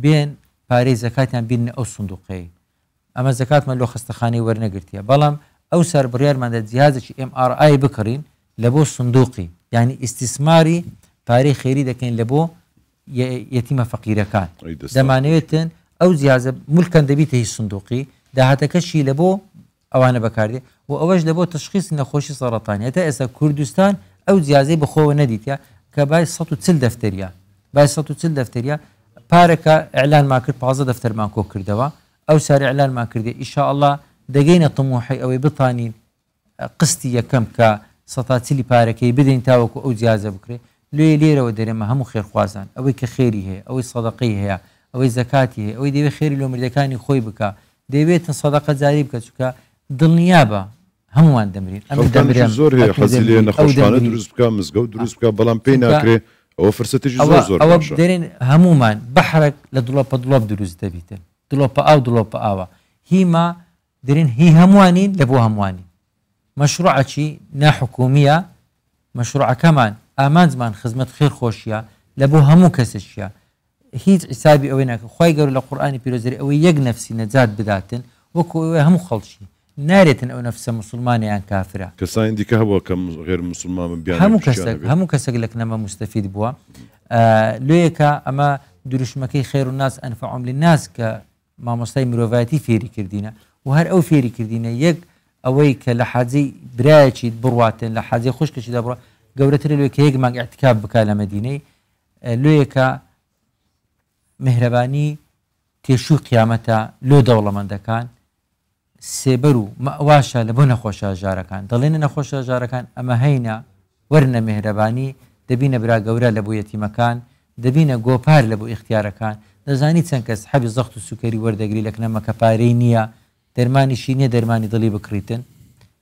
بێن پارەی زەکاتیان بینە ئەو سندوقەی ئەمە زەکاتمان لۆ خستەخانەی وەرنەگرتیە بەڵام ئەو سەر بڕیارماندا جیهازێکی MRI بکڕین لە بۆ سندوقی یعنی ئیستیسماری پارەی خێری دەکەین لە بۆ یەتیمە فەقیرەکان دەمانەوێتن ئەو جیازە مولکەن دەبیتە هیچ سندوقی داهاتەکەشی لە بۆ ئەوانە بەکاردێ و ئەوەش لە بۆ تشخیص نەخۆشی سەرەتانی هەتا ئێستا کوردستان ئەو جیازەی بخۆوە نەدیتە کە بای 140 دەفتەریە بای 140 دەفتەریە پارەکە ئەعلانمان کرد 15 دەفتەرمان کۆ کردەوە ئەو ساری ئەعلانمان کردێ ئیشاءالله دەگەینە تەموحی ئەوەی بتانین قستی یەکەم کە 140 پارەکەی بدەین تاوەکو ئەو جیازە بکرێ لێرەوە دەرێمە هەموو خێرخوازان ئەوەی کە خێری هەیە ئەوەی سەدەقەی هەیە ئەوەی زەکاتی هەیە ئەوەی دەوێت خێری لۆ مردەکانی خۆی بکە دەوێتن سەدەقە جاری بکە چونکە دڵنیا بە هەمووان دەمرین زۆر هەیە حەزی لێ نەخۆشخانە دروست بکە مزگەوت دروست بکە بەڵام پێی ناکرێت ئەوە فرسەتێکی زۆر ئەوە دەرێن هەمومان بەحرێک لە دڵۆپە دڵۆپ دروست مشروعەکی ناحکومیە مشروعەکەمان ئامانجمان خزمەت خێر خۆشیە لە بۆ هەموو کەسێکیە هیچ حسابی ئەوەی ناکە خی گەور لە قورآانی پیرۆزەری ئەوەی یەک نەفسی نەجات بداتن وەکو ئەوەی هەموو خەڵکی نارێتن ئەو نەفسە مسلمانیان کافرە کەسانی دیکە هەبووە کە غێر مسلمان بیان هەموو کەسێک لە کنەمە مستەفید بووە لێیەکە ئەمە دروشمەکەی خێر و ناس ئەنفعهم للناس کە مامۆستای مرۆڤایەتی فێری کردینە و هەر ئەو فێری کردینە یەک ئەوەی کە لە حاجەی برایەکی بڕواتن لە حاجەی خوشکەشیدا بڕە گەورەتر لێ کە یەک مانگ اعتکاف بکات لە مەدینەی لێیەکە مهرەبانی تێشوو قیامەتە لۆ دەوڵەمەندەکان سێبەر و مەواشە لە بۆ نەخۆشە ژارەکان دەڵێنە نەخۆشە ژارەکان ئەمە هەینە وەرنە مهرەبانی دەبینە برا گەورە لە بۆ یەتیمەکان دەبینە گۆپار لە بۆ ئیختیارەکان دەزانی چەند کەس حەبی زەخت و سوکەری وەردەگری لە کنەمەکە پارەی نییە دەرمانیشی نییە دەرمانی دڵی بکڕیتن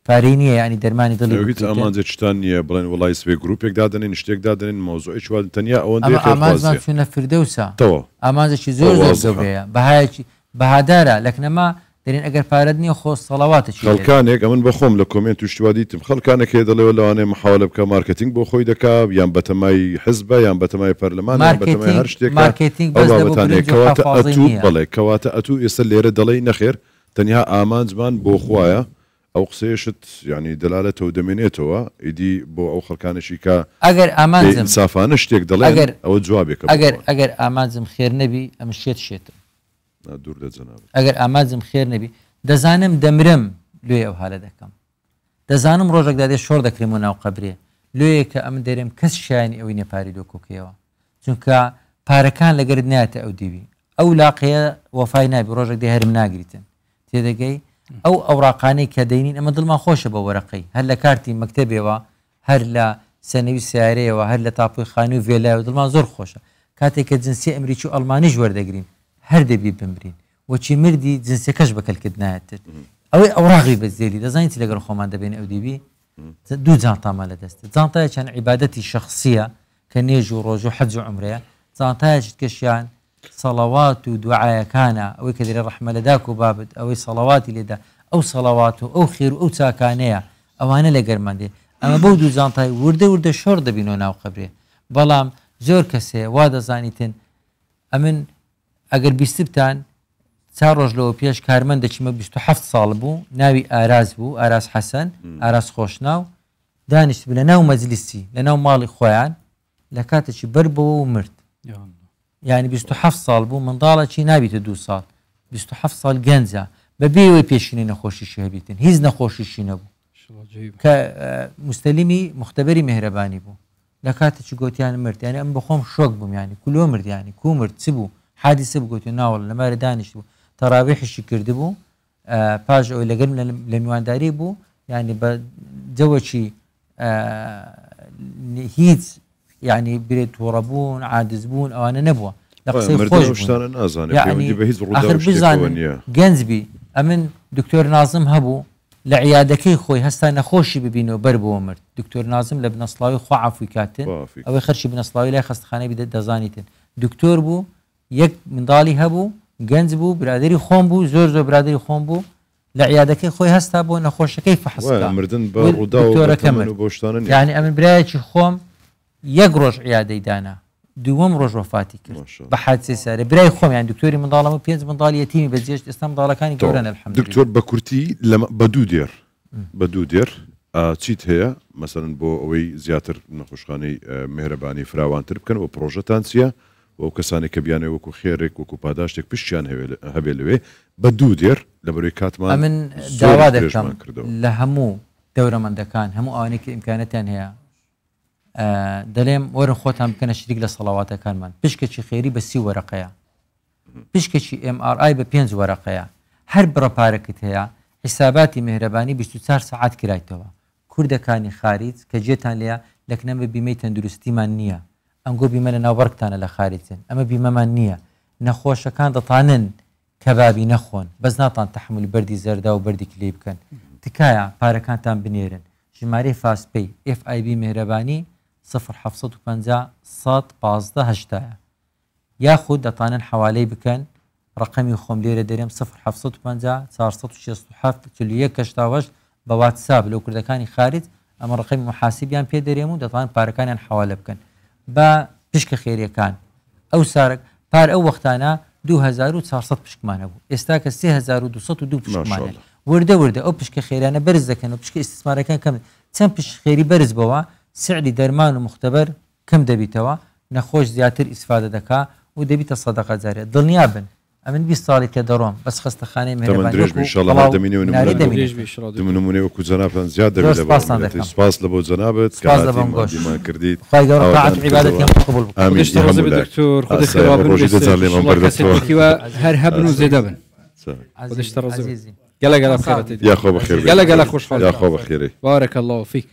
پارەی نییە ینی دەرمانی دڵی هیچ ئامانجێکتان نییە بڵێن وڵای سوێ گروپێکدا دەنین شتێکدا دەنین مۆزۆی چوار تەنیا ئەوەندە ئامانجمان چوونە فردەوسە ئامانجێکی زۆر زۆرەیە بەهایەکی بەهادارە لە کنەما دەرێن ئەگەر پارەت نییە خۆ سەڵاواتێکی خەڵکانێک ئەمن بەخۆم لە کۆمنت توشتوا دیتم خەڵکانێکی دەڵێەوە لەوانەیە محاولە بکە مارکتینگ بۆ خۆی دەکا یان بەتەمای حزبە یان بەتەمای پەرلەمان بەتەمای هەر شتێک بڵێ کەواتە ئەتوو ئێستا لێرە دەڵێ نەخێر تەنیا ئامانجمان بۆ خوایە ئەو قسەیەشت ینی دەلالەتەوە دەمێنێتەوە ئیدی بۆ ئەو خەڵکانشی کە ئەگەر ئامانجم سافانە شتێک دەڵێ ئەوە جوابێک ئەگەر ئامانجم خێر نەبی ئەم شێتم دوور دەجەناب ئەگەر ئامانجم خێر نەبی دەزانم دەمرم لێ ئەو حالە دەکەم دەزانم ڕۆژێکدا دێ شۆڕ دەکرێم و ناو قەبرێ لێیە کە ئەم دەرێم کەس شایانی ئەوەی نێپاری دۆکۆکەوە چونکە پارەکان لەگەرت نایەتە ئەو دیوی ئەو لاقەیە وەفای نابی ڕۆژێک دێ هەرم ناگریتن تێدەگەی ئەو ئەوراقانەی کە دەینین ئەمە دڵمان خۆشە بە وەرەقەی هەر لە کارتی مەکتەبێەوە هەر لە سەنەوی سیارەیەوە هەر لە تاپۆی خانی و وێلایەوە دڵمان زۆر خۆشە کاتێک کە جنسی ئەمریکی و ئەڵمانیش وەردەگرین هەر دەبی بمرین وەچی مردی جنسەکەش بەکەلکرد نایەتر ئەوەی ئەوراغی بەزێلی دەزانیت لەگەڵ خۆمان دەبێن ئەو دیبی دوو جانتامان لە دەستێت جانتایە چەند عیبادەتی شخصیە کە نێژ و ڕۆژ و حەج و عمرەیە جانتایەشت کەشیان سەڵاوات و دوعایەکانە ئەوەی کە دەرێ ڕەحمە لە داک و بابت ئەوەی سەڵاواتی لێدا ئەو سەڵاوات و ئەو خێر و ئەو چاکانەیە ئەوانە لە گەرماندێ ئەمە بەو دوو جانتای وردە شۆڕ دەبینەوە ناو قەبرێ بەڵام زۆر کەسێ وا دەزانیتن ئەمن ئەگەر بیستتان چار ڕۆژ لەوە پێش کارمەندێکیمە 27 ساڵ بوو ناوی ئاراز بوو ئاراز حەسەن ئاراز خۆشناو دانیشت لە ناو مەجلیسی لە ناو ماڵی خۆیان لە کاتێکی بەربەوە و مرد ینی 27 ساڵ بوو منداڵێکی نابیتە 2 ساڵ 27 ساڵ گەنجە بەبێەوەی پێشینی نەخۆشیشی هەبیتن هیچ نەخۆشیشی نەبوو کە مستەلیمی مختبەری مهرەبانی بوو لە کاتێکی گوتیان مرد یانی ئەم بەخۆم شۆک بووم ینی کولۆ مردیانی کو مرد چ بوو حادیسە بگوتی ناوەڵ لەمارە دانیشت بوو تەراویحشی کرد بوو پاش ئەوی لەگەرم لە میوانداری بوو ینی بە جەوەکی هیچ یعنی برێت تووڕەبوون عادزبوون ئەوانە نەبووە لە قسەی خۆشبزانن گەنجبی ئەمن دکتۆر نازم هەبوو لە عیادەکەی خۆی هەستا نەخۆشی ببینەوە بەر بۆ مرد دکتۆر نازم لە بنەسڵاوی خوا عەفوی کاتن ئەوەی خەرشی بنەسڵاوی لای خەستەخانەی دەزانیتن دکتۆر بوو یەک منداڵی هەبوو گەنج بوو برادری خۆم بوو زۆر برادری خۆم بوو لە عیادەکەی خۆی هەستا بۆ نەخۆشەکەی فەحسکە مردن بە ڕووداوەکەمە یعنی ئەمن برایەکی خۆم یەک ڕۆژ عیادەی دانا دووەم ڕۆژ وەفاتی کرد بە حادسەی سارە برای خۆم یان دکتۆری منداڵەمە 5 منداڵی یەتیمی بەجێشت ئێستا منداڵەکانی گەورەن الحەمدولillah دکتۆر بە کورتی بە دوو دێر چیت هەیە مەسەرن بۆ ئەوەی زیاتر نەخۆشخانەی مهرەبانی فراوانتر بکەن و پرۆژەتان چییە و کەسانی کە بیانێ وەکو خێرێک وەکو پاداشتێک پشتیان هەبێ لەوێ بە دوو دێر لە بەروی کاتمان من داوا دەکەم لە هەموو دەورەمەندەکان هەموو ئەوانەی کە ئیمکانەتیان هەیە دەڵێم وەرن خۆتان بکەنە شریک لە سەڵاواتەکانمان پشکێکی خێری بە 30 وەرەقەیە پشکێکی MRI بە 5 وەرەقەیە هەر بڕەپارەکەت هەیە حیساباتی مهرەبانی 24 ساعت کرایتەوە کوردەکانی خارج کە جێتان لێە لەکنەمە بیمەی تەندروستیمان نییە ئەنگۆ بیمە لە ناوبەرگتانە لە خارجن ئەمە بیمەمان نییە نەخۆشەکان دەتانن کەبابی نەخۆن بەس ناتان تەحملی بەردی زەردا و بەردێکی لێ بکەن تکایە پارەکانتان بنێرن ژمارەی فاسپەی FIB مهرەبانی 0750 115 یاخود دەتانن حوالەی بکەن ڕقەمی خۆم لێرە دەرێم 0750 467 41 بە واتساب لەو کوردەکانی خارج ئەمە ڕقەمی محاسیبیان پێ دەرێم و دەتوان پارەکانیان حواڵە بکەن بە پشکە خێریەکان ئەو سارک پار ئەو وەختانە 2400 پشکمانە بوو ئێستا کە 3202 پشکمانە وردە ئەو پشکە خێرانە بەرز دەکەن و پشکە ئیسtisمارەکان کەم چەند پشک خێری بەرز بەوە سعری دەرمان و مختبەر کەم دەبیتەوە نەخۆش زیاتر ئیسفادە دەکا و دەبیتە سەدەقە جاریە دڵنیا بن ئەمن 20 ساڵی تێ دەڕۆم بەس خستەخانەی مهرەبانی وەکو جەنابتان زیاد دەبێت سپاس لە بۆ جەنابەت کاتیمان کردیت هەر هەبن و زێدە بن یاخۆ بەخێر گەلە خۆشحاڵ یاخۆ بەخێرەی بارك الله فيك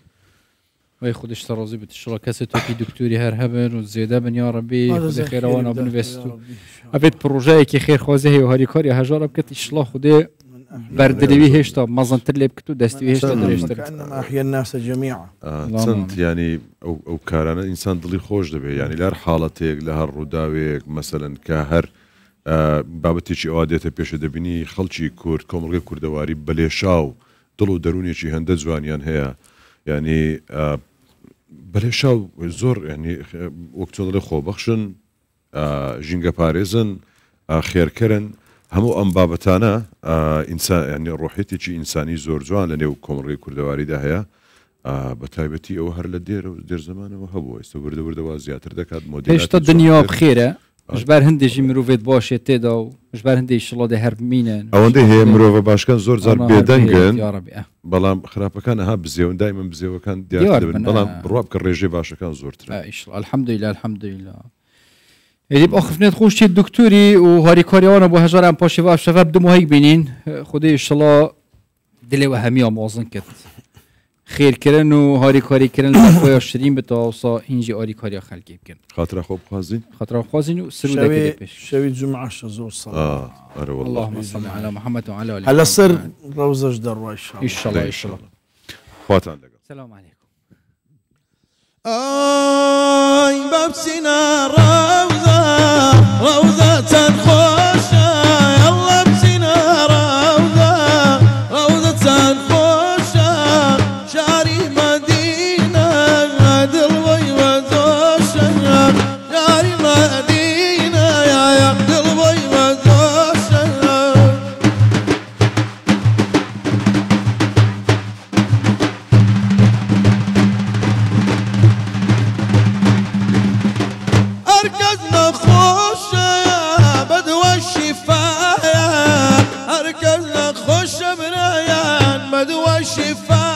وي خودش ترازي بتشرا كاسه توكي دكتوري هر هبن وزياده بن يا ربي خدي خير وانا بنفستو افيت بروجاي كي خير خوازه وهاري كاري هجاره بكت اشلا خدي بردلوي هشتا مازنتر لي بكتو دستوي هشتا دريشتر كانما احيا الناس جميعا سنت يعني او كارانه انسان دلي خوش دبي يعني لهر حالتك لهر روداويك مثلا كهر بابتيشي اواديته بيش دبيني خلشي كورد كومرغي كوردواري بليشاو دلو درونيشي هند جوانيان هيا يعني بلشاو زور يعني وقت اللي خو بخشن جينجا باريزن خيركرن همو ام بابتانا انسان يعني روحيتي شي انساني زور جوان لانه كومري كردواري ده هيا بتايبتي او هر لدير زمان وهبو استورد ورد وازياتر دكات موديلات هشتا الدنيا بخيره جبار هندي جي مروفيت باشه تيدا جبار هندي شلو ده هرب مينن اوندي هي مروفه باشكان زور زار بيدنگن يا ربي بلام خراپەکان ها بزێون دائما بزێوەکان دیار دەبن بەڵام بڕواب کە ڕێژەی باشەکان زۆرتر الحمد لله الحمد لله ێری ئۆخفنێت خۆشتی دکتوری و هاریکاریەوانە بۆ هەژاران پاشێوا شەفە بدم و هەیک بینین خودی ئیشەڵا دلێوە هەمیە مازن کرد خێرکردن و هاریکاریکردن لە خۆیان شرین بتەوەسا هینجی هاریکاریە خەلکی بکەن خاطرە خۆ بخوازین خاطرخوازین و سرودەکە پێش شەوی جمعەشە زۆر ساڵ اللهم صل على محمد وعلى آله هەلە سەر ڕەوزەش دەڕوا ئیشەڵا ئیشەڵا خواتان لەگەڵ سلام عليكم آي بابسنا روضة خوشة يلا بسنا روضة خوشة شاري مدينة دلوي وزوشة شاري مدينة يا دلوي وزوشة أركزنا خوشة بدوى الشفاية أركزنا خوشة بنايان بدوى الشفاية